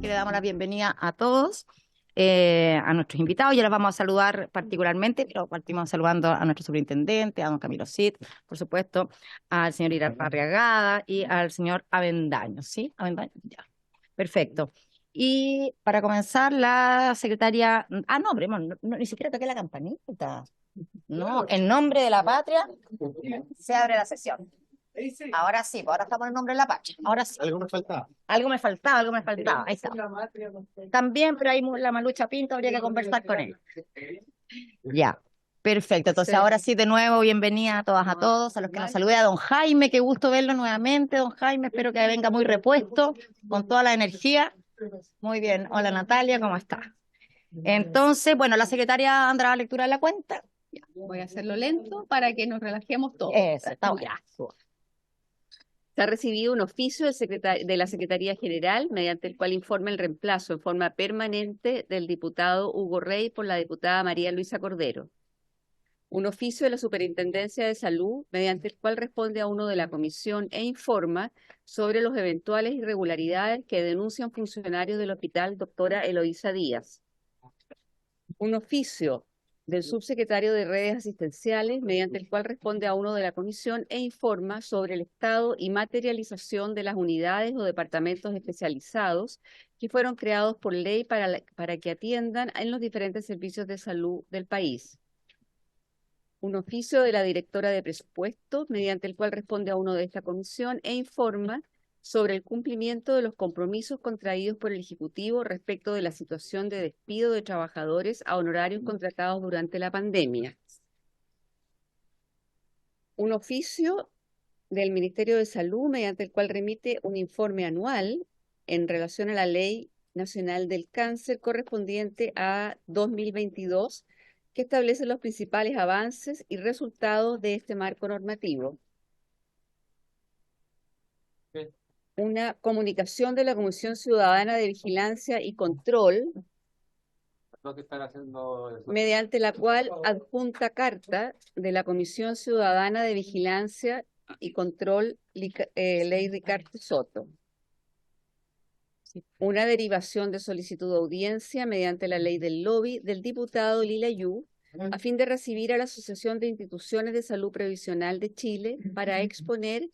que le damos la bienvenida a todos, a nuestros invitados. Ya los vamos a saludar particularmente, pero partimos saludando a nuestro superintendente, a don Camilo Cid, por supuesto, al señor Ira Arriagada y al señor Avendaño, ¿sí? Avendaño, ya. Perfecto. Y para comenzar, la secretaria... Ah, no, pero ni siquiera toqué la campanita. No, en nombre de la patria se abre la sesión. Ahora sí, pues ahora estamos en nombre de la patria. Ahora sí. Algo me faltaba. Algo me faltaba, algo me faltaba. Ahí está. También, pero ahí la Malucha Pinto habría que conversar con él. Ya, perfecto. Entonces, ahora sí, de nuevo, bienvenida a todas, a todos, a los que nos salude, a don Jaime, qué gusto verlo nuevamente, don Jaime, espero que venga muy repuesto, con toda la energía. Muy bien. Hola, Natalia, ¿cómo está? Entonces, bueno, la secretaria andrá a la lectura de la cuenta. Voy a hacerlo lento para que nos relajemos todos. Eso, está bueno. Se ha recibido un oficio de la Secretaría General mediante el cual informa el reemplazo en forma permanente del diputado Hugo Rey por la diputada María Luisa Cordero. Un oficio de la Superintendencia de Salud mediante el cual responde a uno de la comisión e informa sobre los eventuales irregularidades que denuncian funcionarios del hospital doctora Eloísa Díaz. Un oficio del subsecretario de Redes Asistenciales, mediante el cual responde a uno de la comisión e informa sobre el estado y materialización de las unidades o departamentos especializados que fueron creados por ley para que atiendan en los diferentes servicios de salud del país. Un oficio de la directora de presupuesto, mediante el cual responde a uno de esta comisión e informa sobre el cumplimiento de los compromisos contraídos por el Ejecutivo respecto de la situación de despido de trabajadores a honorarios contratados durante la pandemia. Un oficio del Ministerio de Salud, mediante el cual remite un informe anual en relación a la Ley Nacional del Cáncer correspondiente a 2022, que establece los principales avances y resultados de este marco normativo. Una comunicación de la Comisión Ciudadana de Vigilancia y Control, mediante la cual adjunta carta de la Comisión Ciudadana de Vigilancia y Control, Ley Ricardo Soto. Una derivación de solicitud de audiencia mediante la ley del lobby del diputado Lila Yu, a fin de recibir a la Asociación de Instituciones de Salud Previsional de Chile para exponer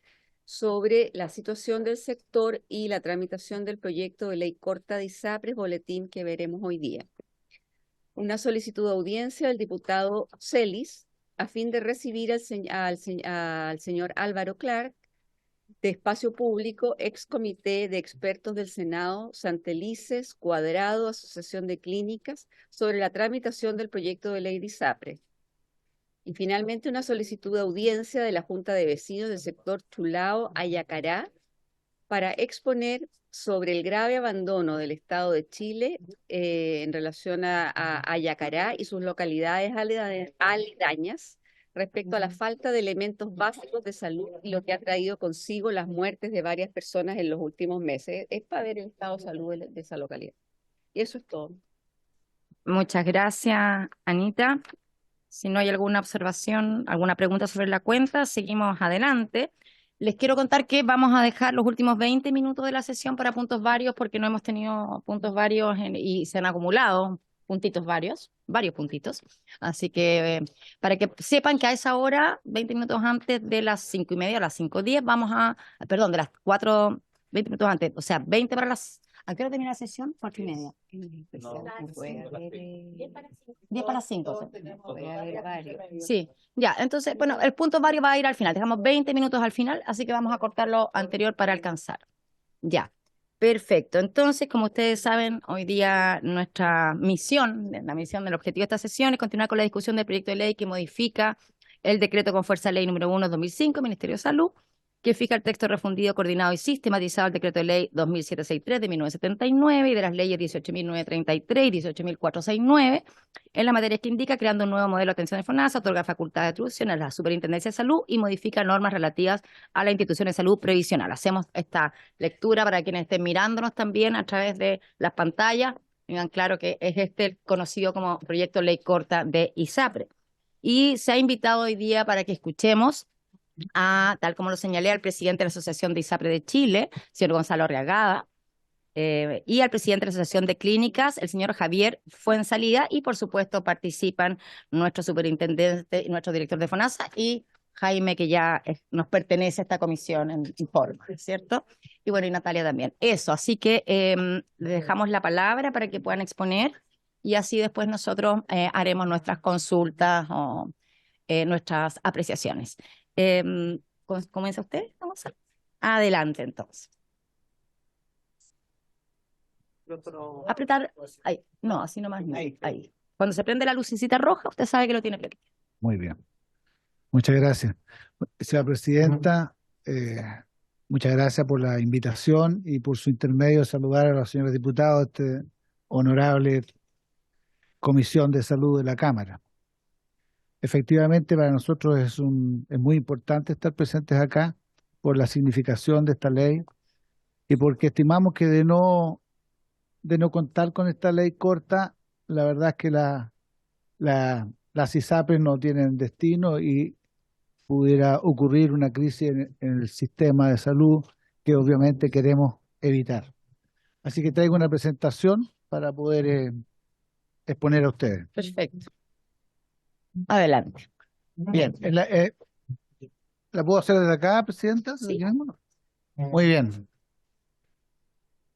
sobre la situación del sector y la tramitación del proyecto de ley corta de ISAPRES, boletín que veremos hoy día. Una solicitud de audiencia del diputado Celis, a fin de recibir al señor Álvaro Clark, de Espacio Público, ex comité de expertos del Senado, Santelices, Cuadrado, Asociación de Clínicas, sobre la tramitación del proyecto de ley de ISAPRES. Y finalmente una solicitud de audiencia de la Junta de Vecinos del sector Chulao, Ayacará, para exponer sobre el grave abandono del Estado de Chile en relación a Ayacará y sus localidades aledañas respecto a la falta de elementos básicos de salud y lo que ha traído consigo las muertes de varias personas en los últimos meses. Es para ver el estado de salud de esa localidad. Y eso es todo. Muchas gracias, Anita. Si no hay alguna observación, alguna pregunta sobre la cuenta, seguimos adelante. Les quiero contar que vamos a dejar los últimos 20 minutos de la sesión para puntos varios, porque no hemos tenido puntos varios y se han acumulado puntitos varios puntitos. Así que para que sepan que a esa hora, 20 minutos antes de las 5:30, a las 5:10, perdón, de las 4, 20 minutos antes, o sea, 20 para las... ¿A qué hora termina la sesión? 4:30. No, puede haber, 10 para las 5. puede haber varios. Sí, ya, entonces, bueno, el punto vario va a ir al final. Dejamos 20 minutos al final, así que vamos a cortar lo anterior para alcanzar. Ya, perfecto. Entonces, como ustedes saben, hoy día nuestra misión, la misión del objetivo de esta sesión es continuar con la discusión del proyecto de ley que modifica el decreto con fuerza de ley número 1/2005, Ministerio de Salud, que fija el texto refundido, coordinado y sistematizado del decreto de ley 2763 de 1979 y de las leyes 18.933 y 18.469 en las materias que indica, creando un nuevo modelo de atención de FONASA, otorga facultades de atribución a la Superintendencia de Salud y modifica normas relativas a la institución de salud previsional. Hacemos esta lectura para quienes estén mirándonos también a través de las pantallas. Tengan claro que es el conocido como proyecto ley corta de ISAPRE. Y se ha invitado hoy día para que escuchemos tal como lo señalé, al presidente de la Asociación de ISAPRE de Chile, señor Gonzalo Arriagada, y al presidente de la Asociación de Clínicas, el señor Javier Fuenzalida, y por supuesto participan nuestro superintendente y nuestro director de FONASA y Jaime, que ya nos pertenece a esta comisión en forma, ¿cierto? Y bueno, y Natalia también. Eso, así que le dejamos la palabra para que puedan exponer y así después nosotros haremos nuestras consultas o nuestras apreciaciones. ¿Comienza usted? Vamos a... Adelante, entonces. Apretar, ahí, no, así nomás no, ahí. Cuando se prende la lucecita roja, usted sabe que lo tiene preto. Muy bien, muchas gracias. Señora Presidenta, muchas gracias por la invitación y por su intermedio saludar a los señores diputados de esta honorable Comisión de Salud de la Cámara. Efectivamente, para nosotros es muy importante estar presentes acá por la significación de esta ley y porque estimamos que de no contar con esta ley corta, la verdad es que las ISAPRES no tienen destino y pudiera ocurrir una crisis en el sistema de salud que obviamente queremos evitar. Así que traigo una presentación para poder exponer a ustedes. Perfecto. Adelante. Bien, ¿la puedo hacer desde acá, Presidenta? Sí. Muy bien.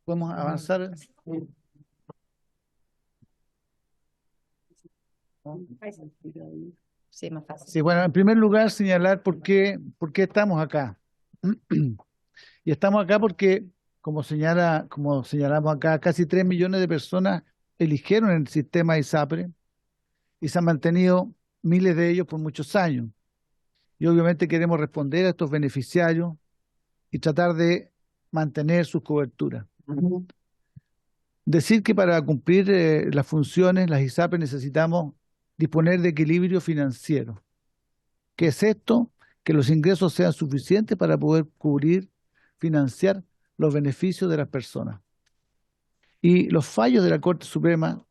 ¿Podemos avanzar? Sí, más fácil. Sí, bueno, en primer lugar señalar por qué estamos acá. Y estamos acá porque, como señalamos acá, casi 3 millones de personas eligieron el sistema ISAPRE y se han mantenido miles de ellos por muchos años. Y obviamente queremos responder a estos beneficiarios y tratar de mantener sus coberturas. Decir que para cumplir las funciones, las ISAPRE necesitamos disponer de equilibrio financiero. ¿Qué es esto? Que los ingresos sean suficientes para poder cubrir, financiar los beneficios de las personas. Y los fallos de la Corte Suprema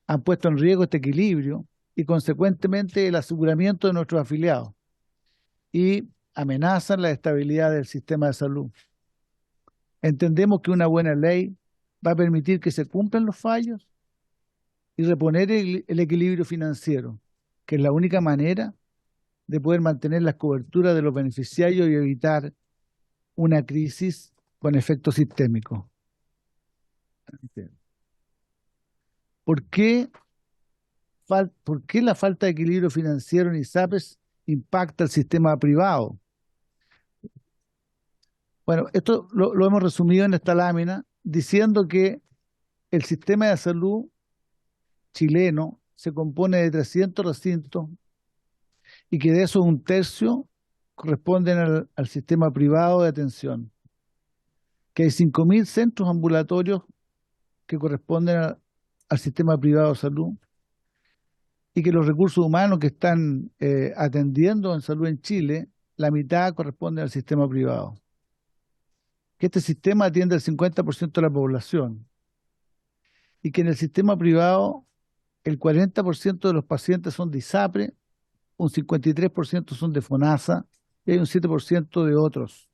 han puesto en riesgo este equilibrio y consecuentemente el aseguramiento de nuestros afiliados y amenazan la estabilidad del sistema de salud. Entendemos que una buena ley va a permitir que se cumplan los fallos y reponer el equilibrio financiero, que es la única manera de poder mantener las coberturas de los beneficiarios y evitar una crisis con efecto sistémico. ¿Por qué la falta de equilibrio financiero en ISAPRES impacta el sistema privado? Bueno, esto lo hemos resumido en esta lámina diciendo que el sistema de salud chileno se compone de 300 recintos y que de esos un tercio corresponden al sistema privado de atención, que hay 5.000 centros ambulatorios que corresponden al sistema privado de salud y que los recursos humanos que están atendiendo en salud en Chile, la mitad corresponde al sistema privado. Que este sistema atiende al 50% de la población y que en el sistema privado el 40% de los pacientes son de ISAPRE, un 53% son de FONASA y hay un 7% de otros,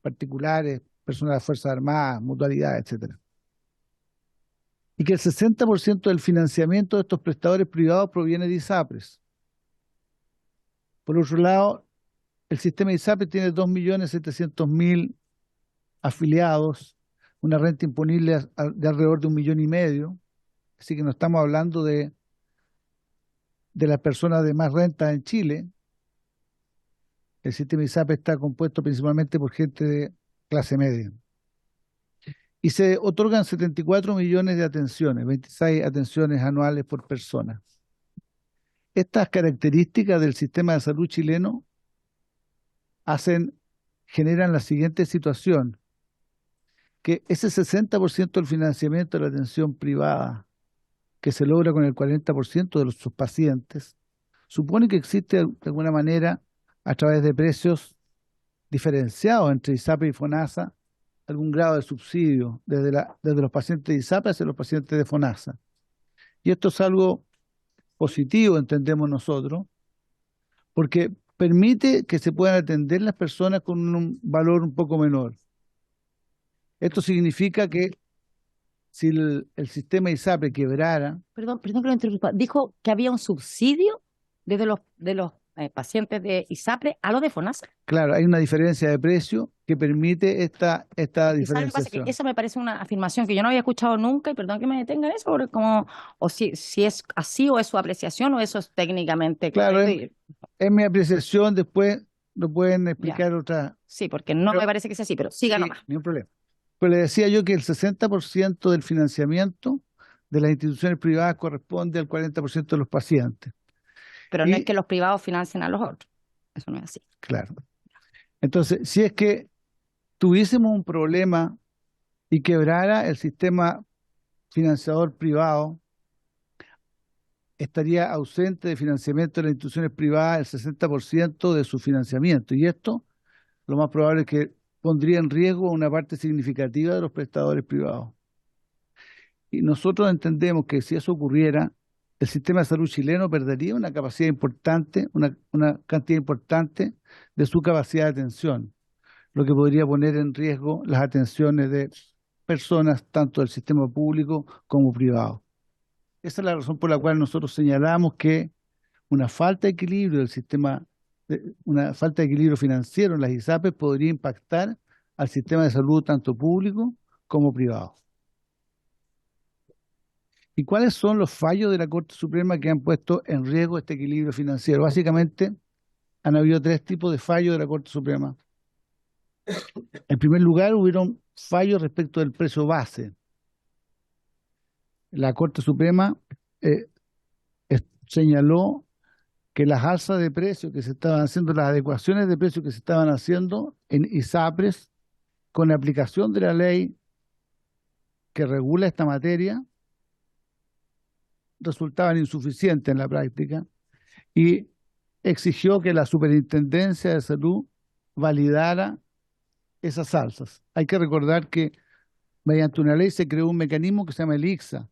particulares, personas de las Fuerzas Armadas, mutualidades, etcétera. Y que el 60% del financiamiento de estos prestadores privados proviene de ISAPRES. Por otro lado, el sistema ISAPRE tiene 2.700.000 afiliados, una renta imponible de alrededor de 1,5 millones, así que no estamos hablando de las personas de más renta en Chile. El sistema ISAPRE está compuesto principalmente por gente de clase media. Y se otorgan 74 millones de atenciones, 26 atenciones anuales por persona. Estas características del sistema de salud chileno generan la siguiente situación, que ese 60% del financiamiento de la atención privada que se logra con el 40% de sus pacientes, supone que existe de alguna manera, a través de precios diferenciados entre ISAPRE y FONASA, algún grado de subsidio desde los pacientes de ISAPRE hacia los pacientes de FONASA. Y esto es algo positivo, entendemos nosotros, porque permite que se puedan atender las personas con un valor un poco menor. Esto significa que si el sistema ISAPRE quebrara, Perdón que lo interrumpa. Dijo que había un subsidio desde los pacientes de ISAPRE a los de FONASA. claro, hay una diferencia de precio que permite esta Y ¿sabe lo que pasa? Que diferenciación. eso me parece una afirmación que yo no había escuchado nunca, y perdón que me detenga en eso, porque como, o si es así, o es su apreciación, o eso es técnicamente Claro, correcto. es mi apreciación, después lo pueden Ya, explicar otra. sí, porque no Pero me parece que sea así, pero siga sí, nomás. ni un problema. Pero le decía yo que el 60% del financiamiento de las instituciones privadas corresponde al 40% de los pacientes. Pero no es Y, que los privados financien a los otros. Eso no es así. claro, entonces, si es que tuviésemos un problema y quebrara el sistema financiador privado, estaría ausente de financiamiento de las instituciones privadas el 60% de su financiamiento. Y esto, lo más probable es que pondría en riesgo una parte significativa de los prestadores privados. Y nosotros entendemos que si eso ocurriera, el sistema de salud chileno perdería una capacidad importante, una cantidad importante de su capacidad de atención, lo que podría poner en riesgo las atenciones de personas tanto del sistema público como privado. Esa es la razón por la cual nosotros señalamos que una falta de equilibrio del sistema, una falta de equilibrio financiero en las ISAPRES podría impactar al sistema de salud tanto público como privado. ¿Y cuáles son los fallos de la Corte Suprema que han puesto en riesgo este equilibrio financiero? Básicamente, han habido tres tipos de fallos de la Corte Suprema. En primer lugar, hubieron fallos respecto del precio base. La Corte Suprema eh, señaló que las alzas de precios que se estaban haciendo, las adecuaciones de precios que se estaban haciendo en ISAPRES con aplicación de la ley que regula esta materia, resultaban insuficientes en la práctica y exigió que la Superintendencia de Salud validara esas alzas. Hay que recordar que mediante una ley se creó un mecanismo que se llama el ICSA,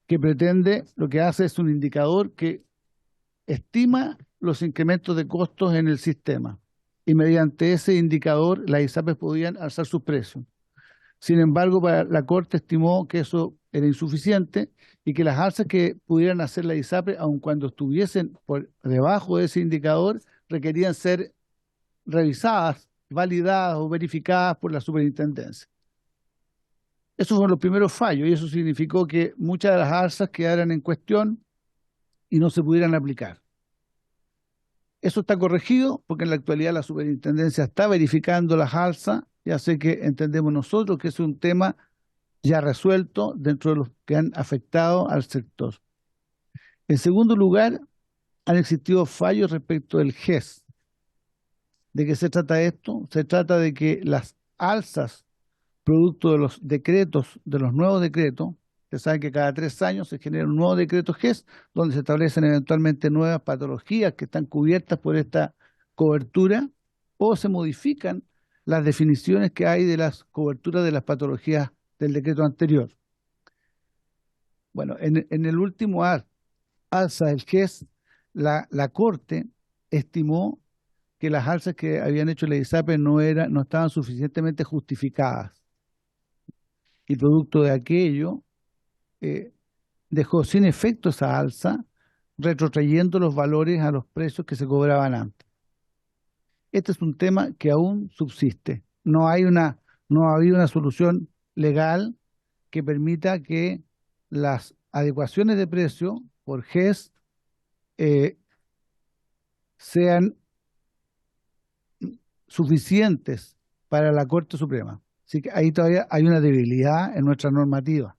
que pretende, lo que hace es un indicador que estima los incrementos de costos en el sistema. Y mediante ese indicador las ISAPRES podían alzar sus precios. Sin embargo, la Corte estimó que eso era insuficiente y que las alzas que pudieran hacer la ISAPRE, aun cuando estuviesen por debajo de ese indicador, requerían ser revisadas, validadas o verificadas por la superintendencia. Esos fueron los primeros fallos y eso significó que muchas de las alzas quedaran en cuestión y no se pudieran aplicar. Eso está corregido porque en la actualidad la superintendencia está verificando las alzas, ya sé que entendemos nosotros que es un tema ya resuelto dentro de los que han afectado al sector. En segundo lugar, han existido fallos respecto del GES. ¿De qué se trata esto? Se trata de que las alzas producto de los decretos, de los nuevos decretos, ustedes saben que cada 3 años se genera un nuevo decreto GES, donde se establecen eventualmente nuevas patologías que están cubiertas por esta cobertura, o se modifican las definiciones que hay de las coberturas de las patologías del decreto anterior. Bueno, en el último alza del GES, la Corte estimó que las alzas que habían hecho la ISAPRE no estaban suficientemente justificadas. Y producto de aquello, dejó sin efecto esa alza, retrotrayendo los valores a los precios que se cobraban antes. Este es un tema que aún subsiste. No ha habido una solución legal que permita que las adecuaciones de precio por GES sean suficientes para la Corte Suprema. Así que ahí todavía hay una debilidad en nuestra normativa.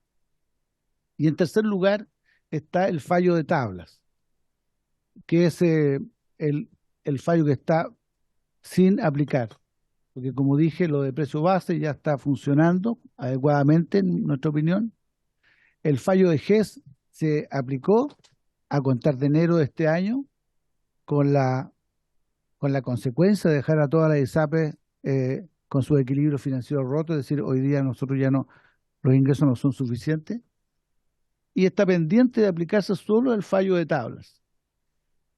Y en tercer lugar está el fallo de tablas, que es el fallo que está sin aplicar. Porque como dije, lo de precio base ya está funcionando adecuadamente, en nuestra opinión. El fallo de GES se aplicó a contar de enero de este año con la consecuencia de dejar a todas las ISAPRES con su equilibrio financiero roto, es decir, hoy día nosotros ya no, los ingresos no son suficientes. Y está pendiente de aplicarse solo el fallo de tablas.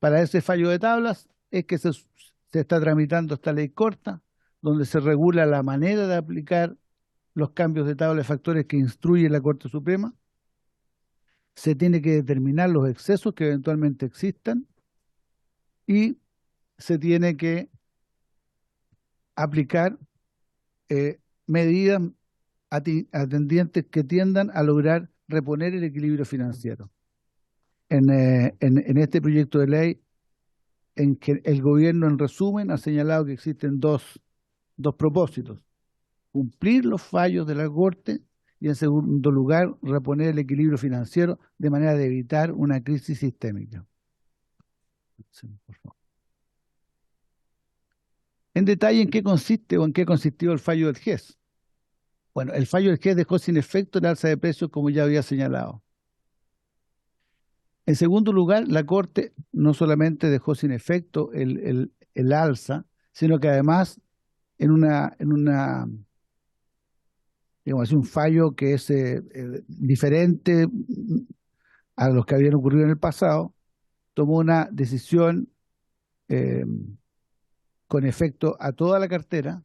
Para ese fallo de tablas es que se está tramitando esta ley corta, donde se regula la manera de aplicar los cambios de tabla de factores que instruye la Corte Suprema, se tiene que determinar los excesos que eventualmente existan y se tiene que aplicar medidas atendientes que tiendan a lograr reponer el equilibrio financiero. En este proyecto de ley, en que el gobierno, en resumen, ha señalado que existen dos propósitos: cumplir los fallos de la Corte y, en segundo lugar, reponer el equilibrio financiero de manera de evitar una crisis sistémica. Sí, por favor. En detalle, ¿en qué consiste o en qué consistió el fallo del GES? Bueno, el fallo del GES dejó sin efecto el alza de precios, como ya había señalado. En segundo lugar, la Corte no solamente dejó sin efecto el alza, sino que además digamos así, un fallo que es diferente a los que habían ocurrido en el pasado, tomó una decisión con efecto a toda la cartera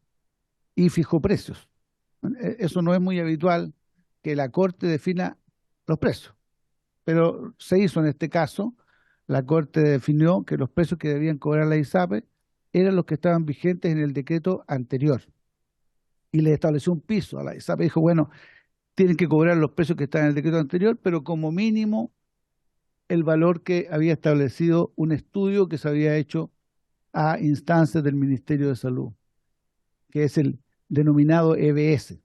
y fijó precios. Eso no es muy habitual, que la Corte defina los precios, pero se hizo en este caso. La Corte definió que los precios que debían cobrar la ISAPRE eran los que estaban vigentes en el decreto anterior y le estableció un piso a la ISAPRE. Dijo, bueno, tienen que cobrar los precios que están en el decreto anterior, pero como mínimo el valor que había establecido un estudio que se había hecho a instancias del Ministerio de Salud, que es el denominado EBS.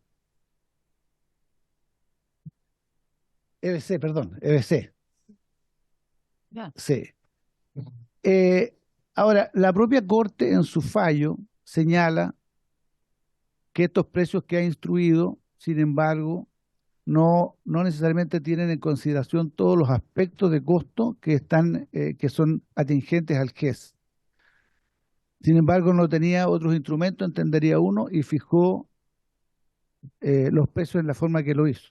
EBC, perdón, EBC. Ya. Sí. Ahora, la propia Corte en su fallo señala que estos precios que ha instruido, sin embargo, no necesariamente tienen en consideración todos los aspectos de costo que son atingentes al GES. Sin embargo, no tenía otros instrumentos, entendería uno, y fijó los precios en la forma que lo hizo.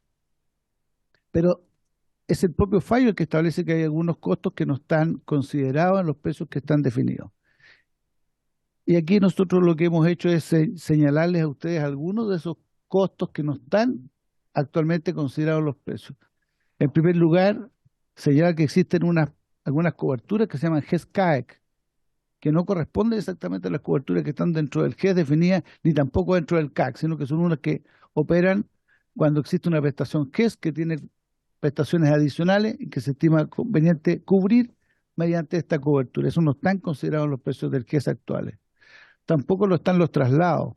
Pero es el propio fallo el que establece que hay algunos costos que no están considerados en los precios que están definidos. Y aquí nosotros lo que hemos hecho es señalarles a ustedes algunos de esos costos que no están actualmente considerados en los precios. En primer lugar, señala que existen algunas coberturas que se llaman GES-CAEC, que no corresponden exactamente a las coberturas que están dentro del GES definidas, ni tampoco dentro del CAC, sino que son unas que operan cuando existe una prestación GES que tiene prestaciones adicionales y que se estima conveniente cubrir mediante esta cobertura. Eso no están considerados en los precios del GES actuales. Tampoco lo están los traslados.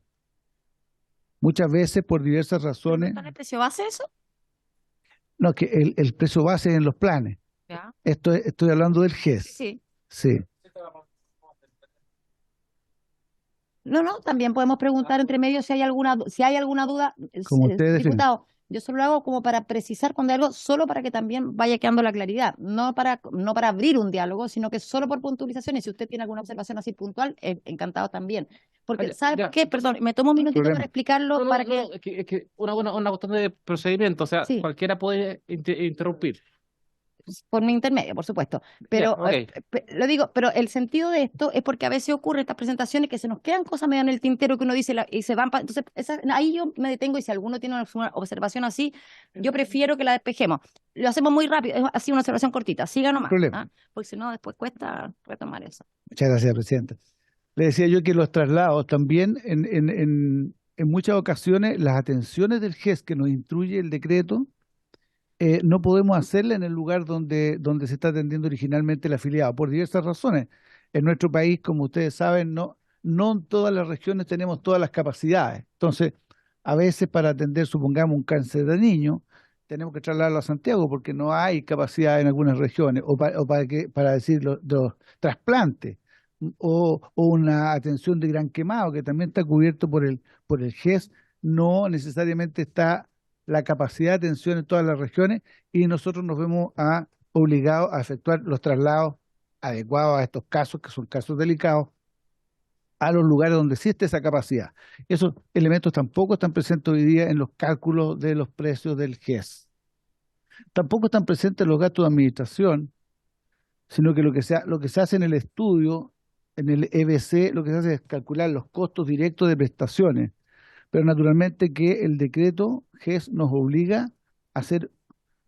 Muchas veces, por diversas razones. ¿Está en el precio base eso? No, que el precio base es en los planes. Ya. Estoy hablando del GES. Sí. Sí. No, también podemos preguntar entre medio si hay alguna duda, Como ustedes definen. diputado. Yo solo lo hago como para precisar cuando hay algo, solo para que también vaya quedando la claridad, no para abrir un diálogo, sino que solo por puntualizaciones. Si usted tiene alguna observación así puntual, encantado también. Porque, Oye, ¿sabe ya. qué? Perdón, me tomo un minutito Problema. para explicarlo, para que... Es que una cuestión de procedimiento, o sea, Sí. cualquiera puede interrumpir. Por mi intermedio, por supuesto. Pero Ya, ok. lo digo, pero el sentido de esto es porque a veces ocurre estas presentaciones que se nos quedan cosas medio en el tintero que uno dice y se van. Entonces, ahí yo me detengo y si alguno tiene una observación así, yo prefiero que la despejemos. Lo hacemos muy rápido, es así una observación cortita. Siga nomás, Problema. porque si no, después cuesta retomar eso. Muchas gracias, Presidenta. Le decía yo que los traslados también, en muchas ocasiones, las atenciones del GES que nos instruye el decreto, no podemos hacerla en el lugar donde se está atendiendo originalmente el afiliado, por diversas razones. En nuestro país, como ustedes saben, no en todas las regiones tenemos todas las capacidades. Entonces, a veces para atender, supongamos, un cáncer de niño, tenemos que trasladarlo a Santiago porque no hay capacidad en algunas regiones, o para decir los trasplantes, o una atención de gran quemado, que también está cubierto por el GES, no necesariamente está la capacidad de atención en todas las regiones y nosotros nos vemos obligados a efectuar los traslados adecuados a estos casos, que son casos delicados, a los lugares donde existe esa capacidad. Esos elementos tampoco están presentes hoy día en los cálculos de los precios del GES. Tampoco están presentes los gastos de administración, sino que lo que se hace en el estudio, en el EBC, lo que se hace es calcular los costos directos de prestaciones. pero naturalmente que el decreto GES nos obliga a hacer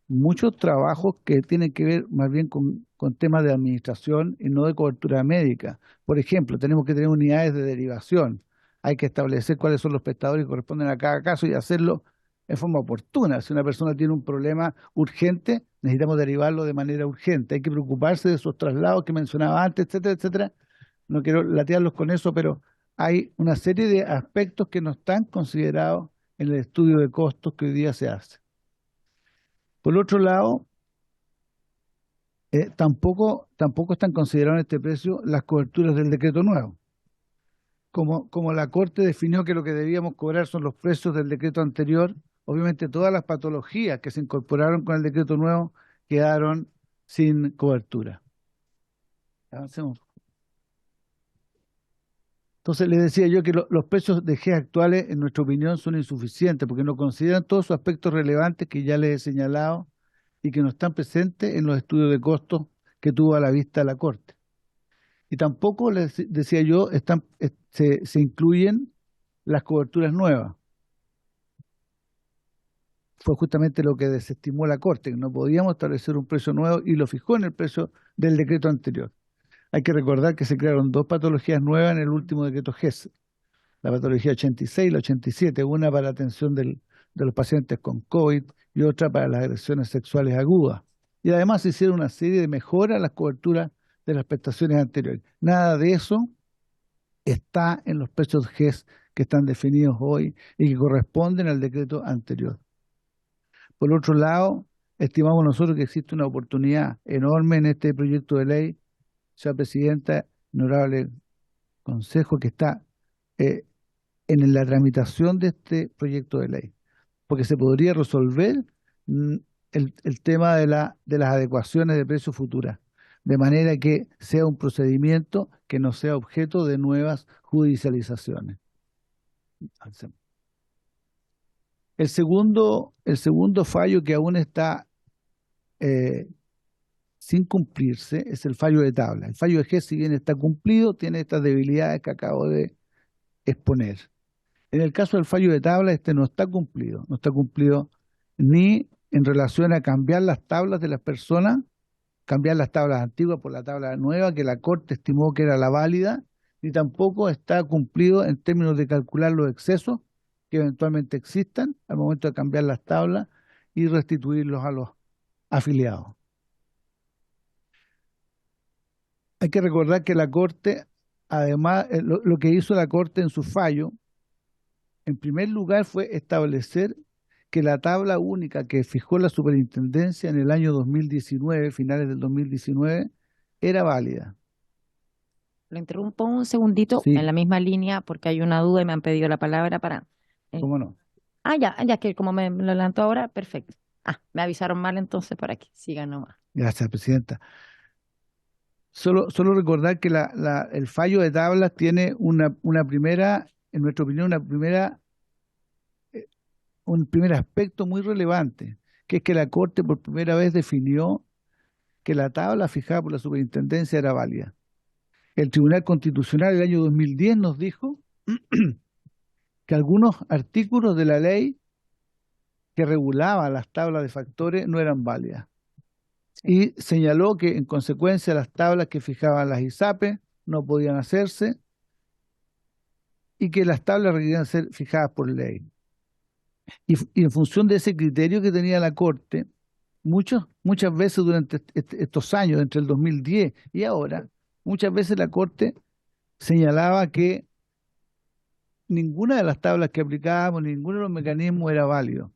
muchos trabajos que tienen que ver más bien con temas de administración y no de cobertura médica. Por ejemplo, tenemos que tener unidades de derivación. Hay que establecer cuáles son los prestadores que corresponden a cada caso y hacerlo en forma oportuna. Si una persona tiene un problema urgente, necesitamos derivarlo de manera urgente. Hay que preocuparse de esos traslados que mencionaba antes, etcétera, etcétera. No quiero latearlos con eso, pero hay una serie de aspectos que no están considerados en el estudio de costos que hoy día se hace. Por otro lado, tampoco están consideradas en este precio las coberturas del decreto nuevo. Como la Corte definió que lo que debíamos cobrar son los precios del decreto anterior, obviamente todas las patologías que se incorporaron con el decreto nuevo quedaron sin cobertura. Avancemos. Entonces les decía yo que los precios de GES actuales, en nuestra opinión, son insuficientes porque no consideran todos esos aspectos relevantes que ya les he señalado y que no están presentes en los estudios de costos que tuvo a la vista la Corte. Y tampoco, les decía yo, se incluyen las coberturas nuevas. Fue justamente lo que desestimó la Corte, que no podíamos establecer un precio nuevo y lo fijó en el precio del decreto anterior. Hay que recordar que se crearon dos patologías nuevas en el último decreto GES, la patología 86 y la 87, una para la atención de los pacientes con COVID y otra para las agresiones sexuales agudas. Y además se hicieron una serie de mejoras a las coberturas de las prestaciones anteriores. Nada de eso está en los precios GES que están definidos hoy y que corresponden al decreto anterior. Por otro lado, estimamos nosotros que existe una oportunidad enorme en este proyecto de ley, señora Presidenta, honorable Consejo, que está en la tramitación de este proyecto de ley, porque se podría resolver el tema de las adecuaciones de precios futuras, de manera que sea un procedimiento que no sea objeto de nuevas judicializaciones. El segundo fallo que aún está sin cumplirse es el fallo de tabla. El fallo de GES, si bien está cumplido, tiene estas debilidades que acabo de exponer. En el caso del fallo de tabla, este no está cumplido ni en relación a cambiar las tablas de las personas, cambiar las tablas antiguas por la tabla nueva que la Corte estimó que era la válida, ni tampoco está cumplido en términos de calcular los excesos que eventualmente existan al momento de cambiar las tablas y restituirlos a los afiliados. Hay que recordar que la Corte, además, lo que hizo la Corte en su fallo, en primer lugar fue establecer que la tabla única que fijó la superintendencia en el año 2019, finales del 2019, era válida. Lo interrumpo un segundito Sí. en la misma línea porque hay una duda y me han pedido la palabra para... ¿Cómo no? ya que como me lo adelantó ahora, perfecto. Me avisaron mal entonces por aquí. Sigan nomás. Gracias, Presidenta. Solo recordar que el fallo de tablas tiene una primera, en nuestra opinión, un primer aspecto muy relevante, que es que la Corte por primera vez definió que la tabla fijada por la superintendencia era válida. El Tribunal Constitucional el año 2010 nos dijo que algunos artículos de la ley que regulaban las tablas de factores no eran válidas. Y señaló que en consecuencia las tablas que fijaban las ISAPE no podían hacerse y que las tablas requerían ser fijadas por ley. Y en función de ese criterio que tenía la Corte, muchas veces durante estos años, entre el 2010 y ahora, muchas veces la Corte señalaba que ninguna de las tablas que aplicábamos, ninguno de los mecanismos era válido.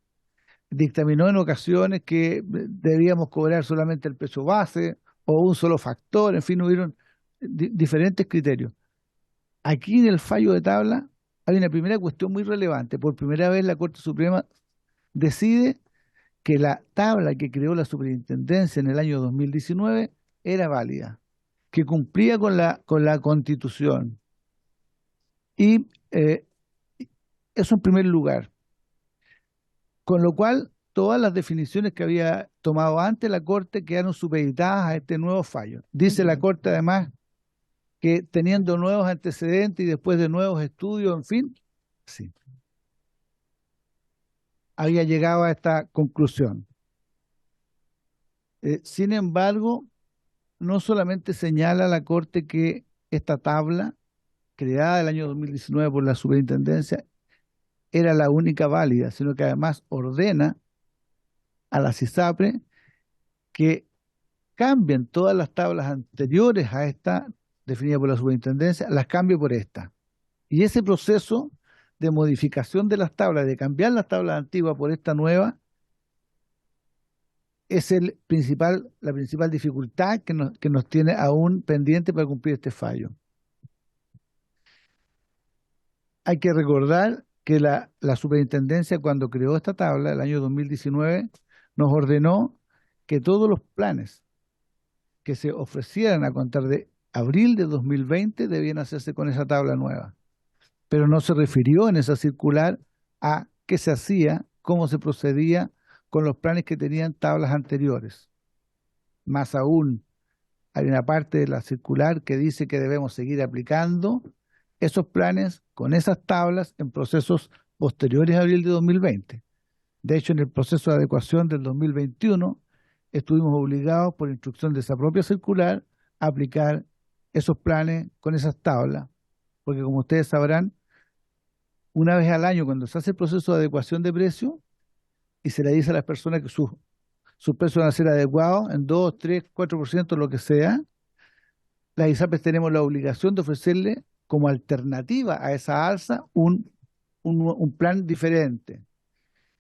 Dictaminó en ocasiones que debíamos cobrar solamente el precio base o un solo factor, en fin, hubieron diferentes criterios. Aquí en el fallo de tabla hay una primera cuestión muy relevante. Por primera vez la Corte Suprema decide que la tabla que creó la superintendencia en el año 2019 era válida, que cumplía con la Constitución. Y eso en primer lugar. Con lo cual, todas las definiciones que había tomado antes la Corte quedaron supeditadas a este nuevo fallo. Dice la Corte además que teniendo nuevos antecedentes y después de nuevos estudios, en fin, sí. había llegado a esta conclusión. Sin embargo, no solamente señala la Corte que esta tabla, creada el año 2019 por la Superintendencia, era la única válida, sino que además ordena a la CISAPRE que cambien todas las tablas anteriores a esta, definida por la Superintendencia, las cambie por esta. Y ese proceso de modificación de las tablas, de cambiar las tablas antiguas por esta nueva, es la principal dificultad que nos tiene aún pendiente para cumplir este fallo. Hay que recordar que la Superintendencia, cuando creó esta tabla, el año 2019, nos ordenó que todos los planes que se ofrecieran a contar de abril de 2020 debían hacerse con esa tabla nueva. Pero no se refirió en esa circular a qué se hacía, cómo se procedía con los planes que tenían tablas anteriores. Más aún, hay una parte de la circular que dice que debemos seguir aplicando esos planes con esas tablas en procesos posteriores a abril de 2020. De hecho, en el proceso de adecuación del 2021, estuvimos obligados por instrucción de esa propia circular a aplicar esos planes con esas tablas, porque como ustedes sabrán, una vez al año, cuando se hace el proceso de adecuación de precio y se le dice a las personas que sus precios van a ser adecuados en 2, 3, 4%, lo que sea, las ISAPRES tenemos la obligación de ofrecerle como alternativa a esa alza un plan diferente.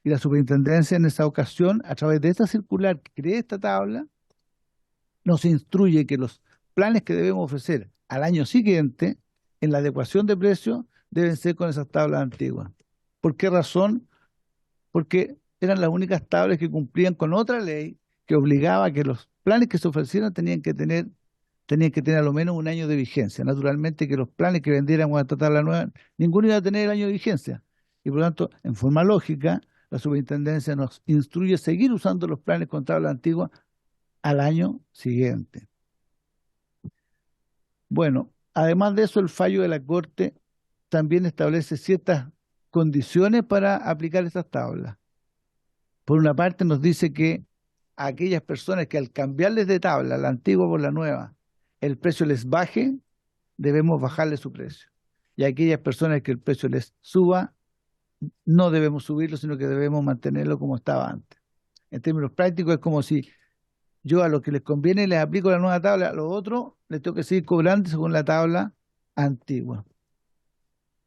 Y la Superintendencia en esa ocasión, a través de esta circular que crea esta tabla, nos instruye que los planes que debemos ofrecer al año siguiente, en la adecuación de precios, deben ser con esas tablas antiguas. ¿Por qué razón? Porque eran las únicas tablas que cumplían con otra ley que obligaba a que los planes que se ofrecieran tenían que tener a lo menos un año de vigencia. Naturalmente que los planes que vendieran con esta tabla nueva, ninguno iba a tener el año de vigencia. Y por lo tanto, en forma lógica, la Superintendencia nos instruye a seguir usando los planes con tabla antigua al año siguiente. Bueno, además de eso, el fallo de la Corte también establece ciertas condiciones para aplicar estas tablas. Por una parte nos dice que a aquellas personas que al cambiarles de tabla, la antigua por la nueva, el precio les baje, debemos bajarle su precio. Y a aquellas personas que el precio les suba, no debemos subirlo, sino que debemos mantenerlo como estaba antes. En términos prácticos es como si yo a los que les conviene les aplico la nueva tabla, a los otros les tengo que seguir cobrando según la tabla antigua.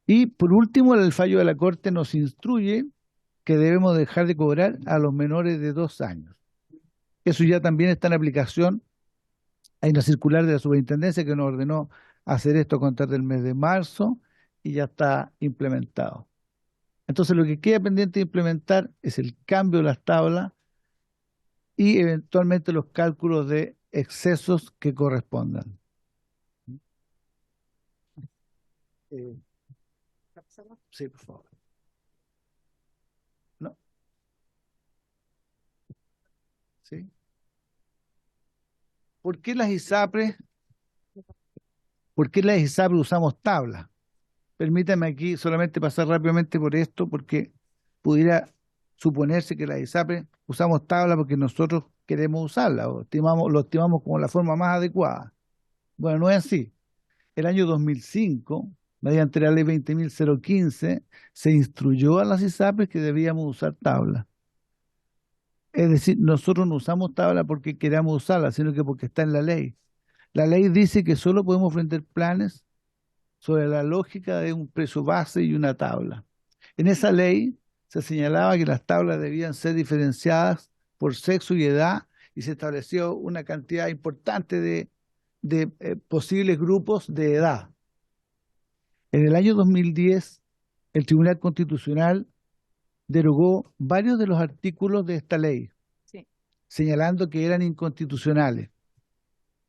Y por último, el fallo de la Corte nos instruye que debemos dejar de cobrar a los menores de 2 años. Eso ya también está en aplicación. Hay una circular de la Superintendencia que nos ordenó hacer esto a contar del mes de marzo y ya está implementado. Entonces lo que queda pendiente de implementar es el cambio de las tablas y eventualmente los cálculos de excesos que correspondan. Sí, por favor. ¿No? ¿Sí? ¿Por qué las ISAPRES usamos tablas? Permítame aquí solamente pasar rápidamente por esto, porque pudiera suponerse que las ISAPRES usamos tabla porque nosotros queremos usarla o lo estimamos como la forma más adecuada. Bueno, no es así. El año 2005, mediante la ley 20.015, se instruyó a las ISAPRES que debíamos usar tabla. Es decir, nosotros no usamos tabla porque queramos usarla, sino que porque está en la ley. La ley dice que solo podemos ofrecer planes sobre la lógica de un precio base y una tabla. En esa ley se señalaba que las tablas debían ser diferenciadas por sexo y edad y se estableció una cantidad importante de posibles grupos de edad. En el año 2010, el Tribunal Constitucional derogó varios de los artículos de esta ley, Sí. señalando que eran inconstitucionales.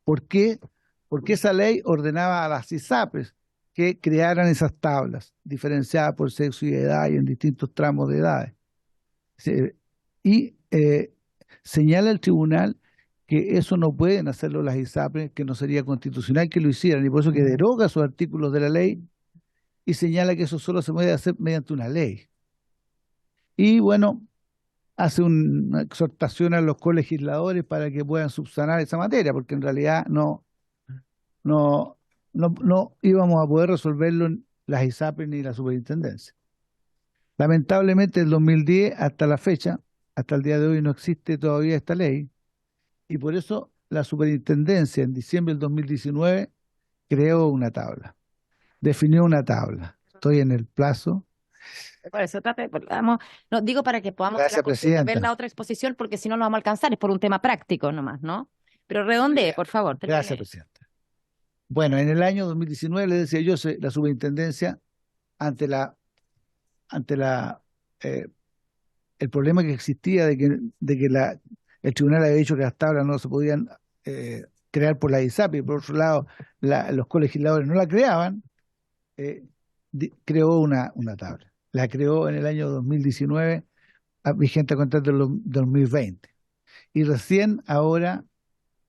¿Por qué? Porque esa ley ordenaba a las ISAPRES que crearan esas tablas, diferenciadas por sexo y edad y en distintos tramos de edades. Y señala el tribunal que eso no pueden hacerlo las ISAPRES, que no sería constitucional que lo hicieran, y por eso que deroga esos artículos de la ley y señala que eso solo se puede hacer mediante una ley. Y bueno, hace una exhortación a los colegisladores para que puedan subsanar esa materia, porque en realidad no íbamos a poder resolverlo en las ISAPRES ni la superintendencia. Lamentablemente, del 2010 hasta la fecha, hasta el día de hoy, no existe todavía esta ley, y por eso la superintendencia en diciembre del 2019 creó una tabla, definió una tabla. Estoy en el plazo. Por eso no digo para que podamos Gracias, ver Presidenta. la otra exposición, porque si no lo vamos a alcanzar, es por un tema práctico nomás, ¿no? Pero redondee, por favor. Gracias, termine. Presidenta. Bueno, en el año 2019, le decía yo, la superintendencia, ante el problema que existía de que el tribunal había dicho que las tablas no se podían crear por la ISAP, y por otro lado los colegisladores no la creaban, creó una tabla. La creó en el año 2019, vigente a contar del 2020. Y recién ahora,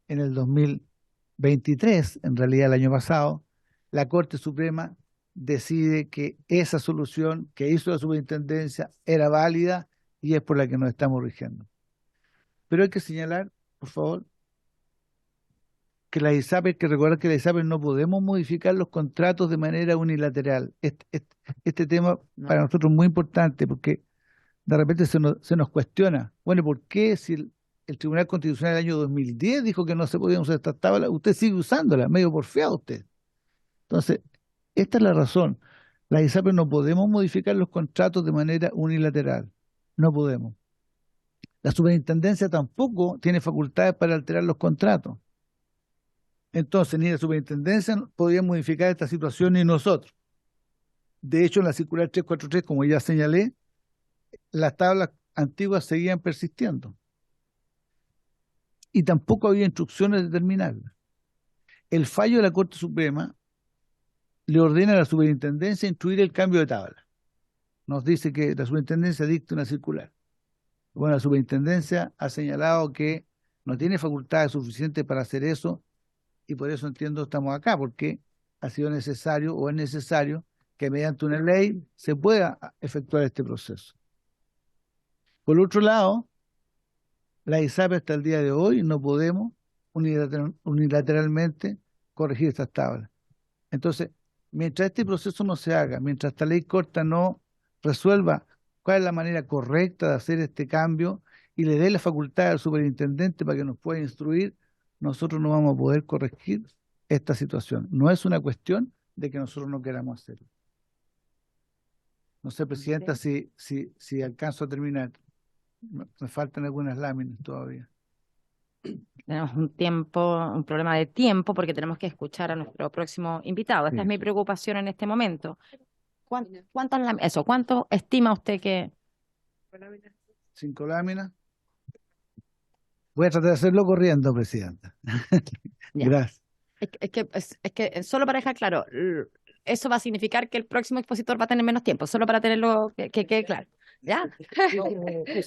en el 2023, en realidad el año pasado, la Corte Suprema decide que esa solución que hizo la superintendencia era válida y es por la que nos estamos rigiendo. Pero hay que señalar, por favor, que la ISAPRES, hay que recordar que la ISAPRES no podemos modificar los contratos de manera unilateral. Este tema para nosotros es muy importante porque de repente se nos cuestiona, bueno, ¿por qué si el Tribunal Constitucional del año 2010 dijo que no se podían usar estas tablas, usted sigue usándolas, medio porfiado usted? Entonces, esta es la razón. La ISAPRES no podemos modificar los contratos de manera unilateral. No podemos. La superintendencia tampoco tiene facultades para alterar los contratos. Entonces, ni la superintendencia podía modificar esta situación ni nosotros. De hecho, en la circular 343, como ya señalé, las tablas antiguas seguían persistiendo. Y tampoco había instrucciones de terminarlas. El fallo de la Corte Suprema le ordena a la superintendencia instruir el cambio de tabla. Nos dice que la superintendencia dicta una circular. Bueno, la superintendencia ha señalado que no tiene facultades suficientes para hacer eso, y por eso entiendo estamos acá, porque ha sido necesario o es necesario que mediante una ley se pueda efectuar este proceso. Por otro lado, la ISAPRES hasta el día de hoy no podemos unilateralmente corregir estas tablas. Entonces, mientras este proceso no se haga, mientras esta ley corta no resuelva cuál es la manera correcta de hacer este cambio y le dé la facultad al superintendente para que nos pueda instruir, nosotros no vamos a poder corregir esta situación. No es una cuestión de que nosotros no queramos hacerlo. No sé, Presidenta, si alcanzo a terminar. Me faltan algunas láminas todavía. Tenemos un problema de tiempo, porque tenemos que escuchar a nuestro próximo invitado. Esta Sí. es mi preocupación en este momento. ¿Cuánto estima usted que? 5 láminas. Voy a tratar de hacerlo corriendo, Presidenta. Ya. Gracias. Es que solo para dejar claro, eso va a significar que el próximo expositor va a tener menos tiempo, solo para tenerlo que quede claro. ¿Ya?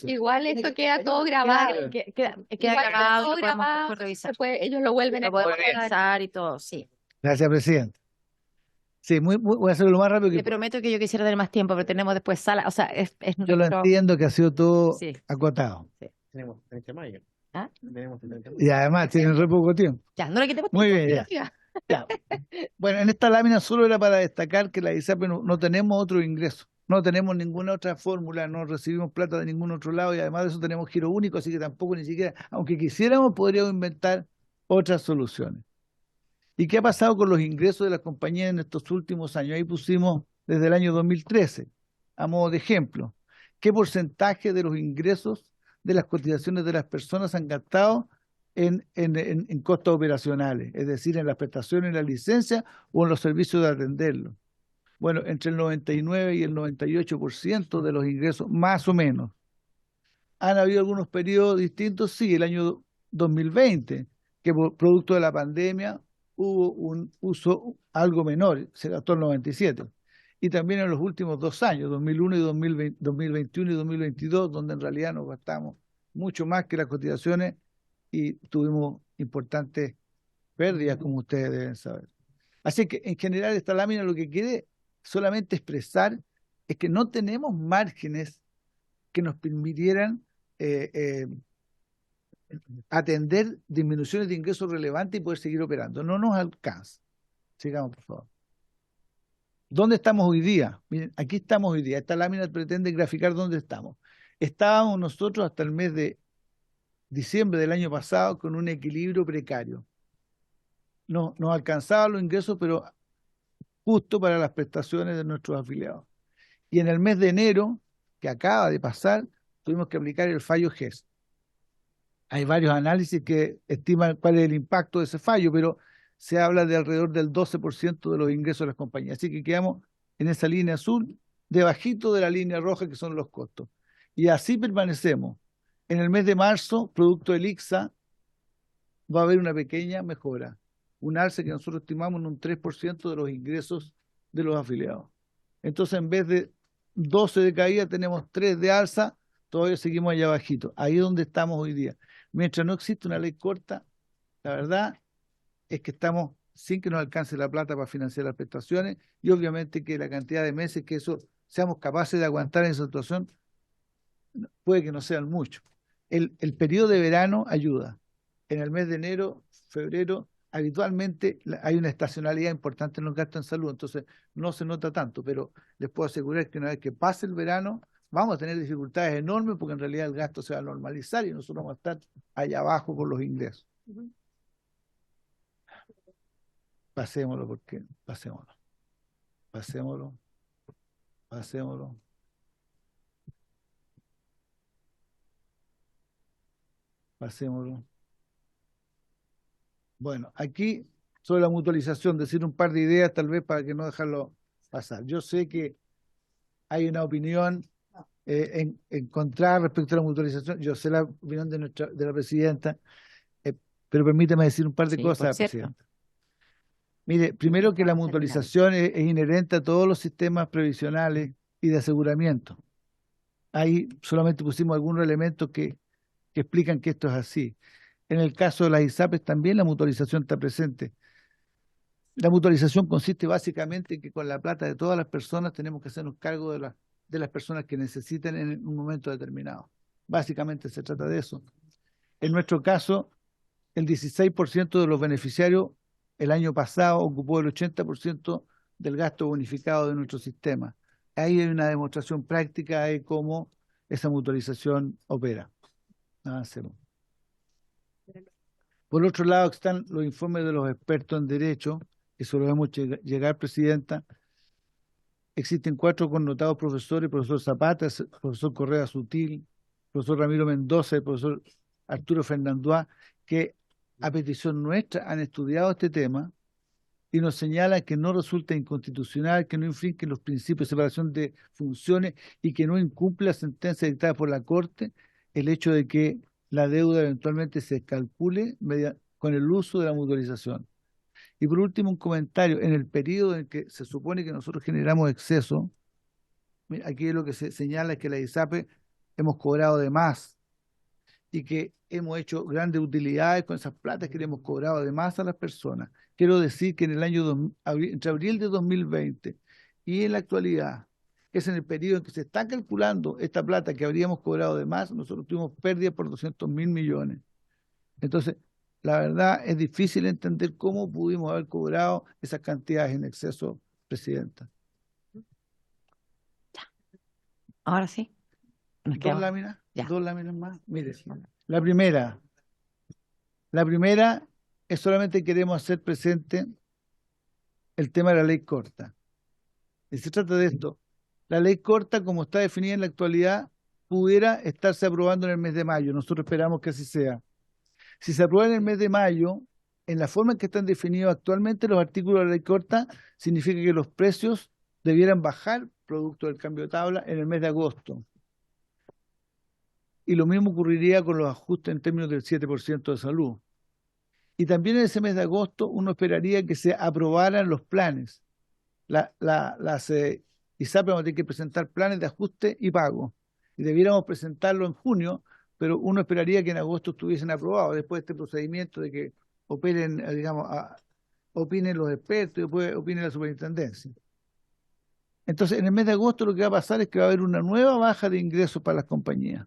Igual esto queda todo grabado. Queda Igual grabado, todo lo podemos grabado, después revisar. ellos lo vuelven a Lo podemos poner. revisar y todo, sí. Gracias, Presidenta. Sí, voy a hacerlo lo más rápido que Te prometo que yo quisiera tener más tiempo, pero tenemos después sala, o sea, es yo lo nuestro... entiendo que ha sido todo Sí. acotado. Tenemos 30 de mayo. ¿Ah? Tenemos 30 de mayo. Y además tienen re poco tiempo. Ya, no le quitemos Muy tiempo, bien, siga. Ya. Bueno, en esta lámina solo era para destacar que la ISAPRES no tenemos otro ingreso, no tenemos ninguna otra fórmula, no recibimos plata de ningún otro lado y además de eso tenemos giro único, así que tampoco ni siquiera, aunque quisiéramos, podríamos inventar otras soluciones. ¿Y qué ha pasado con los ingresos de las compañías en estos últimos años? Ahí pusimos desde el año 2013, a modo de ejemplo, qué porcentaje de los ingresos de las cotizaciones de las personas han gastado en costos operacionales, es decir, en las prestaciones, en la licencia o en los servicios de atenderlo. Bueno, entre el 99 y el 98% de los ingresos, más o menos. ¿Han habido algunos periodos distintos? Sí, el año 2020, que por producto de la pandemia hubo un uso algo menor, se gastó el 97%. Y también en los últimos 2 años, 2001 y 2021 y 2022, donde en realidad nos gastamos mucho más que las cotizaciones y tuvimos importantes pérdidas, como ustedes deben saber. Así que en general esta lámina lo que quiere solamente expresar es que no tenemos márgenes que nos permitieran eh, eh, atender disminuciones de ingresos relevantes y poder seguir operando. No nos alcanza. Sigamos, por favor. ¿Dónde estamos hoy día? Miren, aquí estamos hoy día. Esta lámina pretende graficar dónde estamos. Estábamos nosotros hasta el mes de diciembre del año pasado con un equilibrio precario. No, nos alcanzaban los ingresos, pero justo para las prestaciones de nuestros afiliados. Y en el mes de enero, que acaba de pasar, tuvimos que aplicar el fallo GES. Hay varios análisis que estiman cuál es el impacto de ese fallo, pero se habla de alrededor del 12% de los ingresos de las compañías. Así que quedamos en esa línea azul, debajito de la línea roja, que son los costos. Y así permanecemos. En el mes de marzo, producto del ICSA, va a haber una pequeña mejora, un alza que nosotros estimamos en un 3% de los ingresos de los afiliados. Entonces, en vez de 12 de caída, tenemos 3 de alza, todavía seguimos allá abajito. Ahí es donde estamos hoy día. Mientras no existe una ley corta, la verdad es que estamos sin que nos alcance la plata para financiar las prestaciones y obviamente que la cantidad de meses que eso seamos capaces de aguantar en esa situación puede que no sean muchos. El periodo de verano ayuda. En el mes de enero, febrero, habitualmente hay una estacionalidad importante en los gastos en salud, entonces no se nota tanto, pero les puedo asegurar que una vez que pase el verano, vamos a tener dificultades enormes porque en realidad el gasto se va a normalizar y nosotros vamos a estar allá abajo con los ingresos. Pasémoslo, porque pasémoslo. Pasémoslo. Pasémoslo. Pasémoslo. Bueno, aquí sobre la mutualización, decir un par de ideas tal vez para que no dejarlo pasar. Yo sé que hay una opinión en contra respecto a la mutualización. Yo sé la opinión de la presidenta, pero permítame decir un par de Sí, por cosas, cierto. presidenta. Mire, primero que la mutualización es inherente a todos los sistemas previsionales y de aseguramiento. Ahí solamente pusimos algunos elementos que explican que esto es así. En el caso de las ISAPRES también la mutualización está presente. La mutualización consiste básicamente en que con la plata de todas las personas tenemos que hacernos cargo de las personas que necesiten en un momento determinado. Básicamente se trata de eso. En nuestro caso, el 16% de los beneficiarios el año pasado ocupó el 80% del gasto bonificado de nuestro sistema. Ahí hay una demostración práctica de cómo esa mutualización opera. Avancemos. Por otro lado están los informes de los expertos en derecho, que se los vemos llegar, presidenta. Existen 4 connotados profesores: profesor Zapata, profesor Correa Sutil, profesor Ramiro Mendoza y profesor Arturo Fernandois, que a petición nuestra han estudiado este tema y nos señalan que no resulta inconstitucional, que no infringe los principios de separación de funciones y que no incumple la sentencia dictada por la Corte el hecho de que la deuda eventualmente se calcule con el uso de la mutualización. Y por último, un comentario: en el periodo en que se supone que nosotros generamos exceso, aquí lo que se señala es que la ISAPRE hemos cobrado de más y que hemos hecho grandes utilidades con esas platas que le hemos cobrado de más a las personas. Quiero decir que en el año entre abril de 2020 y en la actualidad, que es en el periodo en que se está calculando esta plata que habríamos cobrado de más, nosotros tuvimos pérdidas por 200.000 millones. Entonces, la verdad es difícil entender cómo pudimos haber cobrado esas cantidades en exceso, presidenta. Ahora sí. Nos Dos quedamos. láminas, Ya. 2 láminas más. Mire, la primera es solamente queremos hacer presente el tema de la ley corta. Y se trata de esto. La ley corta, como está definida en la actualidad, pudiera estarse aprobando en el mes de mayo. Nosotros esperamos que así sea. Si se aprueba en el mes de mayo, en la forma en que están definidos actualmente los artículos de la ley corta, significa que los precios debieran bajar producto del cambio de tabla en el mes de agosto. Y lo mismo ocurriría con los ajustes en términos del 7% de salud. Y también en ese mes de agosto uno esperaría que se aprobaran los planes. Las ISAPRE van a tener que presentar planes de ajuste y pago. Y debiéramos presentarlo en junio, pero uno esperaría que en agosto estuviesen aprobados, después de este procedimiento de que opinen, opinen los expertos y después opine la superintendencia. Entonces, en el mes de agosto lo que va a pasar es que va a haber una nueva baja de ingresos para las compañías.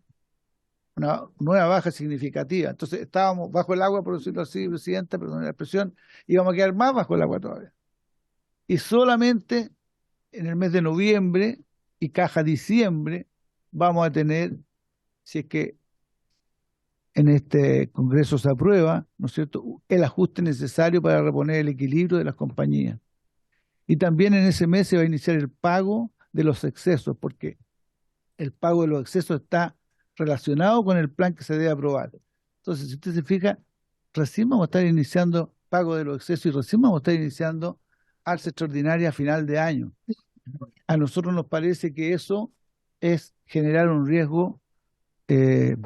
una nueva baja significativa. Entonces estábamos bajo el agua, por decirlo así, Presidenta, perdón la expresión, íbamos a quedar más bajo el agua todavía. Y solamente en el mes de noviembre y caja diciembre vamos a tener, si es que en este Congreso se aprueba, ¿no es cierto?, el ajuste necesario para reponer el equilibrio de las compañías. Y también en ese mes se va a iniciar el pago de los excesos, porque el pago de los excesos está relacionado con el plan que se debe aprobar. Entonces, si usted se fija, recién vamos a estar iniciando pago de los excesos y recién vamos a estar iniciando alza extraordinaria a final de año. A nosotros nos parece que eso es generar un riesgo eh,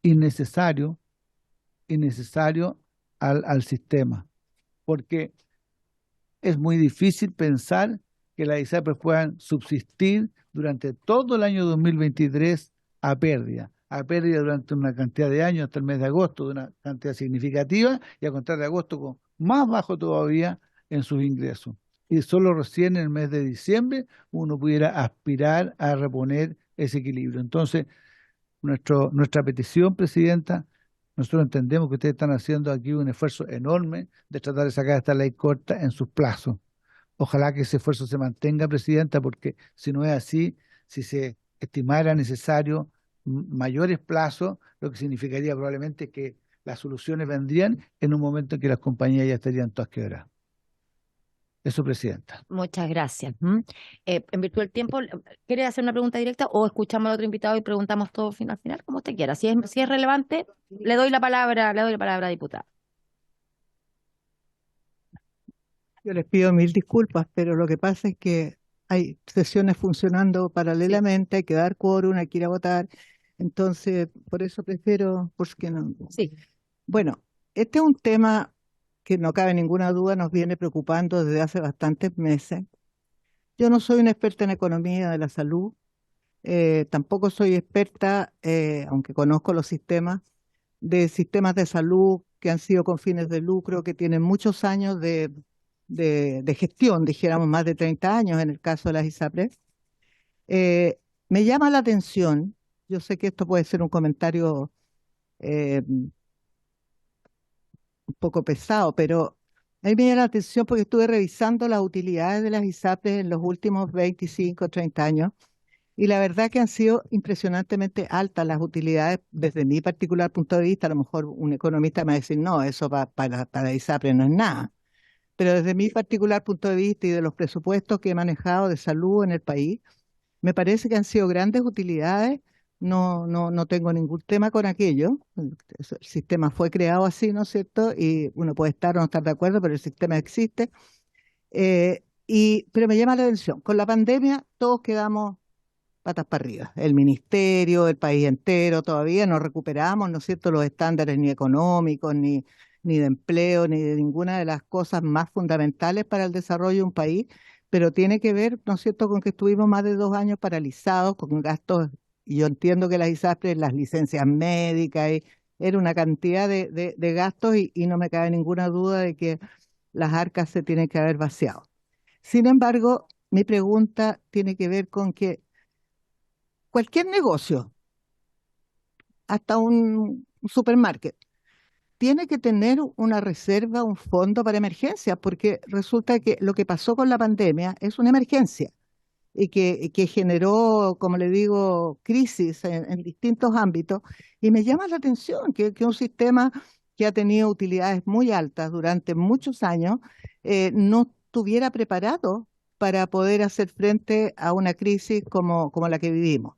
innecesario al sistema, porque es muy difícil pensar que las ISAPRES puedan subsistir durante todo el año 2023 a pérdida durante una cantidad de años hasta el mes de agosto de una cantidad significativa y a contar de agosto con más bajo todavía en sus ingresos. Y solo recién en el mes de diciembre uno pudiera aspirar a reponer ese equilibrio. Entonces, nuestra petición, Presidenta, nosotros entendemos que ustedes están haciendo aquí un esfuerzo enorme de tratar de sacar esta ley corta en sus plazos. Ojalá que ese esfuerzo se mantenga, Presidenta, porque si no es así, si se estimara necesario mayores plazos, lo que significaría probablemente que las soluciones vendrían en un momento en que las compañías ya estarían todas quebradas. Eso, Presidenta. Muchas gracias. En virtud del tiempo, ¿quiere hacer una pregunta directa o escuchamos al otro invitado y preguntamos todo al final, como usted quiera? Si es relevante, le doy la palabra, diputada. Yo les pido mil disculpas, pero lo que pasa es que hay sesiones funcionando paralelamente, hay que dar quórum, hay que ir a votar. Entonces, por eso prefiero, porque no. Sí. Bueno, este es un tema que no cabe ninguna duda, nos viene preocupando desde hace bastantes meses. Yo no soy una experta en economía de la salud, tampoco soy experta, aunque conozco los sistemas de salud que han sido con fines de lucro, que tienen muchos años de gestión, dijéramos más de 30 años en el caso de las ISAPRES. Me llama la atención, yo sé que esto puede ser un comentario un poco pesado, pero a mí me llama la atención porque estuve revisando las utilidades de las ISAPRES en los últimos 25, 30 años y la verdad que han sido impresionantemente altas las utilidades desde mi particular punto de vista. A lo mejor un economista me va a decir, no, eso para ISAPRES no es nada. Pero desde mi particular punto de vista y de los presupuestos que he manejado de salud en el país, me parece que han sido grandes utilidades. No tengo ningún tema con aquello. El sistema fue creado así, ¿no es cierto? Y uno puede estar o no estar de acuerdo, pero el sistema existe. Pero me llama la atención, con la pandemia todos quedamos patas para arriba. El ministerio, el país entero, todavía no recuperamos, ¿no es cierto?, los estándares ni económicos, ni de empleo, ni de ninguna de las cosas más fundamentales para el desarrollo de un país, pero tiene que ver, ¿no es cierto?, con que estuvimos más de 2 años paralizados con gastos, y yo entiendo que las ISAPRES, las licencias médicas, era una cantidad de gastos y no me cabe ninguna duda de que las arcas se tienen que haber vaciado. Sin embargo, mi pregunta tiene que ver con que cualquier negocio, hasta un supermarket, tiene que tener una reserva, un fondo para emergencias, porque resulta que lo que pasó con la pandemia es una emergencia y que generó, como le digo, crisis en distintos ámbitos. Y me llama la atención que un sistema que ha tenido utilidades muy altas durante muchos años no estuviera preparado para poder hacer frente a una crisis como la que vivimos.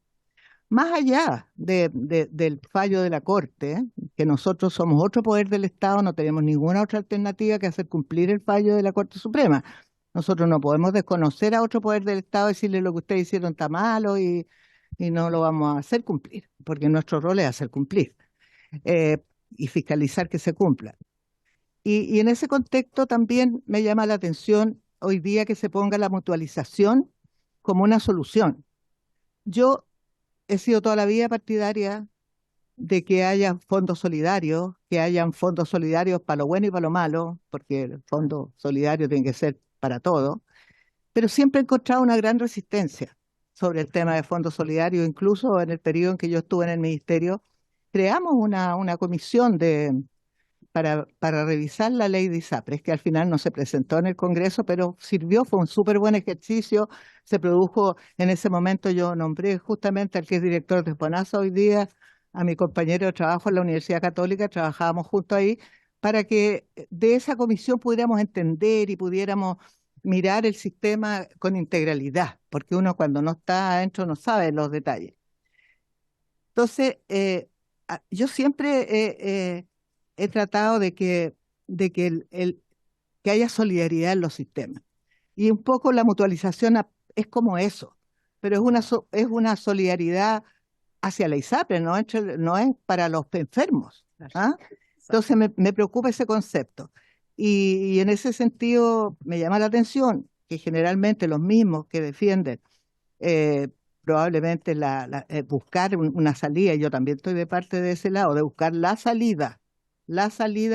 Más allá del fallo de la Corte, que nosotros somos otro poder del Estado, no tenemos ninguna otra alternativa que hacer cumplir el fallo de la Corte Suprema. Nosotros no podemos desconocer a otro poder del Estado y decirle lo que ustedes hicieron está malo y no lo vamos a hacer cumplir, porque nuestro rol es hacer cumplir y fiscalizar que se cumpla. Y en ese contexto también me llama la atención hoy día que se ponga la mutualización como una solución. Yo he sido toda la vida partidaria de que haya fondos solidarios, que hayan fondos solidarios para lo bueno y para lo malo, porque el fondo solidario tiene que ser para todo, pero siempre he encontrado una gran resistencia sobre el tema de fondos solidarios, incluso en el periodo en que yo estuve en el ministerio, creamos una comisión para revisar la ley de ISAPRES, que al final no se presentó en el Congreso, pero sirvió, fue un súper buen ejercicio, se produjo en ese momento, yo nombré justamente al que es director de FONASA hoy día, a mi compañero de trabajo en la Universidad Católica, trabajábamos junto ahí, para que de esa comisión pudiéramos entender y pudiéramos mirar el sistema con integralidad, porque uno cuando no está adentro no sabe los detalles. Entonces, yo siempre he tratado de que que haya solidaridad en los sistemas. Y un poco la mutualización es como eso, pero es una solidaridad hacia la ISAPRE, no es para los enfermos. ¿Ah? Entonces me preocupa ese concepto. Y en ese sentido me llama la atención que generalmente los mismos que defienden eh, probablemente buscar una salida, y yo también estoy de parte de ese lado, de buscar la salida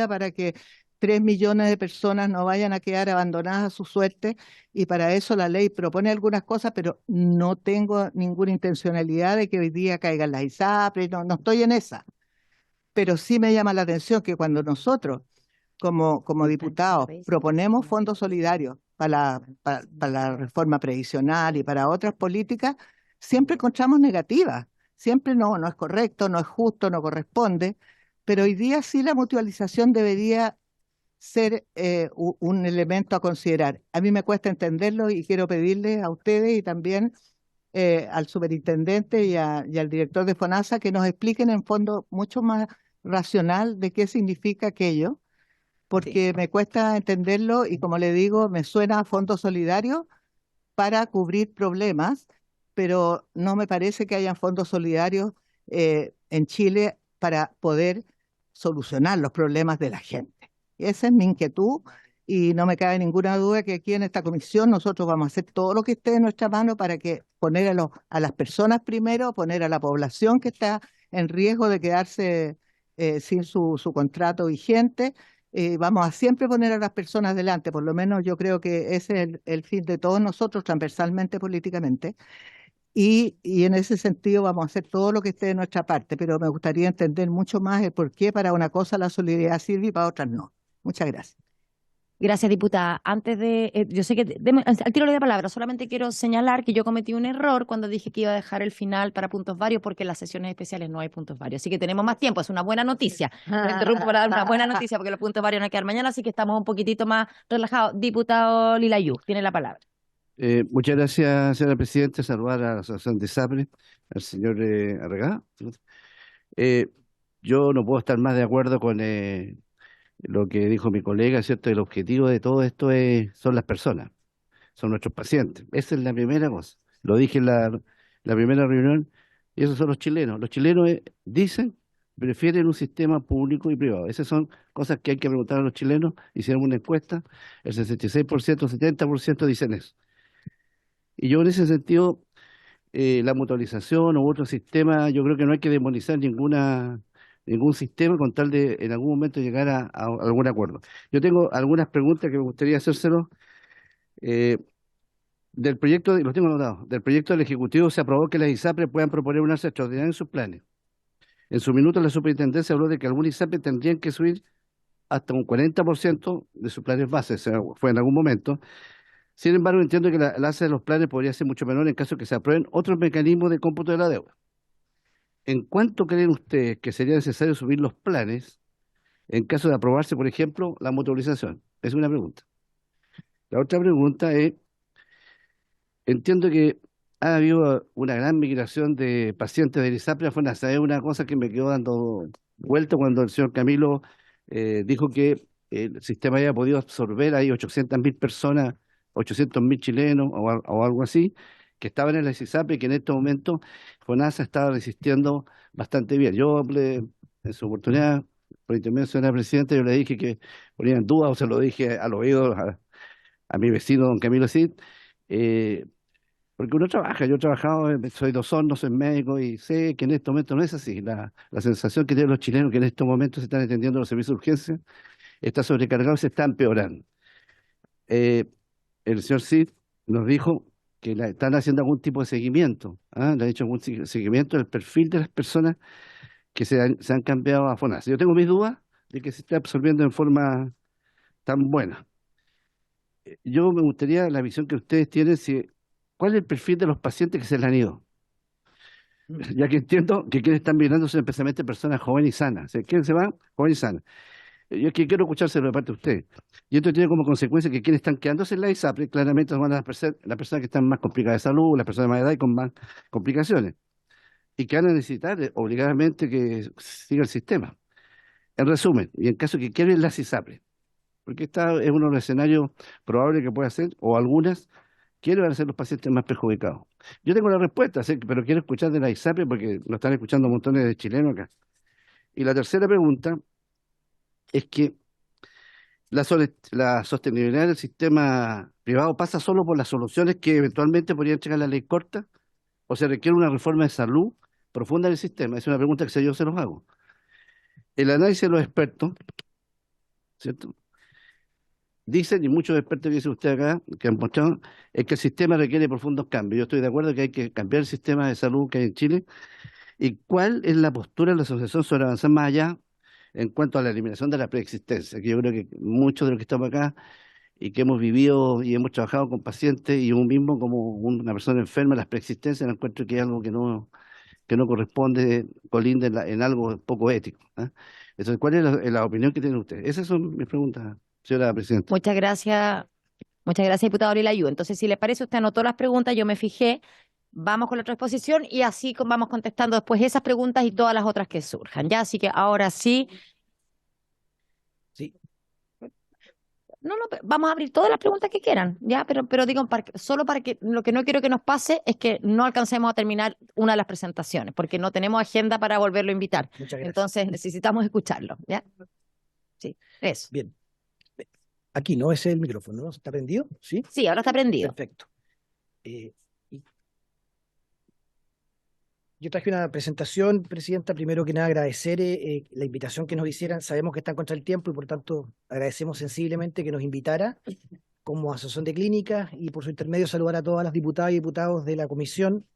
para que 3 millones de personas no vayan a quedar abandonadas a su suerte, y para eso la ley propone algunas cosas, pero no tengo ninguna intencionalidad de que hoy día caigan las ISAPRES, no estoy en esa, pero sí me llama la atención que cuando nosotros como diputados proponemos fondos solidarios para la reforma previsional y para otras políticas, siempre encontramos negativas. Siempre no es correcto, no es justo, no corresponde, pero hoy día sí la mutualización debería ser un elemento a considerar. A mí me cuesta entenderlo y quiero pedirle a ustedes y también al superintendente y al director de FONASA que nos expliquen en fondo mucho más racional de qué significa aquello, porque me cuesta entenderlo y como le digo, me suena a fondo solidario para cubrir problemas, pero no me parece que hayan fondos solidarios en Chile para poder solucionar los problemas de la gente. Esa es mi inquietud y no me cabe ninguna duda que aquí en esta comisión nosotros vamos a hacer todo lo que esté en nuestra mano para que poner a las personas primero, poner a la población que está en riesgo de quedarse sin su contrato vigente. Vamos a siempre poner a las personas delante, por lo menos yo creo que ese es el fin de todos nosotros, transversalmente, políticamente, y en ese sentido vamos a hacer todo lo que esté de nuestra parte, pero me gustaría entender mucho más el por qué para una cosa la solidaridad sirve y para otras no. Muchas gracias. Gracias, diputada. Antes de, yo sé que, al tiro le doy la palabra, solamente quiero señalar que yo cometí un error cuando dije que iba a dejar el final para puntos varios, porque en las sesiones especiales no hay puntos varios, así que tenemos más tiempo, es una buena noticia. Me interrumpo para dar una buena noticia, porque los puntos varios no hay que dar mañana, así que estamos un poquitito más relajados. Diputado Lilayú, tiene la palabra. Muchas gracias, señora Presidenta. Saludar a la Asociación de ISAPRE, al señor Arregá. Eh, yo no puedo estar más de acuerdo con lo que dijo mi colega, ¿cierto? El objetivo de todo esto son las personas, son nuestros pacientes. Esa es la primera cosa. Lo dije en la primera reunión, y esos son los chilenos. Los chilenos dicen, prefieren un sistema público y privado. Esas son cosas que hay que preguntar a los chilenos. Hicieron una encuesta, el 66%, 70% dicen eso. Y yo en ese sentido, la mutualización u otro sistema, yo creo que no hay que demonizar ningún sistema con tal de en algún momento llegar a algún acuerdo. Yo tengo algunas preguntas que me gustaría hacérselo. Eh, del proyecto, los tengo anotados, del proyecto del Ejecutivo se aprobó que las ISAPRE puedan proponer un alza extraordinaria en sus planes. En su minuto la superintendencia habló de que algunas ISAPRE tendrían que subir hasta un 40% de sus planes bases, o sea, fue en algún momento. Sin embargo, entiendo que la alza de los planes podría ser mucho menor en caso de que se aprueben otros mecanismos de cómputo de la deuda. ¿En cuánto creen ustedes que sería necesario subir los planes en caso de aprobarse, por ejemplo, la mutualización? Es una pregunta. La otra pregunta es, entiendo que ha habido una gran migración de pacientes de ISAPRE a FONASA. Es una cosa que me quedó dando vuelta cuando el señor Camilo dijo que el sistema había podido absorber ahí 800.000 personas, 800.000 chilenos o algo así, que estaban en la ISAPRE y que en este momento FONASA estaba resistiendo bastante bien. Yo hablé en su oportunidad, por intermedio de la presidenta, yo le dije que ponía en duda, o se lo dije al oído a mi vecino, don Camilo Cid, porque uno trabaja, yo he trabajado, soy doctor, no soy médico y sé que en este momento no es así. La sensación que tienen los chilenos que en estos momentos se están atendiendo los servicios de urgencia está sobrecargado y se está empeorando. El señor Cid nos dijo que están haciendo algún tipo de seguimiento, ¿ah? Le han hecho algún seguimiento del perfil de las personas que se han cambiado a FONASA. Yo tengo mis dudas de que se esté absorbiendo en forma tan buena. Yo me gustaría la visión que ustedes tienen, ¿cuál es el perfil de los pacientes que se les han ido? Ya que entiendo que quienes están mirando son especialmente personas jóvenes y sanas. O sea, ¿quiénes se van? Jóvenes y sanas. Yo que quiero escuchárselo de parte de ustedes. Y esto tiene como consecuencia que quienes están quedándose en la ISAPRE claramente son las personas que están más complicadas de salud, las personas de más edad y con más complicaciones. Y que van a necesitar obligadamente que siga el sistema. En resumen, y en caso que quiebren las ISAPRE, porque esta es uno de los escenarios probables que puede hacer, o algunas, ¿quiénes van a ser los pacientes más perjudicados? Yo tengo la respuesta, sí, pero quiero escuchar de la ISAPRE porque lo están escuchando montones de chilenos acá. Y la tercera pregunta es que la sostenibilidad del sistema privado pasa solo por las soluciones que eventualmente podría entregar la ley corta, o se requiere una reforma de salud profunda del sistema. Es una pregunta que yo se los hago. El análisis de los expertos, ¿cierto? Dicen, y muchos expertos que dicen usted acá, que han mostrado, es que el sistema requiere profundos cambios. Yo estoy de acuerdo que hay que cambiar el sistema de salud que hay en Chile. ¿Y cuál es la postura de la asociación sobre avanzar más allá en cuanto a la eliminación de la preexistencia? Que yo creo que muchos de los que estamos acá y que hemos vivido y hemos trabajado con pacientes y uno mismo como una persona enferma, las preexistencias, no encuentro que es algo que no corresponde, colinda en algo poco ético. Entonces, ¿cuál es la opinión que tienen ustedes? Esas son mis preguntas, señora presidenta. Muchas gracias, diputado Lilayu. Entonces, si le parece, usted anotó las preguntas, yo me fijé. Vamos con la otra exposición y así vamos contestando después esas preguntas y todas las otras que surjan. Ya, así que ahora sí. Sí. No, vamos a abrir todas las preguntas que quieran, ya, pero digo, solo para que lo que no quiero que nos pase es que no alcancemos a terminar una de las presentaciones, porque no tenemos agenda para volverlo a invitar. Muchas gracias. Entonces necesitamos escucharlo, ¿ya? Sí, eso. Bien. Aquí no es el micrófono, ¿no? ¿Está prendido? Sí. Sí, ahora está prendido. Perfecto. Yo traje una presentación, Presidenta. Primero que nada, agradecer la invitación que nos hicieran. Sabemos que están contra el tiempo y, por tanto, agradecemos sensiblemente que nos invitara como asociación de clínicas y, por su intermedio, saludar a todas las diputadas y diputados de la comisión.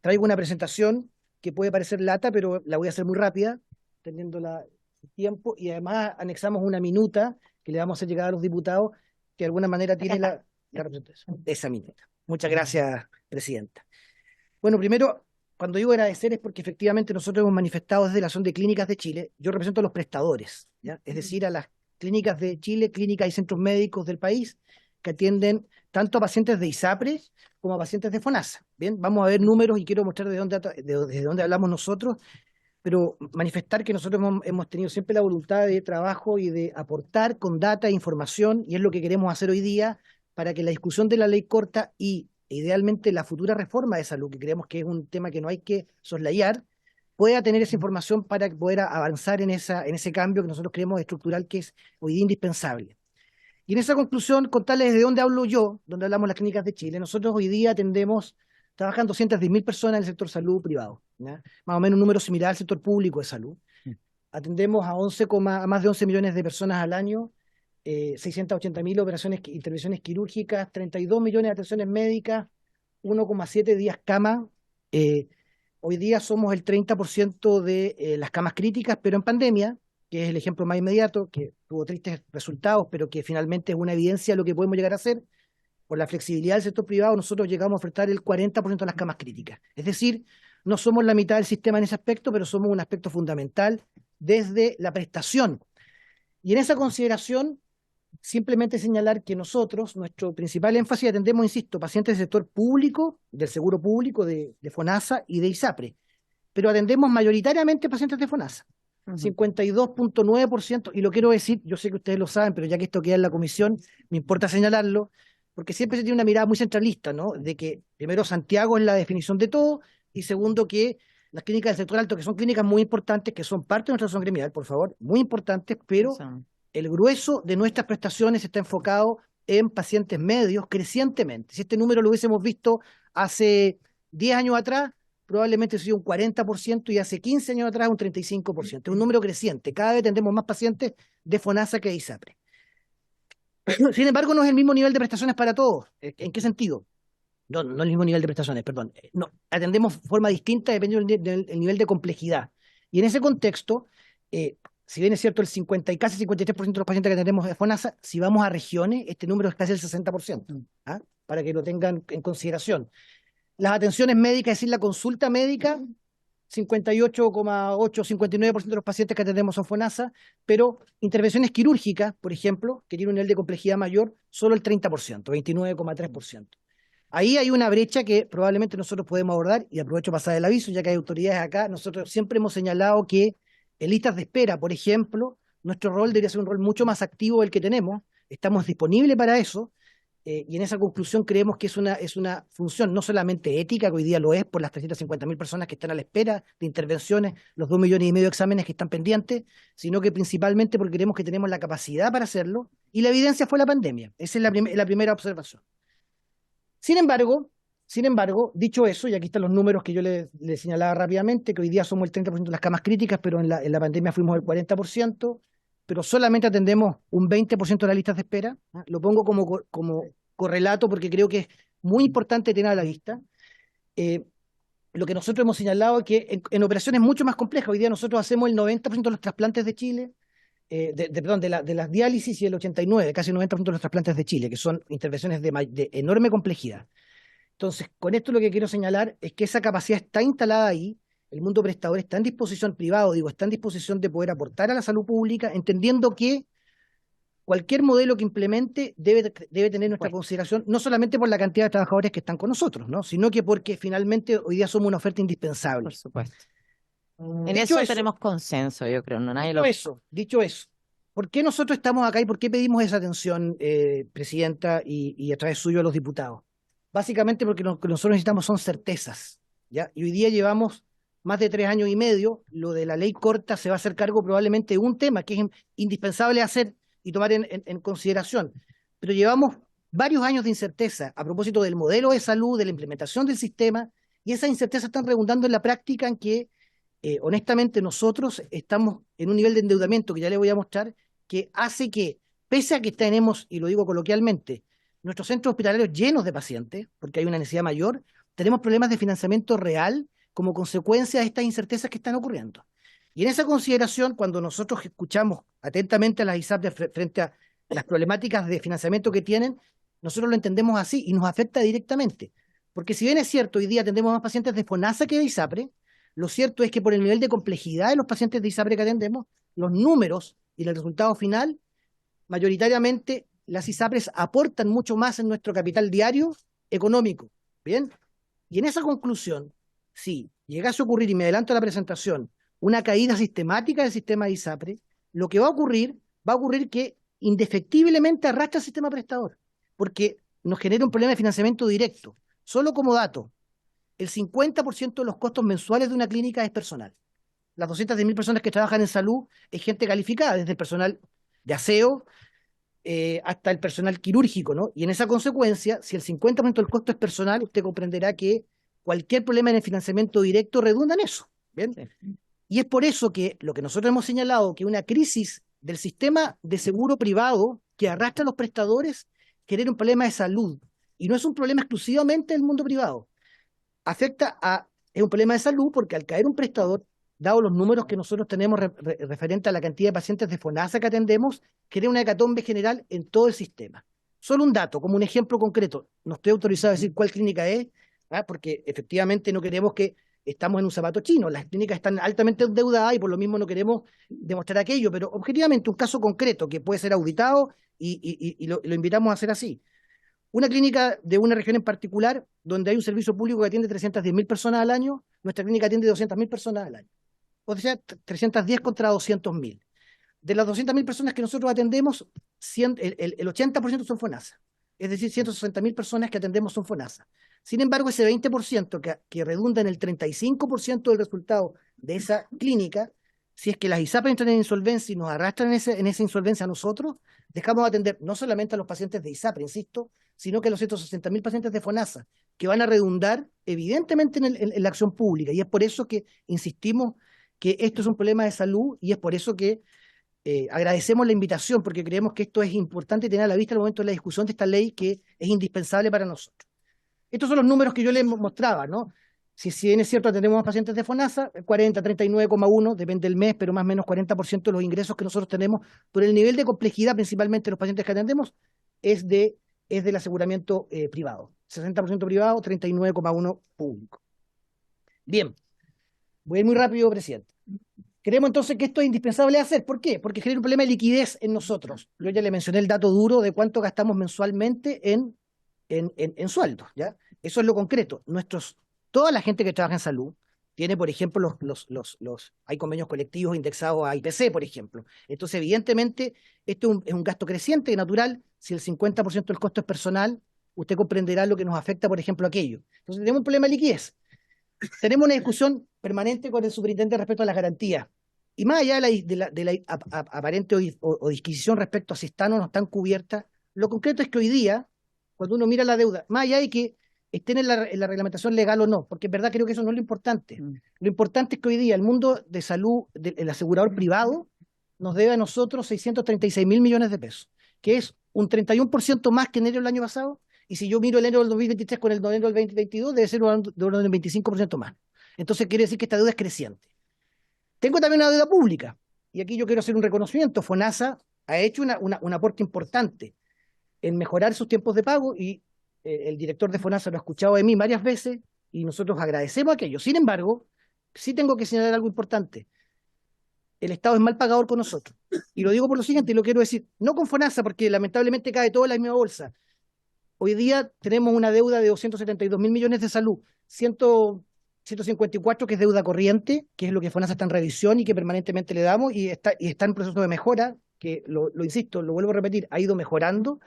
Traigo una presentación que puede parecer lata, pero la voy a hacer muy rápida, teniendo el tiempo, y además anexamos una minuta que le vamos a hacer llegar a los diputados, que de alguna manera tiene la representación de esa minuta. Muchas gracias, Presidenta. Bueno, primero, cuando digo agradecer es porque efectivamente nosotros hemos manifestado desde la Asociación de Clínicas de Chile, yo represento a los prestadores, ¿ya? Es decir, a las clínicas de Chile, clínicas y centros médicos del país, que atienden tanto a pacientes de ISAPRE como a pacientes de FONASA. Bien, vamos a ver números y quiero mostrar desde dónde hablamos nosotros, pero manifestar que nosotros hemos tenido siempre la voluntad de trabajo y de aportar con data e información, y es lo que queremos hacer hoy día para que la discusión de la ley corta y idealmente la futura reforma de salud, que creemos que es un tema que no hay que soslayar, pueda tener esa información para poder avanzar en ese cambio que nosotros creemos estructural, que es hoy día indispensable. Y en esa conclusión, contarles de dónde hablo yo, dónde hablamos las clínicas de Chile. Nosotros hoy día trabajan 210.000 personas en el sector salud privado, ¿ya? Más o menos un número similar al sector público de salud. Atendemos a más de 11 millones de personas al año, 680.000 intervenciones quirúrgicas, 32 millones de atenciones médicas, 1,7 días cama. Hoy día somos el 30% de las camas críticas, pero en pandemia, que es el ejemplo más inmediato, que tuvo tristes resultados, pero que finalmente es una evidencia de lo que podemos llegar a hacer. Por la flexibilidad del sector privado, nosotros llegamos a ofertar el 40% de las camas críticas. Es decir, no somos la mitad del sistema en ese aspecto, pero somos un aspecto fundamental desde la prestación. Y en esa consideración, simplemente señalar que nosotros, nuestro principal énfasis, atendemos, insisto, pacientes del sector público, del seguro público, de FONASA y de ISAPRE, pero atendemos mayoritariamente pacientes de FONASA, 52.9%, y lo quiero decir, yo sé que ustedes lo saben, pero ya que esto queda en la comisión, me importa señalarlo, porque siempre se tiene una mirada muy centralista, ¿no? De que, primero, Santiago es la definición de todo, y segundo, que las clínicas del sector alto, que son clínicas muy importantes, que son parte de nuestra asociación gremial, por favor, muy importantes, pero el grueso de nuestras prestaciones está enfocado en pacientes medios crecientemente. Si este número lo hubiésemos visto hace 10 años atrás, probablemente sería un 40%, y hace 15 años atrás un 35%. Es un número creciente. Cada vez tendremos más pacientes de FONASA que de ISAPRE. Sin embargo, no es el mismo nivel de prestaciones para todos. ¿En qué sentido? No es el mismo nivel de prestaciones, perdón. No, atendemos de forma distinta dependiendo del nivel de complejidad. Y en ese contexto, si bien es cierto el 50 y casi 53% de los pacientes que tenemos de FONASA, si vamos a regiones, este número es casi el 60%, ¿ah? Para que lo tengan en consideración. Las atenciones médicas, es decir, la consulta médica, 58,8, 59% de los pacientes que atendemos son FONASA, pero intervenciones quirúrgicas, por ejemplo, que tienen un nivel de complejidad mayor, solo el 30%, 29,3%. Ahí hay una brecha que probablemente nosotros podemos abordar, y aprovecho para pasar el aviso, ya que hay autoridades acá. Nosotros siempre hemos señalado que en listas de espera, por ejemplo, nuestro rol debería ser un rol mucho más activo del que tenemos. Estamos disponibles para eso, y en esa conclusión creemos que es una función no solamente ética, que hoy día lo es por las 350.000 personas que están a la espera de intervenciones, los 2,5 millones de exámenes que están pendientes, sino que principalmente porque creemos que tenemos la capacidad para hacerlo, y la evidencia fue la pandemia. Esa es la primera observación. Sin embargo, dicho eso, y aquí están los números que yo le señalaba rápidamente, que hoy día somos el 30% de las camas críticas, pero en la pandemia fuimos el 40%, pero solamente atendemos un 20% de las listas de espera. ¿Ah? Lo pongo como correlato porque creo que es muy importante tener a la vista. Lo que nosotros hemos señalado es que en operaciones mucho más complejas, hoy día nosotros hacemos el 90% de los trasplantes de Chile, de las diálisis, y el 89%, casi el 90% de los trasplantes de Chile, que son intervenciones de enorme complejidad. Entonces, con esto lo que quiero señalar es que esa capacidad está instalada ahí, el mundo prestador está en disposición, privado, digo, está en disposición de poder aportar a la salud pública, entendiendo que cualquier modelo que implemente debe tener nuestra consideración, no solamente por la cantidad de trabajadores que están con nosotros, ¿no? Sino que porque finalmente hoy día somos una oferta indispensable. Por supuesto. En Dicho eso eso, tenemos consenso, yo creo, no nadie lo... Dicho eso, ¿por qué nosotros estamos acá y por qué pedimos esa atención, Presidenta, y a través suyo a los diputados? Básicamente porque lo que nosotros necesitamos son certezas, ¿ya? Y hoy día llevamos más de 3 años y medio, lo de la ley corta se va a hacer cargo probablemente de un tema que es indispensable hacer y tomar en consideración, pero llevamos varios años de incerteza a propósito del modelo de salud, de la implementación del sistema, y esas incertezas están redundando en la práctica en que honestamente nosotros estamos en un nivel de endeudamiento que ya les voy a mostrar, que hace que, pese a que tenemos, y lo digo coloquialmente, nuestros centros hospitalarios llenos de pacientes, porque hay una necesidad mayor, tenemos problemas de financiamiento real como consecuencia de estas incertezas que están ocurriendo. Y en esa consideración, cuando nosotros escuchamos atentamente a las ISAPRES frente a las problemáticas de financiamiento que tienen, nosotros lo entendemos así y nos afecta directamente. Porque si bien es cierto, hoy día atendemos más pacientes de FONASA que de ISAPRE, lo cierto es que por el nivel de complejidad de los pacientes de ISAPRE que atendemos, los números y el resultado final, mayoritariamente las ISAPRES aportan mucho más en nuestro capital diario económico. ¿Bien? Y en esa conclusión, si llegase a ocurrir, y me adelanto a la presentación, una caída sistemática del sistema de ISAPRE, lo que va a ocurrir que indefectiblemente arrastra el sistema prestador, porque nos genera un problema de financiamiento directo. Solo como dato, el 50% de los costos mensuales de una clínica es personal. Las 210.000 personas que trabajan en salud es gente calificada, desde el personal de aseo hasta el personal quirúrgico, ¿no? Y en esa consecuencia, si el 50% del costo es personal, usted comprenderá que cualquier problema en el financiamiento directo redunda en eso. ¿Bien? Sí. Y es por eso que lo que nosotros hemos señalado, que una crisis del sistema de seguro privado que arrastra a los prestadores genera un problema de salud. Y no es un problema exclusivamente del mundo privado. Es un problema de salud porque al caer un prestador, dado los números que nosotros tenemos referente a la cantidad de pacientes de FONASA que atendemos, genera una hecatombe general en todo el sistema. Solo un dato, como un ejemplo concreto. No estoy autorizado a decir cuál clínica es, porque efectivamente no queremos que estamos en un zapato chino. Las clínicas están altamente endeudadas y por lo mismo no queremos demostrar aquello, pero objetivamente un caso concreto que puede ser auditado y lo invitamos a hacer así. Una clínica de una región en particular, donde hay un servicio público que atiende 310.000 personas al año, nuestra clínica atiende 200.000 personas al año. O sea, 310 contra 200.000. De las 200.000 personas que nosotros atendemos, el 80% son FONASA. Es decir, 160.000 personas que atendemos son FONASA. Sin embargo, ese 20% que redunda en el 35% del resultado de esa clínica, si es que las ISAPRES entran en insolvencia y nos arrastran en esa insolvencia a nosotros, dejamos de atender no solamente a los pacientes de ISAPRE, insisto, sino que a los 160.000 pacientes de FONASA, que van a redundar evidentemente en la acción pública. Y es por eso que insistimos que esto es un problema de salud y es por eso que agradecemos la invitación, porque creemos que esto es importante tener a la vista al momento de la discusión de esta ley que es indispensable para nosotros. Estos son los números que yo les mostraba, ¿no? Si bien es cierto, tenemos más pacientes de FONASA, 40, 39,1, depende del mes, pero más o menos 40% de los ingresos que nosotros tenemos por el nivel de complejidad, principalmente de los pacientes que atendemos, es del aseguramiento privado. 60% privado, 39,1 público. Bien, voy a ir muy rápido, presidente. Creemos entonces que esto es indispensable hacer. ¿Por qué? Porque genera un problema de liquidez en nosotros. Yo ya le mencioné el dato duro de cuánto gastamos mensualmente en sueldos, ¿ya? Eso es lo concreto. Toda la gente que trabaja en salud tiene, por ejemplo, hay convenios colectivos indexados a IPC, por ejemplo. Entonces, evidentemente, esto es un gasto creciente y natural. Si el 50% del costo es personal, usted comprenderá lo que nos afecta, por ejemplo, aquello. Entonces, tenemos un problema de liquidez. Tenemos una discusión permanente con el superintendente respecto a las garantías. Y más allá de la aparente o disquisición respecto a si están o no están cubiertas, lo concreto es que hoy día, cuando uno mira la deuda, más allá de que estén en la reglamentación legal o no, porque en verdad creo que eso no es lo importante. Lo importante es que hoy día el mundo de salud, el asegurador privado, nos debe a nosotros 636.000 millones de pesos, que es un 31% más que enero del año pasado, y si yo miro el enero del 2023 con el enero del 2022, debe ser un 25% más. Entonces quiere decir que esta deuda es creciente. Tengo también una deuda pública, y aquí yo quiero hacer un reconocimiento. FONASA ha hecho un aporte importante en mejorar sus tiempos de pago, y el director de FONASA lo ha escuchado de mí varias veces, y nosotros agradecemos aquello. Sin embargo, sí tengo que señalar algo importante. El Estado es mal pagador con nosotros. Y lo digo por lo siguiente, y lo quiero decir, no con FONASA, porque lamentablemente cae todo en la misma bolsa. Hoy día tenemos una deuda de 272.000 millones de salud, 154 que es deuda corriente, que es lo que FONASA está en revisión y que permanentemente le damos, y está en proceso de mejora, que lo insisto, lo vuelvo a repetir, ha ido mejorando,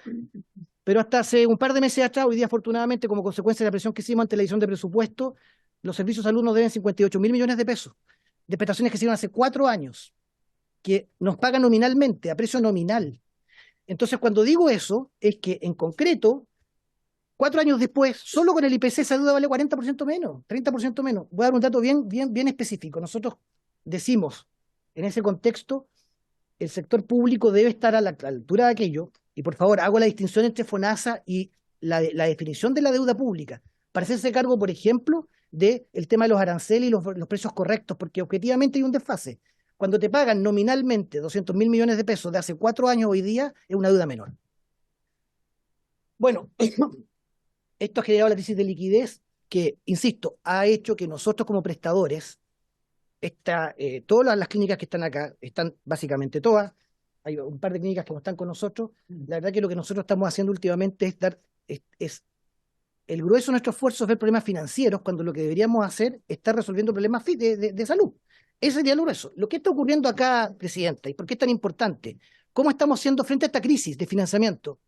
pero hasta hace un par de meses atrás, hoy día afortunadamente, como consecuencia de la presión que hicimos ante la edición de presupuesto, los servicios de salud nos deben 58.000 millones de pesos, de prestaciones que se hicieron hace 4 años, que nos pagan nominalmente, a precio nominal. Entonces, cuando digo eso, es que en concreto, 4 años después, solo con el IPC esa deuda vale 40% menos, 30% menos. Voy a dar un dato bien específico. Nosotros decimos, en ese contexto, el sector público debe estar a la altura de aquello, y por favor, hago la distinción entre FONASA y la definición de la deuda pública, para hacerse cargo, por ejemplo, del tema de los aranceles y los precios correctos, porque objetivamente hay un desfase. Cuando te pagan nominalmente 200.000 millones de pesos de hace 4 años, hoy día es una deuda menor. Bueno, esto ha generado la crisis de liquidez que, insisto, ha hecho que nosotros como prestadores, todas las clínicas que están acá, están básicamente todas, hay un par de clínicas que no están con nosotros, la verdad que lo que nosotros estamos haciendo últimamente es el grueso de nuestro esfuerzo es ver problemas financieros, cuando lo que deberíamos hacer es estar resolviendo problemas de salud. Ese sería lo grueso. Lo que está ocurriendo acá, Presidenta, y por qué es tan importante, ¿cómo estamos haciendo frente a esta crisis de financiamiento?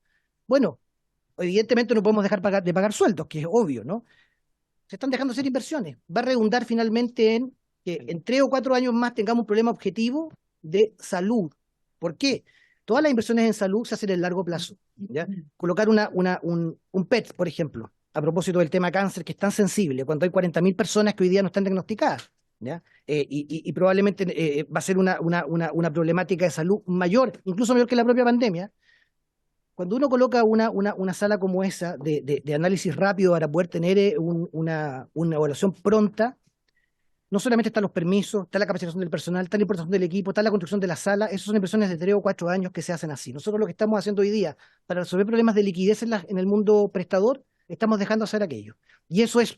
Bueno, evidentemente no podemos dejar de pagar sueldos, que es obvio, ¿no? Se están dejando hacer inversiones. Va a redundar finalmente en que en 3 o 4 años más tengamos un problema objetivo de salud. ¿Por qué? Todas las inversiones en salud se hacen en largo plazo, ¿ya? Colocar un PET, por ejemplo, a propósito del tema cáncer, que es tan sensible, cuando hay 40.000 personas que hoy día no están diagnosticadas, ¿ya? Y probablemente va a ser una problemática de salud mayor, incluso mayor que la propia pandemia. Cuando uno coloca una sala como esa de análisis rápido para poder tener una evaluación pronta, no solamente están los permisos, está la capacitación del personal, está la importación del equipo, está la construcción de la sala. Esas son inversiones de 3 o 4 años que se hacen así. Nosotros lo que estamos haciendo hoy día para resolver problemas de liquidez en el mundo prestador, estamos dejando hacer aquello. Y eso es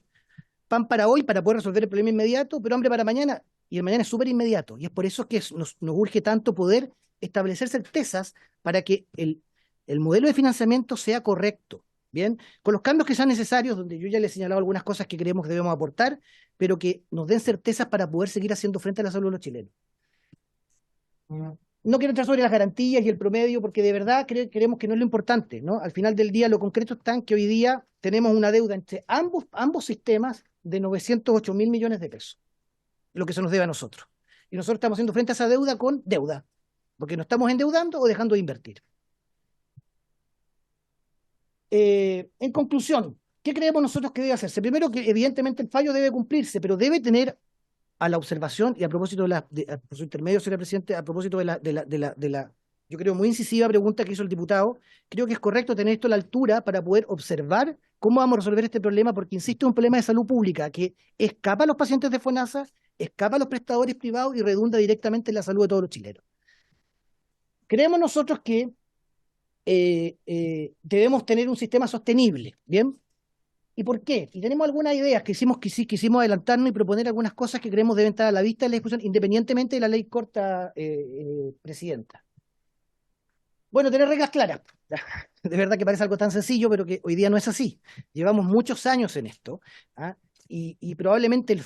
pan para hoy, para poder resolver el problema inmediato, pero hambre para mañana, y el mañana es súper inmediato. Y es por eso que nos urge tanto poder establecer certezas para que el modelo de financiamiento sea correcto, ¿bien? Con los cambios que sean necesarios, donde yo ya les he señalado algunas cosas que creemos que debemos aportar, pero que nos den certezas para poder seguir haciendo frente a la salud de los chilenos. No quiero entrar sobre las garantías y el promedio, porque de verdad creemos que no es lo importante, ¿no? Al final del día, lo concreto está en que hoy día tenemos una deuda entre ambos sistemas de 908.000 millones de pesos, lo que se nos debe a nosotros. Y nosotros estamos haciendo frente a esa deuda con deuda, porque nos estamos endeudando o dejando de invertir. En conclusión, ¿qué creemos nosotros que debe hacerse? Primero, que evidentemente el fallo debe cumplirse, pero debe tener a la observación, y a propósito por su intermedio, señor presidente, a propósito de la, yo creo, muy incisiva pregunta que hizo el diputado, creo que es correcto tener esto a la altura para poder observar ¿Cómo vamos a resolver este problema? Porque, insisto, es un problema de salud pública que escapa a los pacientes de FONASA, escapa a los prestadores privados y redunda directamente en la salud de todos los chilenos. Creemos nosotros que debemos tener un sistema sostenible, ¿bien? ¿Y por qué? Y tenemos algunas ideas que quisimos adelantarnos y proponer algunas cosas que creemos deben estar a la vista de la discusión, independientemente de la ley corta, Presidenta. Bueno, tener reglas claras. De verdad que parece algo tan sencillo, pero que hoy día no es así. Llevamos muchos años en esto, ¿ah? Y probablemente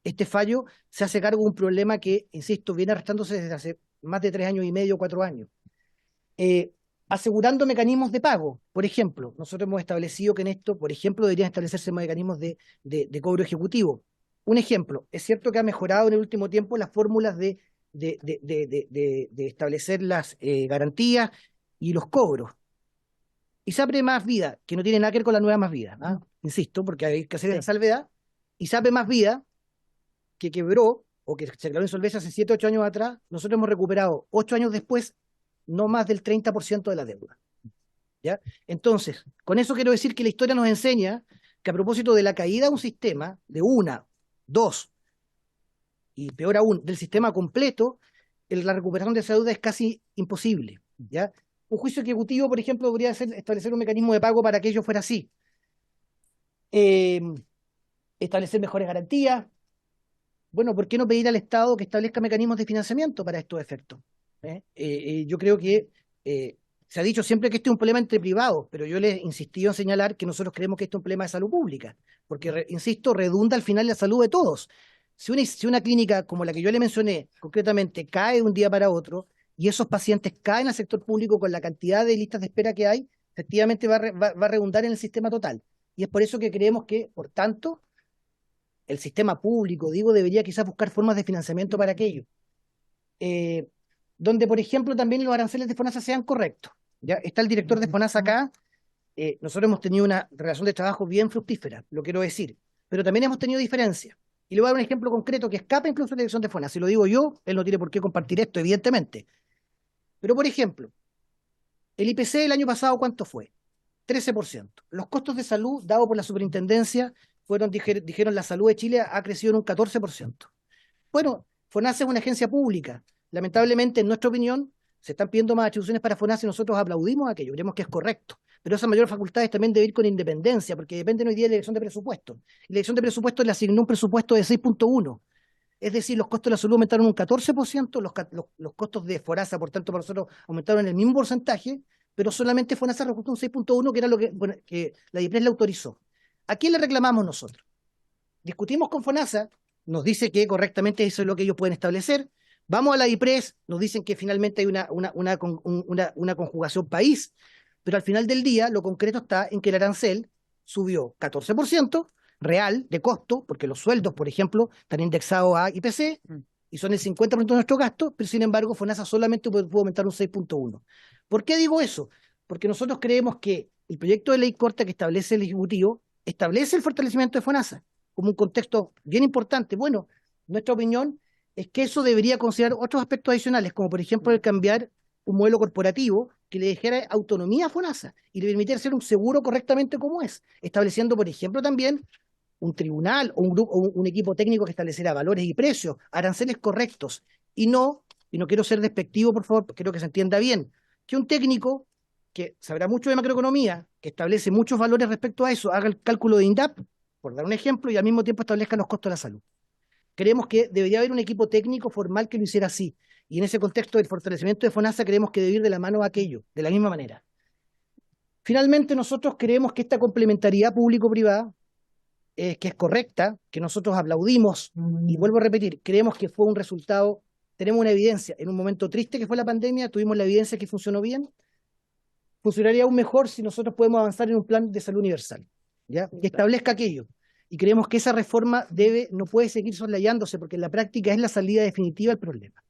este fallo se hace cargo de un problema que, insisto, viene arrastrándose desde hace más de 3 años y medio, 4 años. Asegurando mecanismos de pago. Por ejemplo, nosotros hemos establecido que en esto, por ejemplo, deberían establecerse mecanismos de cobro ejecutivo. Un ejemplo, es cierto que ha mejorado en el último tiempo las fórmulas de establecer las garantías y los cobros. ISAPRE Más Vida, que no tiene nada que ver con la nueva Más Vida, ¿ah? Insisto, porque hay que hacer la salvedad. ISAPRE Más Vida, que quebró o que se declaró insolvencia hace 7, 8 años atrás, nosotros hemos recuperado 8 años después no más del 30% de la deuda. ¿Ya? Entonces, con eso quiero decir que la historia nos enseña que a propósito de la caída de un sistema, de 1, 2, y peor aún, del sistema completo, la recuperación de esa deuda es casi imposible. ¿Ya? Un juicio ejecutivo, por ejemplo, podría establecer un mecanismo de pago para que ello fuera así. Establecer mejores garantías. Bueno, ¿por qué no pedir al Estado que establezca mecanismos de financiamiento para estos efectos? Yo creo que se ha dicho siempre que este es un problema entre privados, pero yo les he insistido en señalar que nosotros creemos que este es un problema de salud pública, porque, insisto, redunda al final en la salud de todos. Si una clínica como la que yo le mencioné, concretamente, cae de un día para otro, y esos pacientes caen al sector público con la cantidad de listas de espera que hay, efectivamente va a redundar en el sistema total. Y es por eso que creemos que, por tanto, el sistema público, debería quizás buscar formas de financiamiento para aquello. Donde, por ejemplo, también los aranceles de FONASA sean correctos. ¿Ya? Está el director de FONASA acá. Nosotros hemos tenido una relación de trabajo bien fructífera, lo quiero decir, pero también hemos tenido diferencias. Y le voy a dar un ejemplo concreto que escapa incluso de la dirección de FONASA. Si lo digo yo, él no tiene por qué compartir esto, evidentemente. Pero, por ejemplo, el IPC el año pasado, ¿cuánto fue? 13%. Los costos de salud dados por la superintendencia dijeron la salud de Chile ha crecido en un 14%. Bueno, FONASA es una agencia pública. Lamentablemente, en nuestra opinión, se están pidiendo más atribuciones para FONASA y nosotros aplaudimos aquello, creemos que es correcto. Pero esas mayores facultades también deben ir con independencia, porque dependen hoy día de la dirección de presupuesto. Y la dirección de presupuesto le asignó un presupuesto de 6.1. Es decir, los costos de la salud aumentaron un 14%, los costos de FONASA, por tanto, para nosotros aumentaron en el mismo porcentaje, pero solamente FONASA reportó un 6.1, que era lo que la DIPRES le autorizó. ¿A quién le reclamamos nosotros? Discutimos con FONASA, nos dice que correctamente eso es lo que ellos pueden establecer. Vamos a la DIPRES, nos dicen que finalmente hay una conjugación país, pero al final del día lo concreto está en que el arancel subió 14% real de costo, porque los sueldos, por ejemplo, están indexados a IPC y son el 50% de nuestro gasto, pero sin embargo FONASA solamente pudo aumentar un 6.1. ¿Por qué digo eso? Porque nosotros creemos que el proyecto de ley corta que establece el Ejecutivo establece el fortalecimiento de FONASA como un contexto bien importante. Bueno, nuestra opinión es que eso debería considerar otros aspectos adicionales, como por ejemplo el cambiar un modelo corporativo que le dijera autonomía a FONASA y le permitiera hacer un seguro correctamente como es, estableciendo, por ejemplo, también un tribunal o un grupo o un equipo técnico que estableciera valores y precios, aranceles correctos, y no quiero ser despectivo, por favor, quiero que se entienda bien, que un técnico que sabrá mucho de macroeconomía, que establece muchos valores respecto a eso, haga el cálculo de INDAP, por dar un ejemplo, y al mismo tiempo establezca los costos de la salud. Creemos que debería haber un equipo técnico formal que lo hiciera así, y en ese contexto del fortalecimiento de FONASA creemos que debe ir de la mano a aquello, de la misma manera. Finalmente, nosotros creemos que esta complementariedad público-privada, que es correcta, que nosotros aplaudimos, y vuelvo a repetir, creemos que fue un resultado, tenemos una evidencia, en un momento triste que fue la pandemia, tuvimos la evidencia que funcionó bien, funcionaría aún mejor si nosotros podemos avanzar en un plan de salud universal, ¿ya? Que establezca aquello. Y creemos que esa reforma no puede seguir soslayándose, porque en la práctica es la salida definitiva al problema.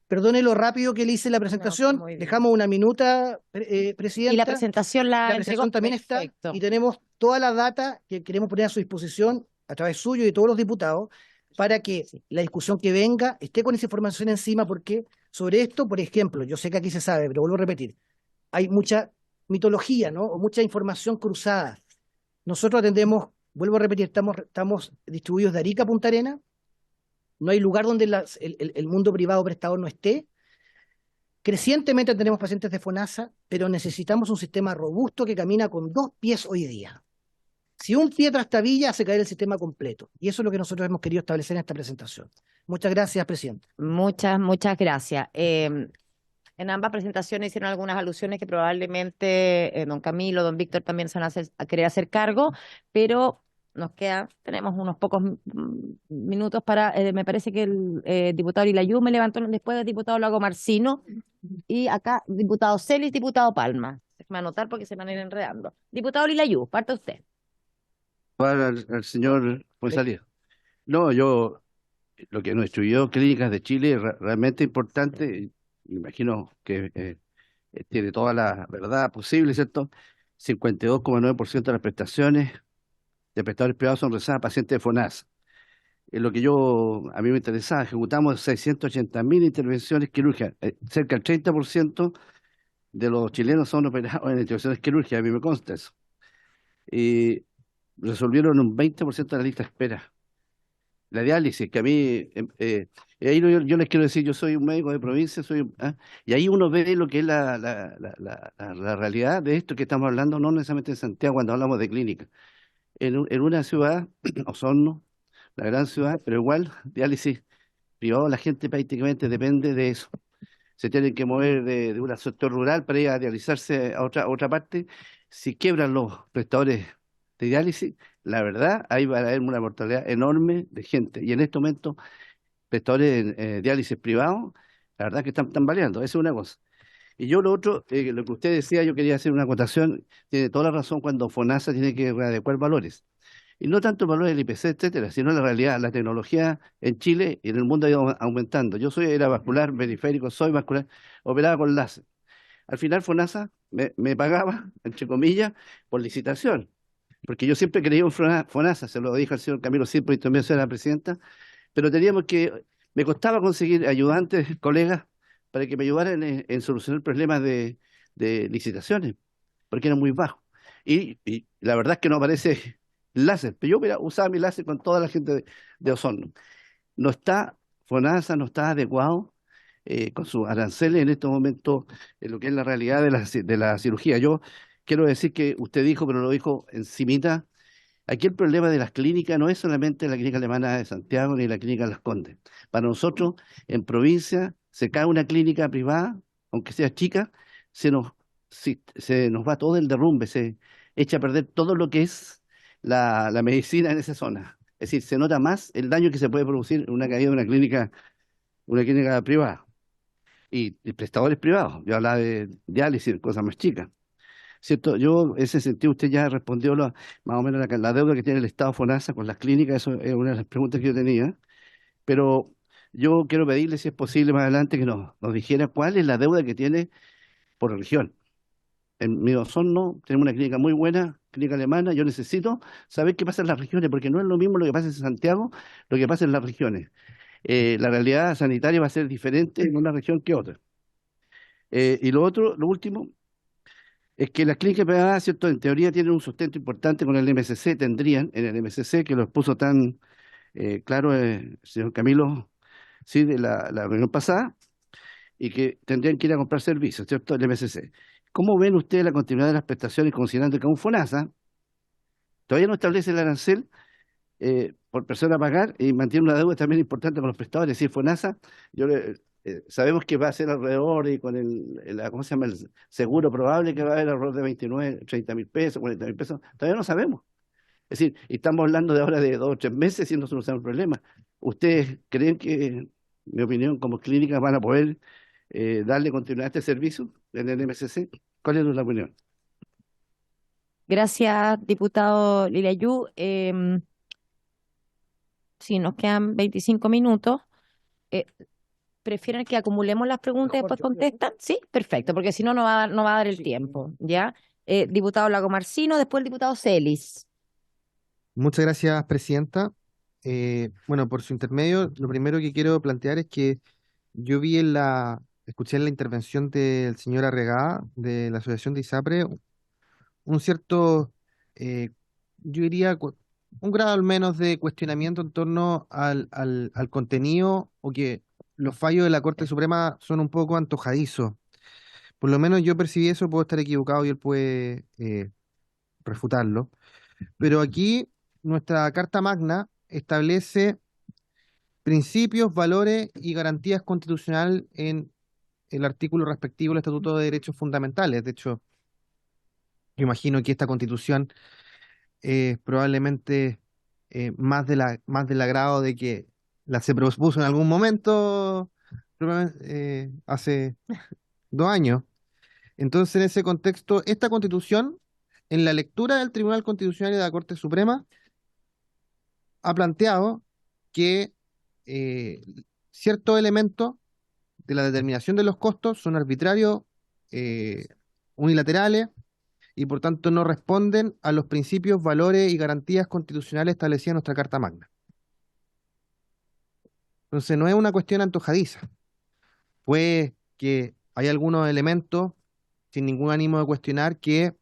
Perdone lo rápido que le hice la presentación, dejamos una minuta, Presidenta. Y la presentación la presentación también perfecto. está, y tenemos toda la data que queremos poner a su disposición, a través suyo y de todos los diputados, para que la discusión que venga esté con esa información encima, porque sobre esto, por ejemplo, yo sé que aquí se sabe, pero vuelvo a repetir, hay mucha mitología, ¿no? O mucha información cruzada. Nosotros atendemos, vuelvo a repetir, estamos distribuidos de Arica a Punta Arenas. No hay lugar donde el mundo privado prestador no esté. Crecientemente tenemos pacientes de FONASA, pero necesitamos un sistema robusto que camina con 2 pies hoy día. Si un pie trastabilla, hace caer el sistema completo. Y eso es lo que nosotros hemos querido establecer en esta presentación. Muchas gracias, presidente. Muchas gracias. En ambas presentaciones hicieron algunas alusiones que probablemente don Camilo, don Víctor también se van a querer hacer cargo, pero tenemos unos pocos minutos para, me parece que el diputado Lilayú me levantó, después del diputado Lago Marcino, y acá diputado Celis, diputado Palma. Déjame anotar porque se van a ir enredando. Diputado Lilayú, parte usted. Para al señor Fuenzalía. No, lo que nos estudió Clínicas de Chile es realmente importante. Me imagino que tiene toda la verdad posible, ¿cierto? 52,9% de las prestaciones de prestadores privados son realizadas a pacientes de FONASA. En lo que a mí me interesaba, ejecutamos 680.000 intervenciones quirúrgicas. Cerca del 30% de los chilenos son operados en intervenciones quirúrgicas, a mí me consta eso. Y resolvieron un 20% de la lista de espera. La diálisis, que a mí, ahí yo les quiero decir, yo soy un médico de provincia, y ahí uno ve lo que es la realidad de esto que estamos hablando, no necesariamente en Santiago cuando hablamos de clínica. En una ciudad, Osorno, la gran ciudad, pero igual, diálisis privado, la gente prácticamente depende de eso. Se tienen que mover de un sector rural para ir a dializarse a otra parte. Si quiebran los prestadores de diálisis, la verdad, ahí va a haber una mortalidad enorme de gente. Y en este momento, prestadores de diálisis privados, la verdad que están tambaleando. Esa es una cosa. Y yo lo otro, lo que usted decía, yo quería hacer una acotación, tiene toda la razón cuando FONASA tiene que readecuar valores. Y no tanto valores del IPC, etcétera, sino la realidad, la tecnología en Chile y en el mundo ha ido aumentando. Era vascular, periférico, soy vascular, operaba con láser. Al final FONASA me pagaba, entre comillas, por licitación. Porque yo siempre creí en FONASA, se lo dije al señor Camilo Silva y también soy la presidenta, pero me costaba conseguir ayudantes, colegas, para que me ayudaran en solucionar problemas de licitaciones, porque eran muy bajos. Y la verdad es que no aparece láser, pero yo usaba mi láser con toda la gente de Osorno. FONASA no está adecuado con sus aranceles en estos momentos en lo que es la realidad de la cirugía. Yo quiero decir que usted dijo, pero lo dijo encimita, aquí el problema de las clínicas no es solamente la clínica alemana de Santiago ni la clínica Las Condes. Para nosotros, en provincia, se cae una clínica privada, aunque sea chica, se nos va todo el derrumbe, se echa a perder todo lo que es la medicina en esa zona. Es decir, se nota más el daño que se puede producir en una caída de una clínica privada. Y prestadores privados. Yo hablaba de diálisis, cosas más chicas. ¿Cierto? Yo, en ese sentido, usted ya respondió más o menos la deuda que tiene el Estado FONASA con las clínicas, eso es una de las preguntas que yo tenía, pero yo quiero pedirle, si es posible, más adelante que nos dijera cuál es la deuda que tiene por región. En mi Osorno tenemos una clínica muy buena, clínica alemana, yo necesito saber qué pasa en las regiones, porque no es lo mismo lo que pasa en Santiago, lo que pasa en las regiones. La realidad sanitaria va a ser diferente en una región que otra. Y lo último, es que las clínicas privadas, ¿cierto? En teoría tienen un sustento importante con el MSC, tendrían en el MSC, que lo expuso tan claro el señor Camilo, sí, de la reunión pasada, y que tendrían que ir a comprar servicios, ¿cierto? El MSC. ¿Cómo ven ustedes la continuidad de las prestaciones considerando que aún FONASA todavía no establece el arancel por persona a pagar y mantiene una deuda también importante con los prestadores? Es decir, FONASA, sabemos que va a ser alrededor y con ¿cómo se llama? El seguro probable que va a haber alrededor de 29, 30.000 pesos, 40.000 pesos, todavía no sabemos. Es decir, y estamos hablando de ahora de 2 o 3 meses y no solucionamos el problema. ¿Ustedes creen que, mi opinión, como clínicas van a poder darle continuidad a este servicio en el MSC? ¿Cuál es la opinión? Gracias, diputado Lilayú. Sí, nos quedan 25 minutos. ¿Prefieren que acumulemos las preguntas y después contestan? Sí, perfecto, porque si no, no va a dar el tiempo, ¿ya? Diputado Lago Marcino, después el diputado Celis. Muchas gracias, presidenta. Bueno, por su intermedio, lo primero que quiero plantear es que yo vi en escuché en la intervención del señor Arregada de la Asociación de ISAPRE un cierto, eh, yo diría, un grado al menos de cuestionamiento en torno al contenido, o que los fallos de la Corte Suprema son un poco antojadizos. Por lo menos yo percibí eso, puedo estar equivocado y él puede refutarlo. Pero aquí nuestra Carta Magna establece principios, valores y garantías constitucionales en el artículo respectivo del Estatuto de Derechos Fundamentales. De hecho, yo imagino que esta Constitución es probablemente más del agrado de que la se propuso en algún momento, hace 2 años. Entonces, en ese contexto, esta Constitución, en la lectura del Tribunal Constitucional y de la Corte Suprema, ha planteado que eh, ciertos elementos de la determinación de los costos son arbitrarios, eh, unilaterales, y por tanto no responden a los principios, valores y garantías constitucionales establecidas en nuestra Carta Magna. Entonces no es una cuestión antojadiza. Puede que hay algunos elementos, sin ningún ánimo de cuestionar, que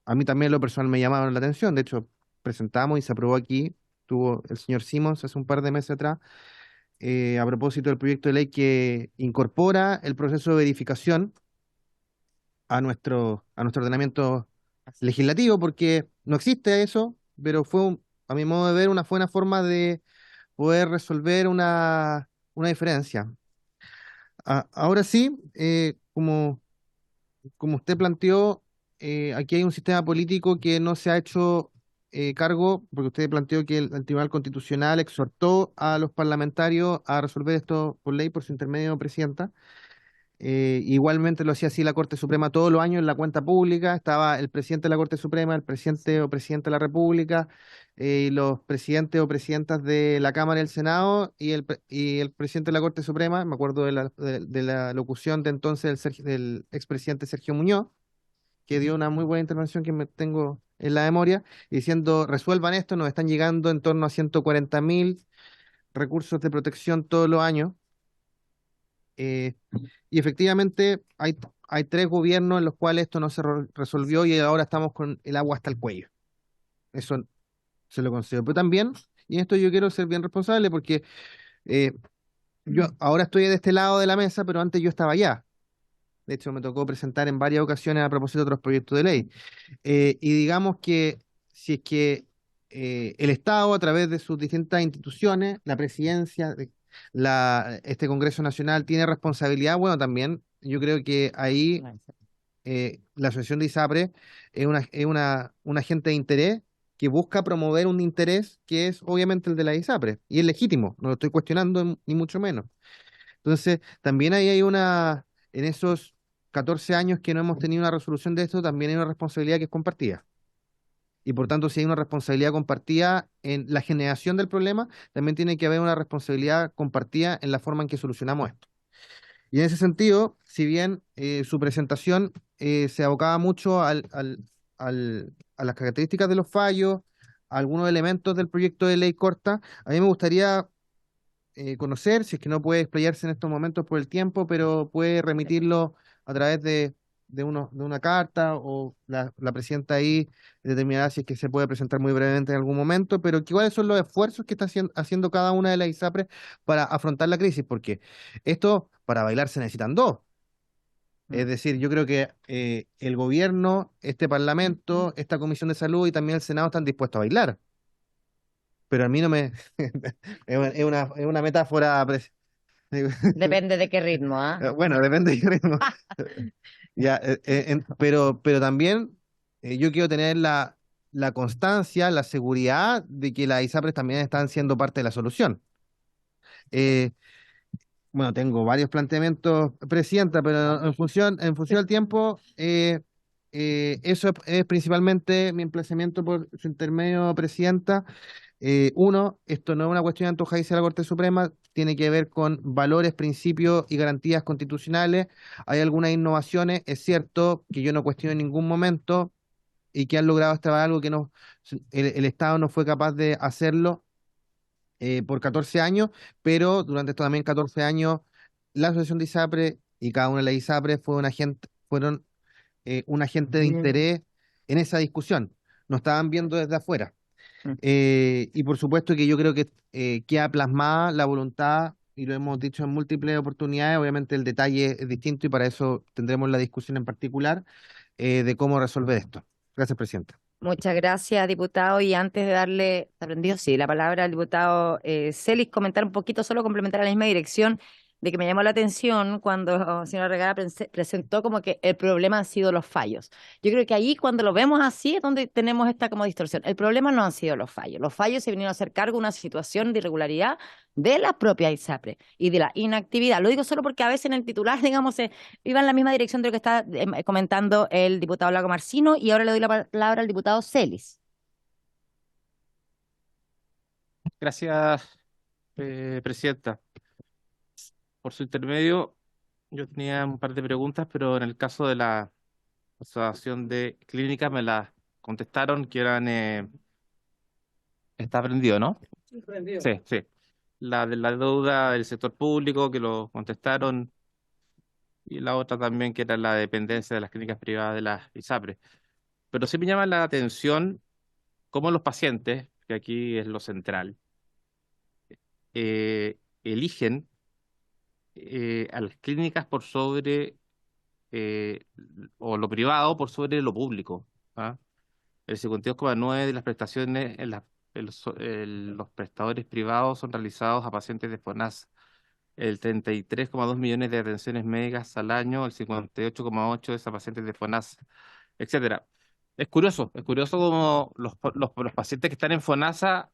a mí también en lo personal me llamaron la atención. De hecho, presentamos y se aprobó aquí, tuvo el señor Simons hace un par de meses atrás, a propósito del proyecto de ley que incorpora el proceso de verificación a nuestro ordenamiento legislativo, porque no existe eso, pero a mi modo de ver, una buena forma de poder resolver una diferencia. Ahora sí, como usted planteó, aquí hay un sistema político que no se ha hecho cargo, porque usted planteó que el Tribunal Constitucional exhortó a los parlamentarios a resolver esto por ley, por su intermedio, presidenta. Igualmente lo hacía así la Corte Suprema todos los años en la cuenta pública. Estaba el presidente de la Corte Suprema, el presidente o presidenta de la República, y los presidentes o presidentas de la Cámara y el Senado, y el presidente de la Corte Suprema. Me acuerdo de la locución de entonces del expresidente Sergio Muñoz, que dio una muy buena intervención que me tengo en la memoria, diciendo: resuelvan esto, nos están llegando en torno a 140.000 recursos de protección todos los años. Eh, y efectivamente hay 3 gobiernos en los cuales esto no se resolvió, y ahora estamos con el agua hasta el cuello. Eso se lo concedo. Pero también, y en esto yo quiero ser bien responsable, porque eh, yo ahora estoy de este lado de la mesa, pero antes yo estaba allá. De hecho, me tocó presentar en varias ocasiones a propósito de otros proyectos de ley. Y digamos que si es que el Estado, a través de sus distintas instituciones, la presidencia, este Congreso Nacional, tiene responsabilidad, bueno, también yo creo que ahí la Asociación de ISAPRE es un agente de interés que busca promover un interés que es obviamente el de la ISAPRE, y es legítimo, no lo estoy cuestionando ni mucho menos. Entonces, también ahí en esos 14 años que no hemos tenido una resolución de esto, también hay una responsabilidad que es compartida. Y por tanto, si hay una responsabilidad compartida en la generación del problema, también tiene que haber una responsabilidad compartida en la forma en que solucionamos esto. Y en ese sentido, si bien su presentación se abocaba mucho a las características de los fallos, a algunos elementos del proyecto de ley corta, a mí me gustaría conocer, si es que no puede explayarse en estos momentos por el tiempo, pero puede remitirlo a través de una carta, o la presidenta ahí determinará si es que se puede presentar muy brevemente en algún momento, pero cuáles son los esfuerzos que está haciendo cada una de las ISAPRES para afrontar la crisis, porque esto, para bailar se necesitan dos. Es decir, yo creo que el gobierno, este parlamento, esta comisión de salud y también el Senado están dispuestos a bailar. Pero a mí no me... es una metáfora... Depende de qué ritmo, ¿ah? Bueno, depende del ritmo. Ya, pero también yo quiero tener la constancia, la seguridad de que las ISAPRES también están siendo parte de la solución. Eh, bueno, tengo varios planteamientos, presidenta, pero en función del tiempo, eso es principalmente mi emplazamiento por su intermedio, presidenta. Uno, esto no es una cuestión antojadiza de la Corte Suprema, tiene que ver con valores, principios y garantías constitucionales. Hay algunas innovaciones, es cierto, que yo no cuestiono en ningún momento, y que han logrado hasta algo que el Estado no fue capaz de hacerlo por 14 años, pero durante estos también 14 años la asociación de ISAPRE y cada una de las ISAPRE fueron un agente de interés en esa discusión. Nos estaban viendo desde afuera. Y por supuesto que yo creo que queda plasmada la voluntad, y lo hemos dicho en múltiples oportunidades, obviamente el detalle es distinto y para eso tendremos la discusión en particular de cómo resolver esto. Gracias, Presidenta. Muchas gracias, diputado. Y antes de darle, ¿te aprendió? Sí, la palabra al diputado Celis, comentar un poquito, solo complementar a la misma dirección, de que me llamó la atención cuando la señora Regada presentó como que el problema han sido los fallos. Yo creo que ahí cuando lo vemos así es donde tenemos esta como distorsión. El problema no han sido los fallos. Los fallos se vinieron a hacer cargo de una situación de irregularidad de la propia ISAPRE y de la inactividad. Lo digo solo porque a veces en el titular, digamos, iba en la misma dirección de lo que está comentando el diputado Lago Marcino, y ahora le doy la palabra al diputado Celis. Gracias, Presidenta. Por su intermedio, yo tenía un par de preguntas, pero en el caso de la asociación de clínicas me las contestaron que eran... está prendido, ¿no? Sí, sí. La de la deuda del sector público, que lo contestaron, y la otra también, que era la dependencia de las clínicas privadas de las ISAPRE. Pero sí me llama la atención cómo los pacientes, que aquí es lo central, eligen a las clínicas por sobre, eh, o lo privado por sobre lo público. ¿Ah? El 52,9% de las prestaciones los prestadores privados son realizados a pacientes de FONASA. El 33,2 millones de atenciones médicas al año, el 58,8 de esas pacientes de FONASA, etcétera. Es curioso como los pacientes que están en FONASA,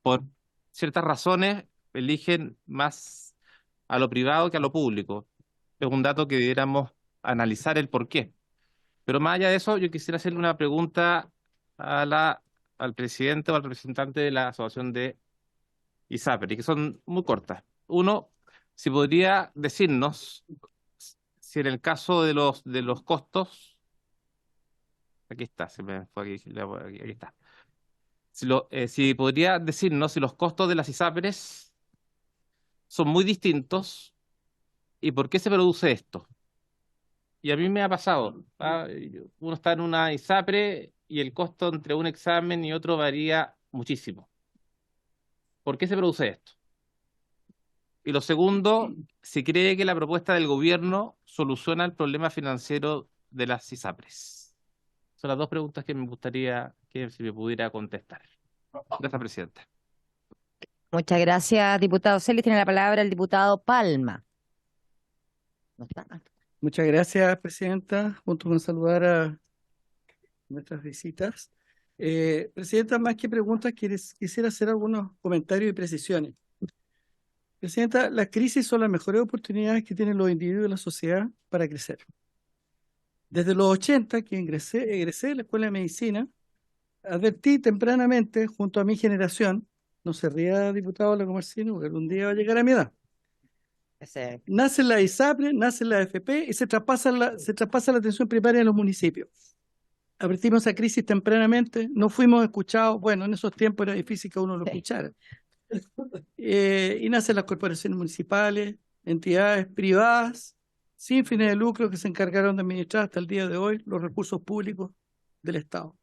por ciertas razones, eligen más a lo privado que a lo público. Es un dato que debiéramos analizar el por qué. Pero más allá de eso, yo quisiera hacerle una pregunta al presidente o al representante de la asociación de ISAPRE, que son muy cortas. Uno, si podría decirnos si en el caso de los costos, aquí está, se me fue aquí está. Si podría decirnos si los costos de las ISAPRES son muy distintos y por qué se produce esto. Y a mí me ha pasado, ¿ah? Uno está en una ISAPRE y el costo entre un examen y otro varía muchísimo. ¿Por qué se produce esto? Y lo segundo, si cree que la propuesta del gobierno soluciona el problema financiero de las ISAPRES. Son las dos preguntas que me gustaría que se me pudiera contestar. Gracias, Presidenta. Muchas gracias, diputado Celis. Tiene la palabra el diputado Palma. ¿No está? Muchas gracias, Presidenta. Junto con saludar a nuestras visitas. Presidenta, más que preguntas, quisiera hacer algunos comentarios y precisiones. Presidenta, las crisis son las mejores oportunidades que tienen los individuos y la sociedad para crecer. Desde los 80, que egresé de la Escuela de Medicina, advertí tempranamente, junto a mi generación, no se ría, diputado Lago Marcino, porque algún día va a llegar a mi edad. Nace la ISAPRE, nace la AFP y se traspasa la atención primaria en los municipios. Advertimos a crisis tempranamente, no fuimos escuchados. Bueno, en esos tiempos era difícil que uno lo escuchara. Y nacen las corporaciones municipales, entidades privadas, sin fines de lucro, que se encargaron de administrar hasta el día de hoy los recursos públicos del Estado.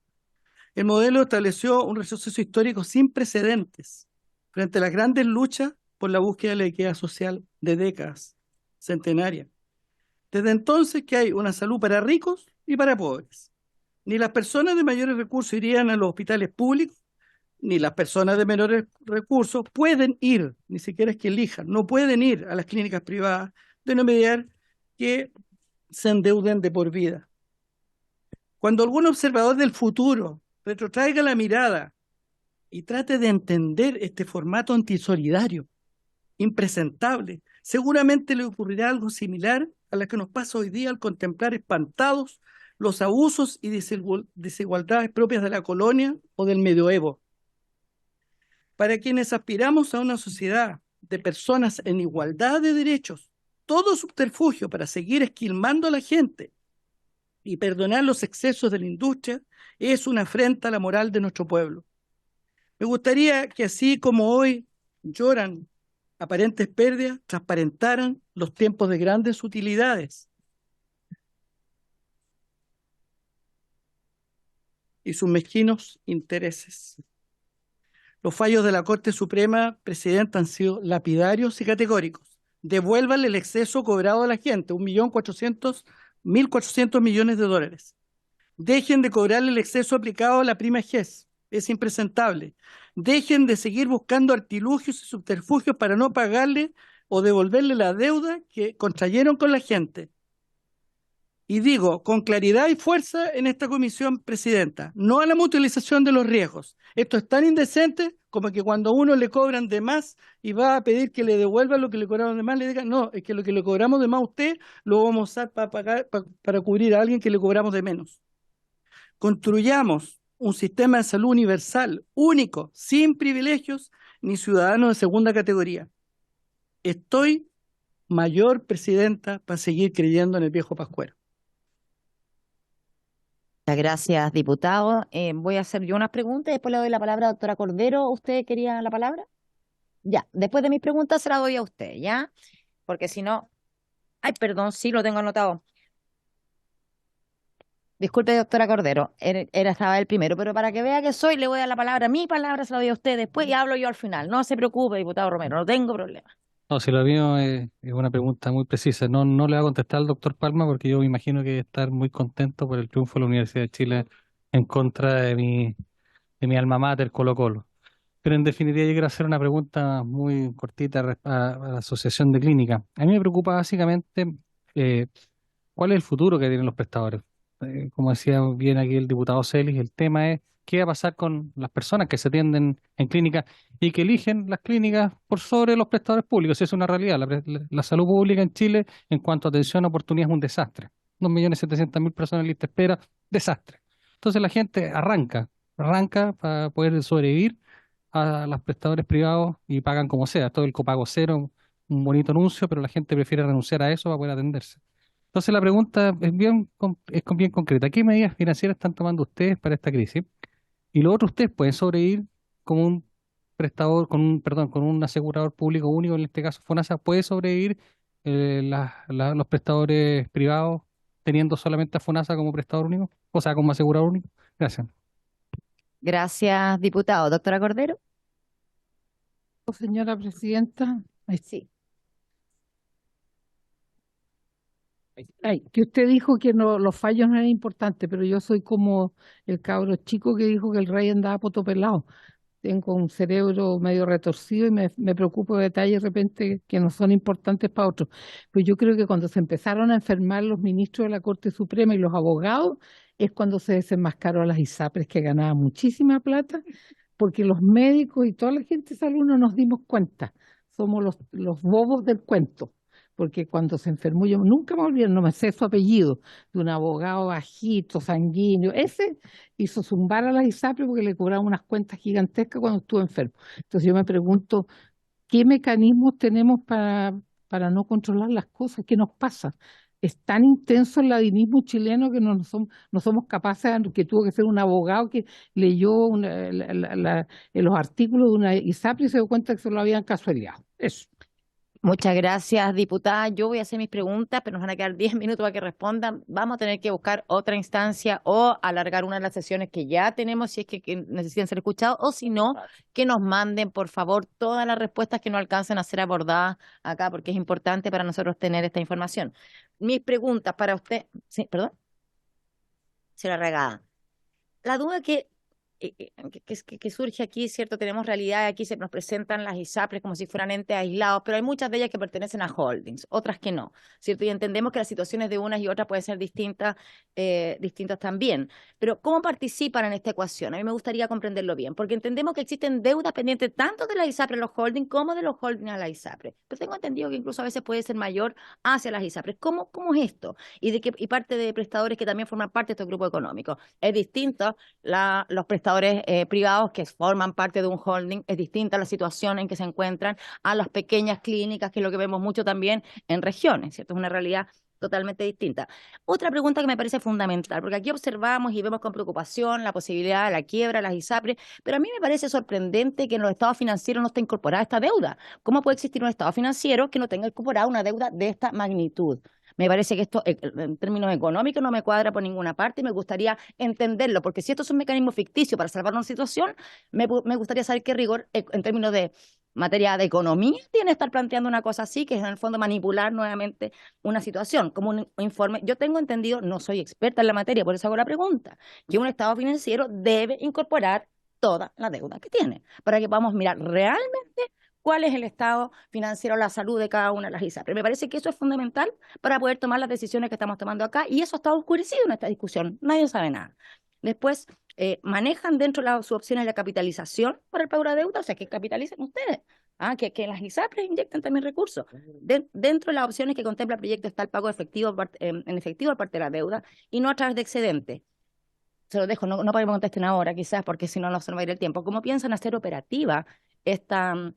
El modelo estableció un retroceso histórico sin precedentes frente a las grandes luchas por la búsqueda de la equidad social de décadas centenarias. Desde entonces que hay una salud para ricos y para pobres. Ni las personas de mayores recursos irían a los hospitales públicos, ni las personas de menores recursos pueden ir, ni siquiera es que elijan, no pueden ir a las clínicas privadas, de no mediar que se endeuden de por vida. Cuando algún observador del futuro retrotraiga la mirada y trate de entender este formato antisolidario, impresentable, seguramente le ocurrirá algo similar a lo que nos pasa hoy día al contemplar espantados los abusos y desigualdades propias de la colonia o del medioevo. Para quienes aspiramos a una sociedad de personas en igualdad de derechos, todo subterfugio para seguir esquilmando a la gente y perdonar los excesos de la industria es una afrenta a la moral de nuestro pueblo. Me gustaría que así como hoy lloran aparentes pérdidas transparentaran los tiempos de grandes utilidades y sus mezquinos intereses. Los fallos de la Corte Suprema, Presidenta, han sido lapidarios y categóricos. Devuélvanle el exceso cobrado a la gente, 1.400.000 millones de dólares. Dejen de cobrarle el exceso aplicado a la prima GES, es impresentable. Dejen de seguir buscando artilugios y subterfugios para no pagarle o devolverle la deuda que contrayeron con la gente. Y digo con claridad y fuerza en esta comisión, Presidenta, no a la mutualización de los riesgos. Esto es tan indecente como que cuando a uno le cobran de más y va a pedir que le devuelvan lo que le cobraron de más, le digan, no, es que lo que le cobramos de más a usted lo vamos a usar para pagar, para cubrir a alguien que le cobramos de menos. Construyamos un sistema de salud universal, único, sin privilegios ni ciudadanos de segunda categoría. Estoy mayor, Presidenta, para seguir creyendo en el viejo Pascuero. Muchas gracias, diputado. Voy a hacer yo unas preguntas y después le doy la palabra a la doctora Cordero. ¿Usted quería la palabra? Ya, después de mis preguntas se la doy a usted, ¿ya? Porque si no... Ay, perdón, sí, lo tengo anotado. Disculpe, doctora Cordero, estaba el primero, pero para que vea que soy, le voy a dar la palabra. Mi palabra se la doy a usted después y hablo yo al final. No se preocupe, diputado Romero, no tengo problema. No, si lo mío es una pregunta muy precisa. No le va a contestar al doctor Palma porque yo me imagino que debe estar muy contento por el triunfo de la Universidad de Chile en contra de mi alma mater, Colo-Colo. Pero en definitiva yo quiero hacer una pregunta muy cortita a la Asociación de Clínicas. A mí me preocupa básicamente cuál es el futuro que tienen los prestadores. Como decía bien aquí el diputado Celis, el tema es qué va a pasar con las personas que se atienden en clínicas y que eligen las clínicas por sobre los prestadores públicos. Esa es una realidad. La salud pública en Chile, en cuanto a atención a oportunidad, es un desastre. 2.700.000 personas en lista de espera, desastre. Entonces la gente arranca para poder sobrevivir a los prestadores privados y pagan como sea. Todo el copago cero, un bonito anuncio, pero la gente prefiere renunciar a eso para poder atenderse. Entonces la pregunta es bien concreta. ¿Qué medidas financieras están tomando ustedes para esta crisis? Y lo otro, ustedes pueden sobrevivir como un prestador, con un asegurador público único, en este caso FONASA, ¿puede sobrevivir los prestadores privados teniendo solamente a FONASA como prestador único? O sea, como asegurador único. Gracias. Gracias, diputado. Doctora Cordero. Señora Presidenta, Sí. Que usted dijo que no, los fallos no eran importantes, pero yo soy como el cabro chico que dijo que el rey andaba potopelado. Tengo un cerebro medio retorcido y me preocupo de detalles de repente que no son importantes para otros. Pues yo creo que cuando se empezaron a enfermar los ministros de la Corte Suprema y los abogados, es cuando se desenmascaró a las ISAPRES que ganaban muchísima plata, porque los médicos y toda la gente de salud no nos dimos cuenta. Somos los bobos del cuento. Porque cuando se enfermó, yo nunca me olvidé, no me sé su apellido, de un abogado bajito, sanguíneo, ese hizo zumbar a las ISAPRES porque le cobraban unas cuentas gigantescas cuando estuvo enfermo. Entonces yo me pregunto, ¿qué mecanismos tenemos para no controlar las cosas? ¿Qué nos pasa? Es tan intenso el ladinismo chileno que no somos capaces, que tuvo que ser un abogado que leyó los artículos de una ISAPRE y se dio cuenta que se lo habían casualeado. Eso. Muchas gracias, diputada. Yo voy a hacer mis preguntas, pero nos van a quedar 10 minutos para que respondan. Vamos a tener que buscar otra instancia o alargar una de las sesiones que ya tenemos, si es que necesitan ser escuchados, o si no, que nos manden, por favor, todas las respuestas que no alcancen a ser abordadas acá, porque es importante para nosotros tener esta información. Mis preguntas para usted... Sí, perdón. Señora Regada. La duda que surge aquí, ¿cierto? Tenemos realidad, aquí se nos presentan las ISAPRES como si fueran entes aislados, pero hay muchas de ellas que pertenecen a holdings, otras que no, ¿cierto? Y entendemos que las situaciones de unas y otras pueden ser distintas también. Pero ¿cómo participan en esta ecuación? A mí me gustaría comprenderlo bien, porque entendemos que existen deudas pendientes tanto de la ISAPRES a los holdings como de los holdings a la ISAPRES. Pero tengo entendido que incluso a veces puede ser mayor hacia las ISAPRES. ¿Cómo es esto? Y parte de prestadores que también forman parte de estos grupos económicos. Es distinto los prestadores privados que forman parte de un holding, es distinta la situación en que se encuentran a las pequeñas clínicas, que es lo que vemos mucho también en regiones, ¿cierto? Es una realidad totalmente distinta. Otra pregunta que me parece fundamental, porque aquí observamos y vemos con preocupación la posibilidad de la quiebra de las ISAPRES, pero a mí me parece sorprendente que en los estados financieros no esté incorporada esta deuda. ¿Cómo puede existir un estado financiero que no tenga incorporada una deuda de esta magnitud? Me parece que esto en términos económicos no me cuadra por ninguna parte y me gustaría entenderlo, porque si esto es un mecanismo ficticio para salvar una situación, me gustaría saber qué rigor en términos de materia de economía tiene estar planteando una cosa así, que es en el fondo manipular nuevamente una situación, como un informe. Yo tengo entendido, no soy experta en la materia, por eso hago la pregunta, que un estado financiero debe incorporar toda la deuda que tiene, para que podamos mirar realmente cuál es el estado financiero, la salud de cada una de las ISAPRES. Me parece que eso es fundamental para poder tomar las decisiones que estamos tomando acá, y eso está oscurecido en esta discusión, nadie sabe nada. Después, manejan dentro de sus opciones la capitalización para el pago de la deuda, o sea, que capitalicen ustedes, que las ISAPRES inyecten también recursos. Dentro de las opciones que contempla el proyecto está el pago efectivo, en efectivo a parte de la deuda y no a través de excedente. Se lo dejo, no para que me contesten ahora, quizás, porque si no, no se nos va a ir el tiempo. ¿Cómo piensan hacer operativa esta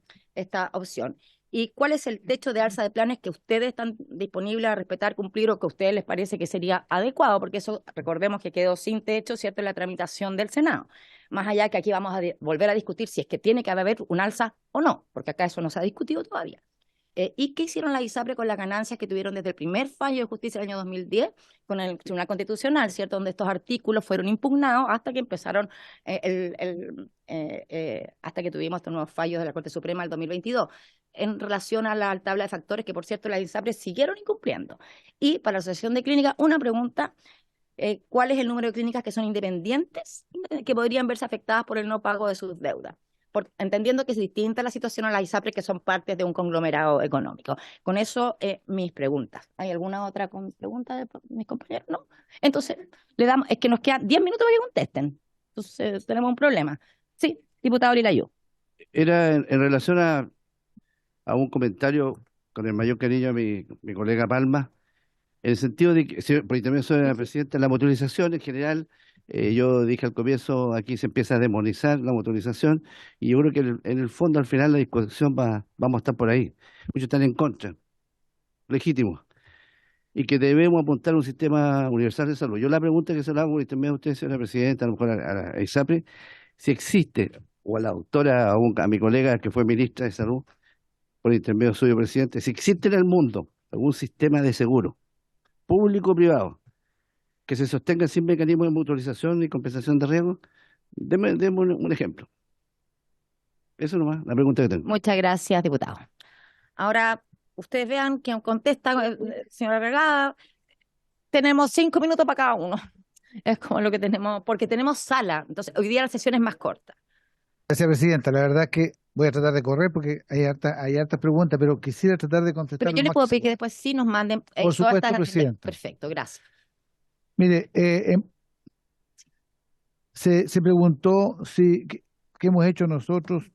opción? ¿Y cuál es el techo de alza de planes que ustedes están disponibles a respetar, cumplir, o que a ustedes les parece que sería adecuado? Porque eso, recordemos que quedó sin techo, ¿cierto?, en la tramitación del Senado. Más allá que aquí vamos a volver a discutir si es que tiene que haber un alza o no, porque acá eso no se ha discutido todavía. ¿Y qué hicieron las ISAPRES con las ganancias que tuvieron desde el primer fallo de justicia del año 2010 con el Tribunal Constitucional, ¿cierto?, donde estos artículos fueron impugnados hasta que empezaron, hasta que tuvimos estos nuevos fallos de la Corte Suprema del 2022, en relación a la tabla de factores que, por cierto, las ISAPRES siguieron incumpliendo? Y para la Asociación de Clínicas, una pregunta. ¿Cuál es el número de clínicas que son independientes que podrían verse afectadas por el no pago de sus deudas? Entendiendo que es distinta la situación a las ISAPRES, que son partes de un conglomerado económico. Con eso, mis preguntas. ¿Hay alguna otra pregunta de mis compañeros? No. Entonces, es que nos quedan 10 minutos para que contesten. Entonces, tenemos un problema. Sí, diputado Lilayú. Era en relación a un comentario con el mayor cariño a mi colega Palma, en el sentido de que, porque también soy la presidenta, la motorización en general, yo dije al comienzo, aquí se empieza a demonizar la motorización, y yo creo que en el fondo, al final, la discusión vamos a estar por ahí. Muchos están en contra, legítimo, y que debemos apuntar a un sistema universal de salud. Yo la pregunta que se la hago por intermedio a usted, señora presidenta, a lo mejor a la ISAPRE, si existe, o a la doctora, a mi colega que fue ministra de Salud, por intermedio suyo, presidente, si existe en el mundo algún sistema de seguro público o privado que se sostenga sin mecanismo de mutualización y compensación de riesgo, deme un ejemplo. Eso nomás, la pregunta que tengo. Muchas gracias, diputado. Ahora, ustedes vean quién contesta, señora Vergara. Tenemos 5 minutos para cada uno. Es como lo que tenemos, porque tenemos sala. Entonces, hoy día la sesión es más corta. Gracias, presidenta. La verdad es que voy a tratar de correr porque hay hartas preguntas, pero quisiera tratar de contestar. Pero yo le puedo pedir que después sí nos manden. Por supuesto, presidenta. Perfecto, gracias. Mire, se preguntó qué hemos hecho nosotros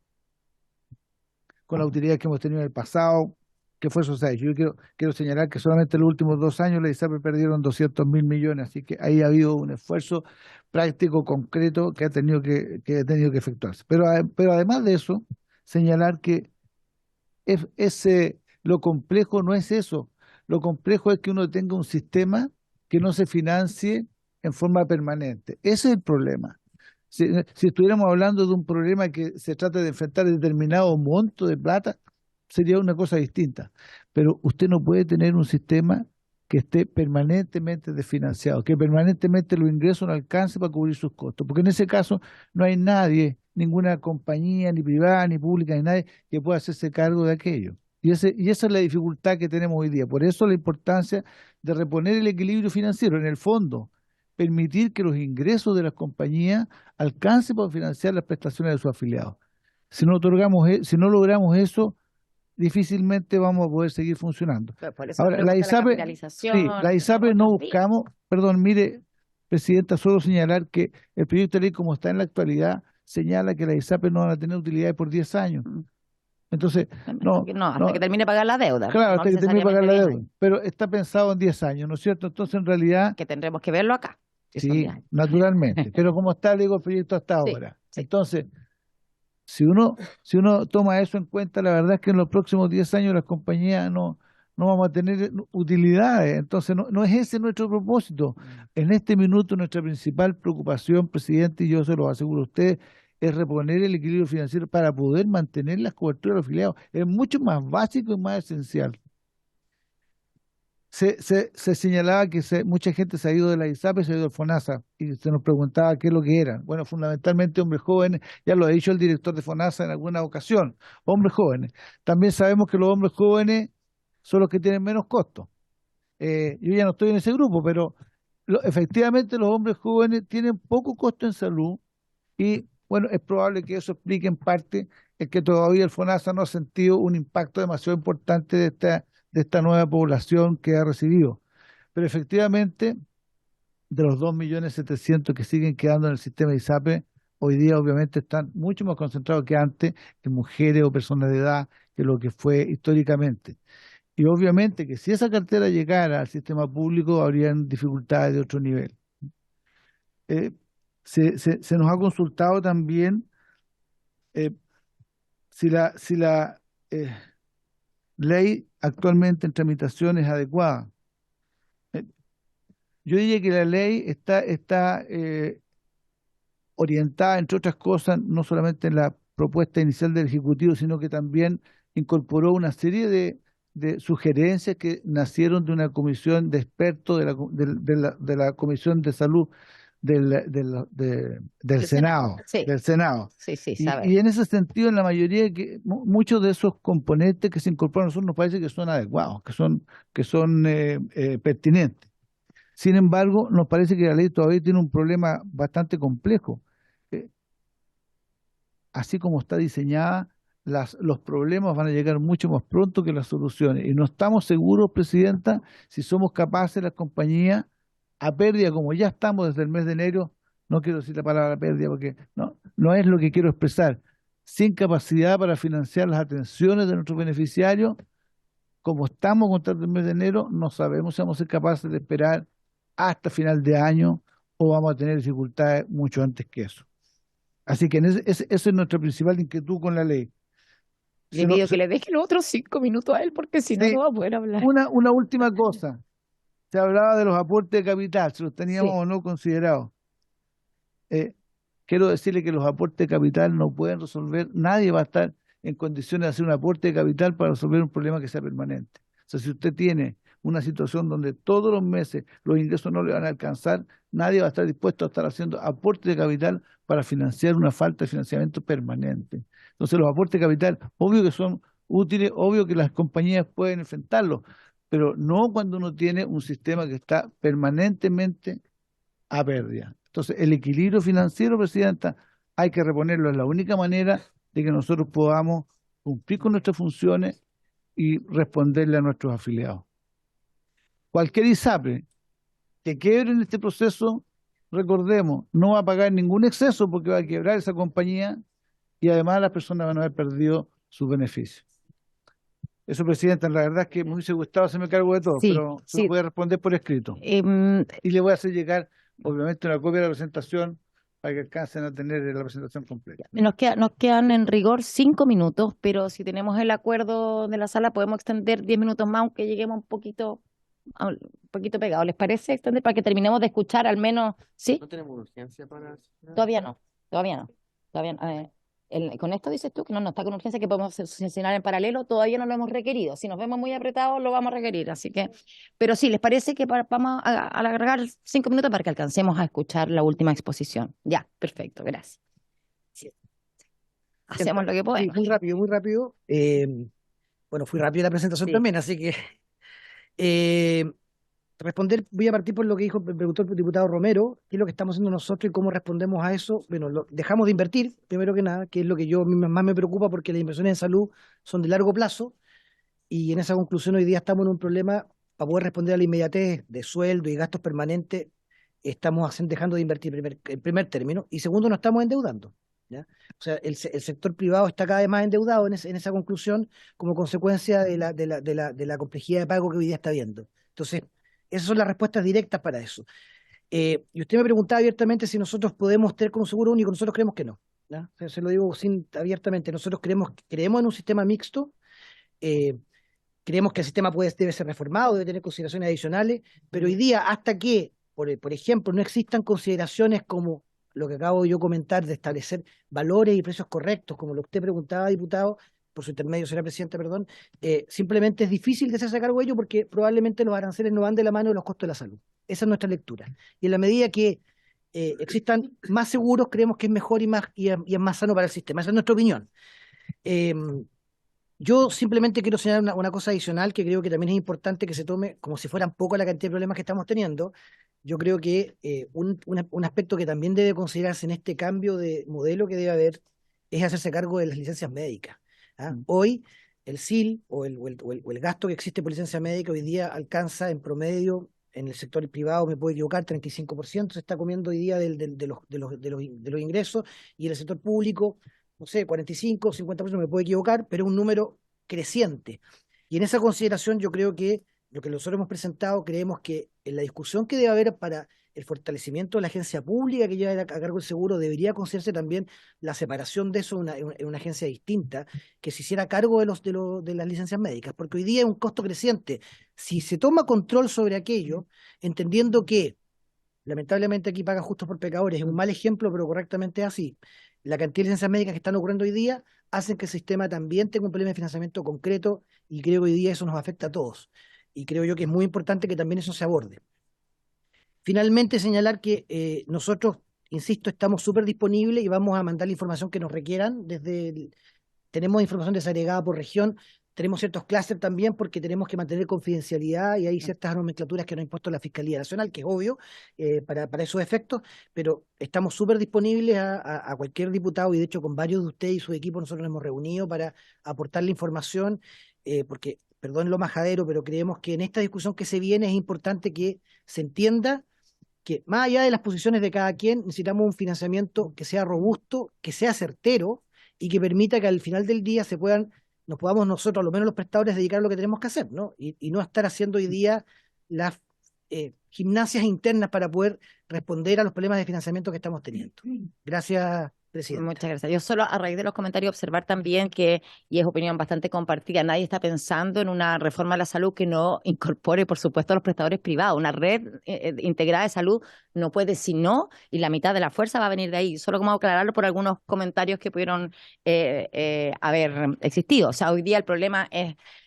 con la utilidad que hemos tenido en el pasado, qué fue eso. Yo quiero señalar que solamente en los últimos 2 años las ISAPRES perdieron 200.000 millones, así que ahí ha habido un esfuerzo práctico, concreto, que ha tenido que efectuarse. Pero además de eso, señalar que lo complejo no es eso. Lo complejo es que uno tenga un sistema que no se financie en forma permanente. Ese es el problema. Si estuviéramos hablando de un problema que se trata de enfrentar determinado monto de plata, sería una cosa distinta. Pero usted no puede tener un sistema que esté permanentemente desfinanciado, que permanentemente los ingresos no alcancen para cubrir sus costos, porque en ese caso no hay nadie, ninguna compañía, ni privada, ni pública, ni nadie que pueda hacerse cargo de aquello. Y esa es la dificultad que tenemos hoy día. Por eso la importancia de reponer el equilibrio financiero, en el fondo, permitir que los ingresos de las compañías alcancen para financiar las prestaciones de sus afiliados. Si no logramos eso, difícilmente vamos a poder seguir funcionando. Ahora, la ISAPRE no buscamos, perdón, mire, presidenta, solo señalar que el proyecto de ley como está en la actualidad señala que la ISAPRE no van a tener utilidades por 10 años. Entonces, hasta que termine de pagar la deuda. Claro, hasta que termine de pagar la deuda. Pero está pensado en 10 años, ¿no es cierto? Entonces, en realidad... Que tendremos que verlo acá. Sí, naturalmente. Pero como está, le digo, el proyecto hasta ahora. Sí. Entonces, si uno toma eso en cuenta, la verdad es que en los próximos 10 años las compañías no no vamos a tener utilidades. Entonces, no es ese nuestro propósito. En este minuto, nuestra principal preocupación, presidente, y yo se lo aseguro a usted, es reponer el equilibrio financiero para poder mantener las coberturas de los afiliados. Es mucho más básico y más esencial. Se señalaba que mucha gente se ha ido de la ISAPRE, se ha ido del FONASA, y se nos preguntaba qué es lo que eran. Bueno, fundamentalmente hombres jóvenes, ya lo ha dicho el director de FONASA en alguna ocasión, hombres jóvenes. También sabemos que los hombres jóvenes son los que tienen menos costos. Yo ya no estoy en ese grupo, pero efectivamente los hombres jóvenes tienen poco costo en salud y, bueno, es probable que eso explique en parte el que todavía el FONASA no ha sentido un impacto demasiado importante de esta nueva población que ha recibido. Pero efectivamente, de los 2.700.000 que siguen quedando en el sistema de ISAPRE, hoy día obviamente están mucho más concentrados que antes en mujeres o personas de edad que lo que fue históricamente. Y obviamente que si esa cartera llegara al sistema público, habrían dificultades de otro nivel. Se nos ha consultado también si la ley actualmente en tramitación es adecuada. Yo diría que la ley está orientada, entre otras cosas, no solamente en la propuesta inicial del Ejecutivo, sino que también incorporó una serie de sugerencias que nacieron de una comisión de expertos de la Comisión de Salud del Senado. Sí. Del Senado. Sí, sí, Y sabe. en ese sentido, en la mayoría, muchos de esos componentes que se incorporan a nosotros nos parece que son adecuados, que son pertinentes. Sin embargo, nos parece que la ley todavía tiene un problema bastante complejo. Así como está diseñada, los problemas van a llegar mucho más pronto que las soluciones. Y no estamos seguros, Presidenta, si somos capaces, las compañías, a pérdida, como ya estamos desde el mes de enero, no quiero decir la palabra pérdida porque no es lo que quiero expresar, sin capacidad para financiar las atenciones de nuestros beneficiarios, como estamos contra el mes de enero, no sabemos si vamos a ser capaces de esperar hasta final de año o vamos a tener dificultades mucho antes que eso. Así que esa es nuestra principal inquietud con la ley. Le pido que le deje los otros 5 minutos a él porque si no, Sí, no va a poder hablar. Una última cosa. Se hablaba de los aportes de capital, si los teníamos Sí. o no considerados. Quiero decirle que los aportes de capital no pueden resolver, nadie va a estar en condiciones de hacer un aporte de capital para resolver un problema que sea permanente. O sea, si usted tiene una situación donde todos los meses los ingresos no le van a alcanzar, nadie va a estar dispuesto a estar haciendo aportes de capital para financiar una falta de financiamiento permanente. Entonces los aportes de capital, obvio que son útiles, obvio que las compañías pueden enfrentarlos, pero no cuando uno tiene un sistema que está permanentemente a pérdida. Entonces, el equilibrio financiero, Presidenta, hay que reponerlo. Es la única manera de que nosotros podamos cumplir con nuestras funciones y responderle a nuestros afiliados. Cualquier ISAPRE que quiebre en este proceso, recordemos, no va a pagar ningún exceso porque va a quebrar esa compañía y además las personas van a haber perdido sus beneficios. Eso, Presidenta, la verdad es que me hubiese gustado hacerme cargo de todo, Sí, pero se sí. lo voy a responder por escrito. Y le voy a hacer llegar, obviamente, una copia de la presentación para que alcancen a tener la presentación completa. Nos quedan en rigor 5 minutos, pero si tenemos el acuerdo de la sala podemos extender 10 minutos más, aunque lleguemos un poquito pegado. ¿Les parece extender para que terminemos de escuchar al menos? ¿Sí? ¿No tenemos urgencia para...? Todavía no. Con esto dices tú que no está con urgencia, que podemos sesionar en paralelo, todavía no lo hemos requerido. Si nos vemos muy apretados, lo vamos a requerir. Así que, pero sí, ¿les parece que vamos a alargar 5 minutos para que alcancemos a escuchar la última exposición? Ya, perfecto, gracias. Sí. Hacemos lo que Sí, podemos. muy rápido, muy rápido. Bueno, fui rápido en la presentación Sí. también, así que responder, voy a partir por lo que preguntó el diputado Romero, qué es lo que estamos haciendo nosotros y cómo respondemos a eso. Bueno, dejamos de invertir, primero que nada, que es lo que más me preocupa porque las inversiones en salud son de largo plazo y en esa conclusión hoy día estamos en un problema para poder responder a la inmediatez de sueldo y gastos permanentes. Estamos dejando de invertir en primer término y segundo, nos estamos endeudando. ¿Ya? O sea, el sector privado está cada vez más endeudado en esa conclusión como consecuencia de la complejidad de pago que hoy día está habiendo. Entonces, esas son las respuestas directas para eso. Y usted me preguntaba abiertamente si nosotros podemos tener como seguro único. Nosotros creemos que no. ¿Ya? Se lo digo abiertamente. Nosotros creemos en un sistema mixto. Creemos que el sistema debe ser reformado, debe tener consideraciones adicionales, pero hoy día, hasta que, por ejemplo, no existan consideraciones como lo que acabo yo comentar, de establecer valores y precios correctos, como lo que usted preguntaba, diputado, por su intermedio, señora presidenta, perdón, simplemente es difícil de hacerse cargo de ello porque probablemente los aranceles no van de la mano de los costos de la salud. Esa es nuestra lectura. Y en la medida que existan más seguros, creemos que es mejor y es más sano para el sistema. Esa es nuestra opinión. Yo simplemente quiero señalar una cosa adicional que creo que también es importante que se tome como si fueran poco la cantidad de problemas que estamos teniendo. Yo creo que un aspecto que también debe considerarse en este cambio de modelo que debe haber es hacerse cargo de las licencias médicas. ¿Ah? Hoy el SIL o el gasto que existe por licencia médica hoy día alcanza en promedio, en el sector privado, me puedo equivocar, 35% se está comiendo hoy día de los ingresos, y en el sector público, no sé, 45, 50%, me puedo equivocar, pero es un número creciente. Y en esa consideración yo creo que lo que nosotros hemos presentado, creemos que en la discusión que debe haber para el fortalecimiento de la agencia pública que lleva a cargo el seguro, debería considerarse también la separación de eso en una agencia distinta, que se hiciera cargo de las licencias médicas, porque hoy día es un costo creciente. Si se toma control sobre aquello, entendiendo que, lamentablemente aquí paga justos por pecadores, es un mal ejemplo, pero correctamente es así, la cantidad de licencias médicas que están ocurriendo hoy día hacen que el sistema también tenga un problema de financiamiento concreto, y creo que hoy día eso nos afecta a todos. Y creo yo que es muy importante que también eso se aborde. Finalmente, señalar que nosotros, insisto, estamos súper disponibles y vamos a mandar la información que nos requieran. Tenemos información desagregada por región, tenemos ciertos clústeres también porque tenemos que mantener confidencialidad y hay ciertas nomenclaturas que nos ha impuesto la Fiscalía Nacional, que es obvio para esos efectos, pero estamos súper disponibles a cualquier diputado, y de hecho con varios de ustedes y su equipo nosotros nos hemos reunido para aportar la información, porque, perdón lo majadero, pero creemos que en esta discusión que se viene es importante que se entienda que más allá de las posiciones de cada quien, necesitamos un financiamiento que sea robusto, que sea certero y que permita que al final del día nos podamos nosotros, a lo menos los prestadores, dedicar a lo que tenemos que hacer, ¿no? Y no estar haciendo hoy día las gimnasias internas para poder responder a los problemas de financiamiento que estamos teniendo. Gracias, presidente. Muchas gracias. Yo solo a raíz de los comentarios observar también que, y es opinión bastante compartida, nadie está pensando en una reforma de la salud que no incorpore, por supuesto, a los prestadores privados. Una red integrada de salud no puede si no, y la mitad de la fuerza va a venir de ahí. Solo como aclararlo por algunos comentarios que pudieron haber existido. O sea, hoy día el problema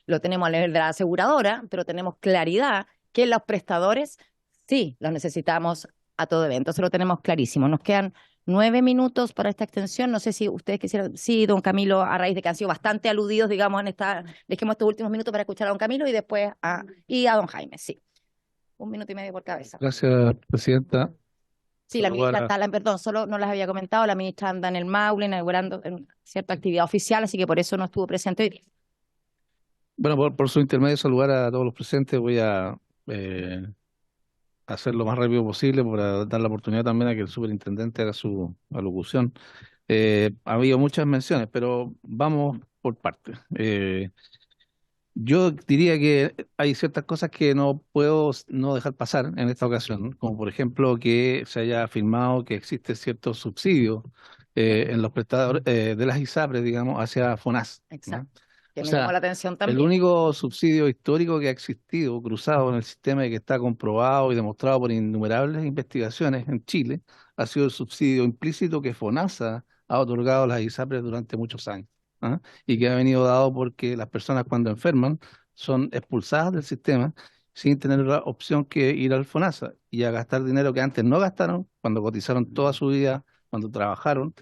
lo tenemos a nivel de la aseguradora, pero tenemos claridad que los prestadores sí los necesitamos a todo evento. Eso lo tenemos clarísimo. Nos quedan 9 minutos para esta extensión. No sé si ustedes quisieran. Sí, don Camilo, a raíz de que han sido bastante aludidos, digamos, dejemos estos últimos minutos para escuchar a don Camilo y después a don Jaime. Sí. 1 minuto y medio por cabeza. Gracias, presidenta. Sí, la ministra Saludar perdón, solo no las había comentado. La ministra anda en el Maule inaugurando cierta actividad oficial, así que por eso no estuvo presente hoy día. Bueno, por su intermedio, saludar a todos los presentes. Voy a hacer lo más rápido posible para dar la oportunidad también a que el superintendente haga su alocución. Ha habido muchas menciones, pero vamos por partes. Yo diría que hay ciertas cosas que no puedo no dejar pasar en esta ocasión, como por ejemplo que se haya afirmado que existe cierto subsidio en los prestadores de las ISAPRES, digamos, hacia FONASA, ¿no? Exacto. Que O me sea, llamó la atención el también. único subsidio histórico que ha existido cruzado en el sistema y que está comprobado y demostrado por innumerables investigaciones en Chile ha sido el subsidio implícito que FONASA ha otorgado a las ISAPRES durante muchos años, ¿ah? Y que ha venido dado porque las personas cuando enferman son expulsadas del sistema sin tener la opción que ir al FONASA y a gastar dinero que antes no gastaron cuando cotizaron toda su vida, cuando trabajaron,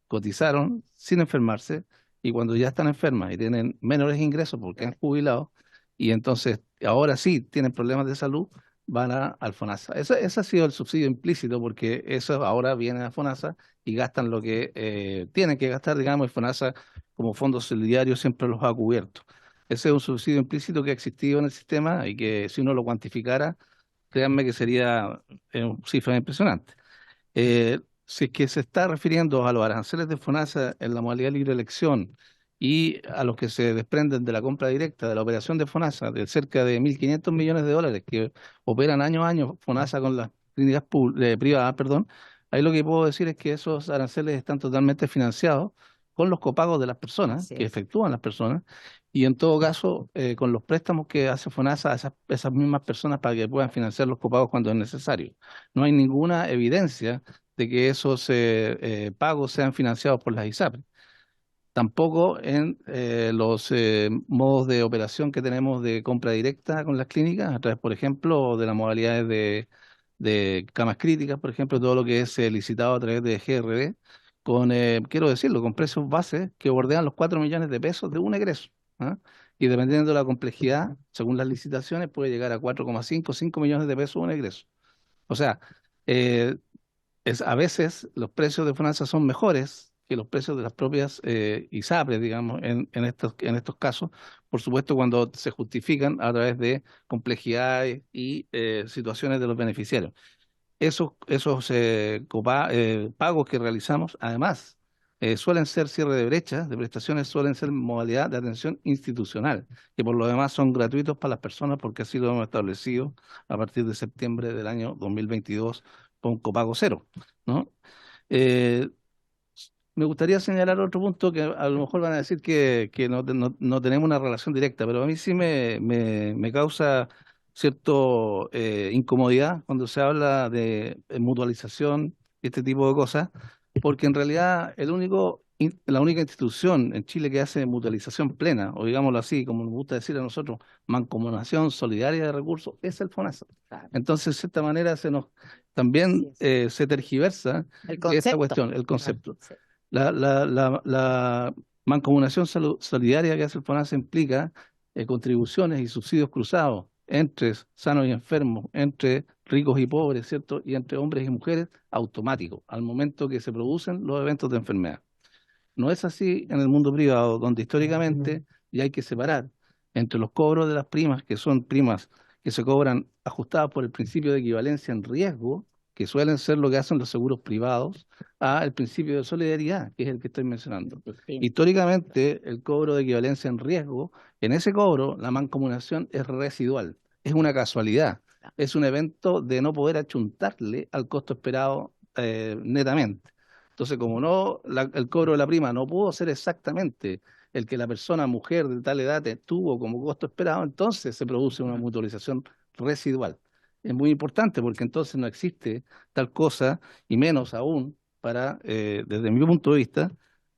cotizaron sin enfermarse, y cuando ya están enfermas y tienen menores ingresos porque han jubilado, y entonces ahora sí tienen problemas de salud, van al FONASA. Ese ha sido el subsidio implícito, porque eso ahora viene a FONASA y gastan lo que tienen que gastar, digamos, y FONASA como fondo solidario siempre los ha cubierto. Ese es un subsidio implícito que ha existido en el sistema y que si uno lo cuantificara, créanme que sería cifras impresionantes. Si es que se está refiriendo a los aranceles de FONASA en la modalidad libre elección y a los que se desprenden de la compra directa de la operación de FONASA, de cerca de 1.500 millones de dólares que operan año a año FONASA con las clínicas privadas, perdón, ahí lo que puedo decir es que esos aranceles están totalmente financiados con los copagos de las personas, Así que es. efectúan las personas, y en todo caso, con los préstamos que hace FONASA a esas mismas personas para que puedan financiar los copagos cuando es necesario. No hay ninguna evidencia de que esos pagos sean financiados por las ISAPRES. Tampoco en los modos de operación que tenemos de compra directa con las clínicas, a través, por ejemplo, de las modalidades de camas críticas, por ejemplo, todo lo que es licitado a través de GRD, con, quiero decirlo, con precios bases que bordean los 4 millones de pesos de un egreso. ¿Ah? Y dependiendo de la complejidad, según las licitaciones, puede llegar a 4,5, 5 millones de pesos un egreso. O sea, eh, a veces los precios de FONASA son mejores que los precios de las propias ISAPRES, digamos, en estos casos, por supuesto cuando se justifican a través de complejidades y situaciones de los beneficiarios. Esos pagos que realizamos, además, suelen ser cierre de brechas de prestaciones, suelen ser modalidad de atención institucional, que por lo demás son gratuitos para las personas porque así lo hemos establecido a partir de septiembre del año 2022 con copago cero, ¿no? Eh, Me gustaría señalar otro punto que a lo mejor van a decir que no tenemos una relación directa, pero a mí sí me causa cierto incomodidad cuando se habla de mutualización y este tipo de cosas, porque en realidad la única institución en Chile que hace mutualización plena, o digámoslo así, como nos gusta decir a nosotros, mancomunación solidaria de recursos, es el FONASA. Entonces, de cierta manera, también se tergiversa El esa concepto. cuestión, el concepto. Sí. La mancomunación solidaria que hace el FONASA implica contribuciones y subsidios cruzados entre sanos y enfermos, entre ricos y pobres, ¿cierto? Y entre hombres y mujeres, automático, al momento que se producen los eventos de enfermedad. No es así en el mundo privado, donde históricamente ya hay que separar entre los cobros de las primas, que son primas que se cobran ajustadas por el principio de equivalencia en riesgo, que suelen ser lo que hacen los seguros privados, a el principio de solidaridad, que es el que estoy mencionando. Históricamente, el cobro de equivalencia en riesgo, en ese cobro, la mancomunación es residual, es una casualidad, es un evento de no poder achuntarle al costo esperado netamente. Entonces, como el cobro de la prima no pudo ser exactamente el que la persona mujer de tal edad tuvo como costo esperado, entonces se produce una mutualización residual. Es muy importante porque entonces no existe tal cosa, y menos aún desde mi punto de vista,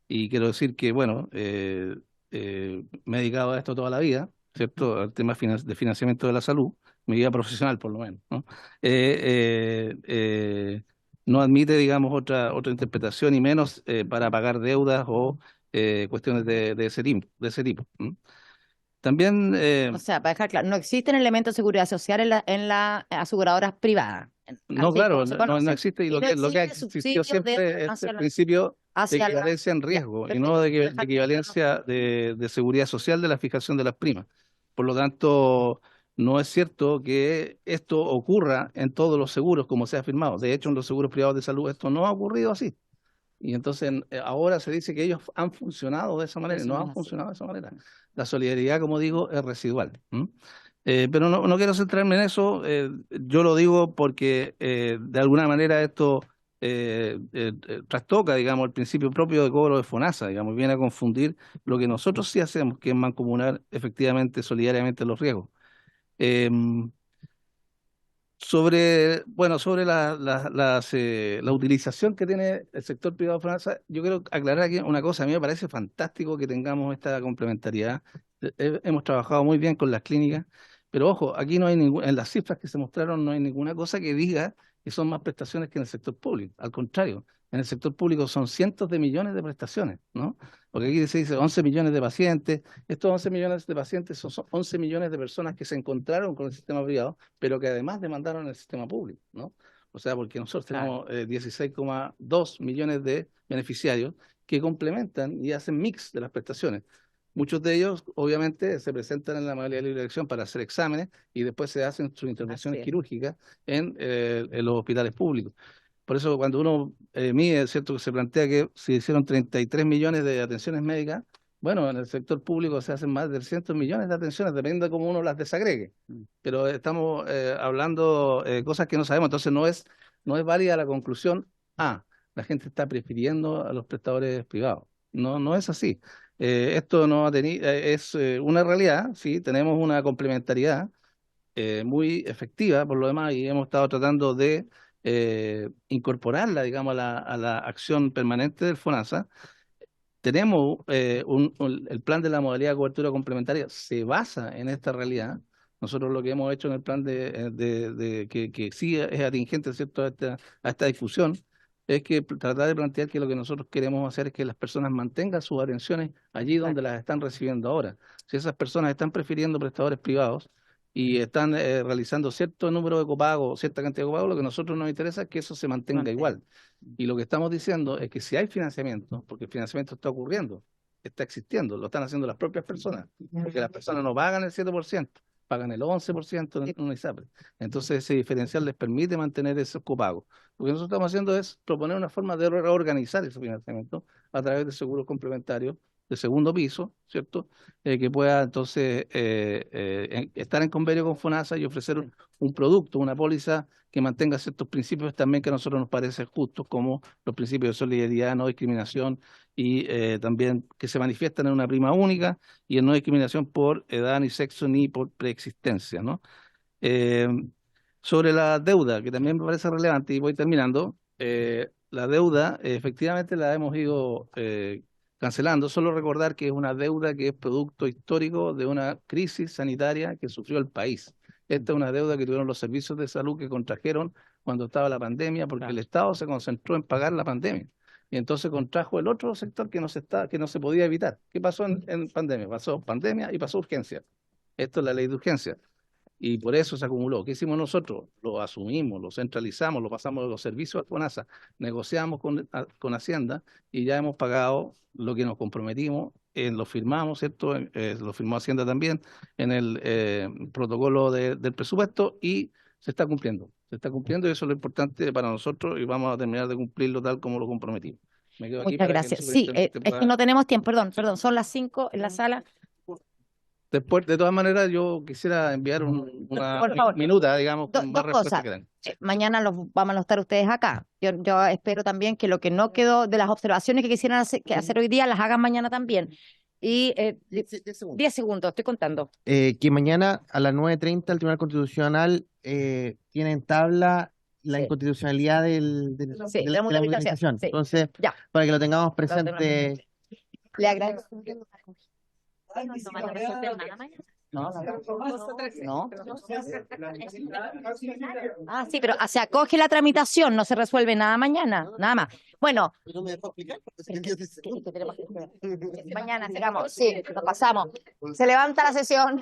y quiero decir que, bueno, me he dedicado a esto toda la vida, ¿cierto? Al tema de financiamiento de la salud, mi vida profesional por lo menos, ¿no? No admite, digamos, otra interpretación y menos para pagar deudas o cuestiones de ese tipo. También, O sea, para dejar claro, no existen elementos de seguridad social en las aseguradoras privadas. no, Así claro, como se no conocen. existe, y Y lo no que ha existe existido subsidio siempre es hacia el la- principio de hacia la- equivalencia en Ya, riesgo y perfecto. no de Dejar claro. equivalencia de seguridad social de la fijación de las primas. Por lo tanto, no es cierto que esto ocurra en todos los seguros como se ha afirmado. De hecho, en los seguros privados de salud esto no ha ocurrido así. Y entonces ahora se dice que ellos han funcionado de esa manera y Eso no no es han así. funcionado de esa manera. La solidaridad, como digo, es residual. Pero no quiero centrarme en eso. Yo lo digo porque de alguna manera esto trastoca, digamos, el principio propio de cobro de FONASA, digamos, viene a confundir lo que nosotros sí hacemos, que es mancomunar efectivamente, solidariamente los riesgos. Em, sobre la utilización que tiene el sector privado de FONASA, yo quiero aclarar aquí una cosa. A mí me parece fantástico que tengamos esta complementariedad. Hemos trabajado muy bien con las clínicas, pero ojo, aquí no hay en las cifras que se mostraron no hay ninguna cosa que diga que son más prestaciones que en el sector público. Al contrario, en el sector público son cientos de millones de prestaciones, ¿no? Porque aquí se dice 11 millones de pacientes. Estos 11 millones de pacientes son 11 millones de personas que se encontraron con el sistema privado, pero que además demandaron el sistema público, ¿no? O sea, porque nosotros tenemos 16,2 millones de beneficiarios que complementan y hacen mix de las prestaciones. Muchos de ellos, obviamente, se presentan en la modalidad de libre elección para hacer exámenes y después se hacen sus intervenciones quirúrgicas en los hospitales públicos. Por eso cuando uno mide, es cierto que se plantea que se hicieron 33 millones de atenciones médicas, bueno, en el sector público se hacen más de 300 millones de atenciones, depende de cómo uno las desagregue. Pero estamos hablando cosas que no sabemos, entonces no es válida la conclusión, la gente está prefiriendo a los prestadores privados. No es así. Esto no ha tenido, es una realidad, sí, tenemos una complementariedad muy efectiva por lo demás y hemos estado tratando de incorporarla, digamos, a la acción permanente del FONASA. Tenemos el plan de la modalidad de cobertura complementaria, se basa en esta realidad. Nosotros lo que hemos hecho en el plan que sí es atingente, ¿cierto?, a esta difusión, es que tratar de plantear que lo que nosotros queremos hacer es que las personas mantengan sus atenciones allí donde las están recibiendo ahora. Si esas personas están prefiriendo prestadores privados y están realizando cierto número de copagos, cierta cantidad de copagos, lo que a nosotros nos interesa es que eso se mantenga igual. Y lo que estamos diciendo es que si hay financiamiento, porque el financiamiento está ocurriendo, está existiendo, lo están haciendo las propias personas, porque las personas no pagan el 7%, pagan el 11% en una ISAPRE. Entonces ese diferencial les permite mantener esos copagos. Lo que nosotros estamos haciendo es proponer una forma de reorganizar ese financiamiento a través de seguros complementarios de segundo piso, ¿cierto? Que pueda entonces estar en convenio con FONASA y ofrecer un producto, una póliza que mantenga ciertos principios también que a nosotros nos parecen justos, como los principios de solidaridad, no discriminación y también que se manifiestan en una prima única y en no discriminación por edad, ni sexo, ni por preexistencia, ¿no? Sobre la deuda, que también me parece relevante, y voy terminando, la deuda efectivamente la hemos ido cancelando. Solo recordar que es una deuda que es producto histórico de una crisis sanitaria que sufrió el país. Esta es una deuda que tuvieron los servicios de salud que contrajeron cuando estaba la pandemia, porque el Estado se concentró en pagar la pandemia. Y entonces contrajo el otro sector que no se podía evitar. ¿Qué pasó en pandemia? Pasó pandemia y pasó urgencia. Esto es la ley de urgencia. Y por eso se acumuló. ¿Qué hicimos nosotros? Lo asumimos, lo centralizamos, lo pasamos de los servicios a FONASA, negociamos con Hacienda y ya hemos pagado lo que nos comprometimos, lo firmamos, ¿cierto? Lo firmó Hacienda también en el protocolo del presupuesto y se está cumpliendo. Se está cumpliendo y eso es lo importante para nosotros y vamos a terminar de cumplirlo tal como lo comprometimos. Me quedo aquí Muchas para que el gracias. Sí, superintendente es que pueda... no tenemos tiempo, perdón, son las 5 en la sala. Después, de todas maneras, yo quisiera enviar una Por favor. minuta, digamos, con más Dos respuestas cosas. que den. Mañana los vamos a estar ustedes acá. Yo espero también que lo que no quedó de las observaciones que quisieran hacer hoy día las hagan mañana también. Y 10 segundos, estoy contando. Que mañana a las 9:30 el Tribunal Constitucional tiene en tabla la Sí. inconstitucionalidad Sí, de de la la modificación. modificación. Sí. Entonces, Ya. para que lo tengamos presente. Le agradezco. No. Ah, sí, pero se acoge la tramitación, no se resuelve nada mañana, nada más. Bueno, No me dejó explicar. mañana sigamos, sí, lo pasamos. Se levanta la sesión.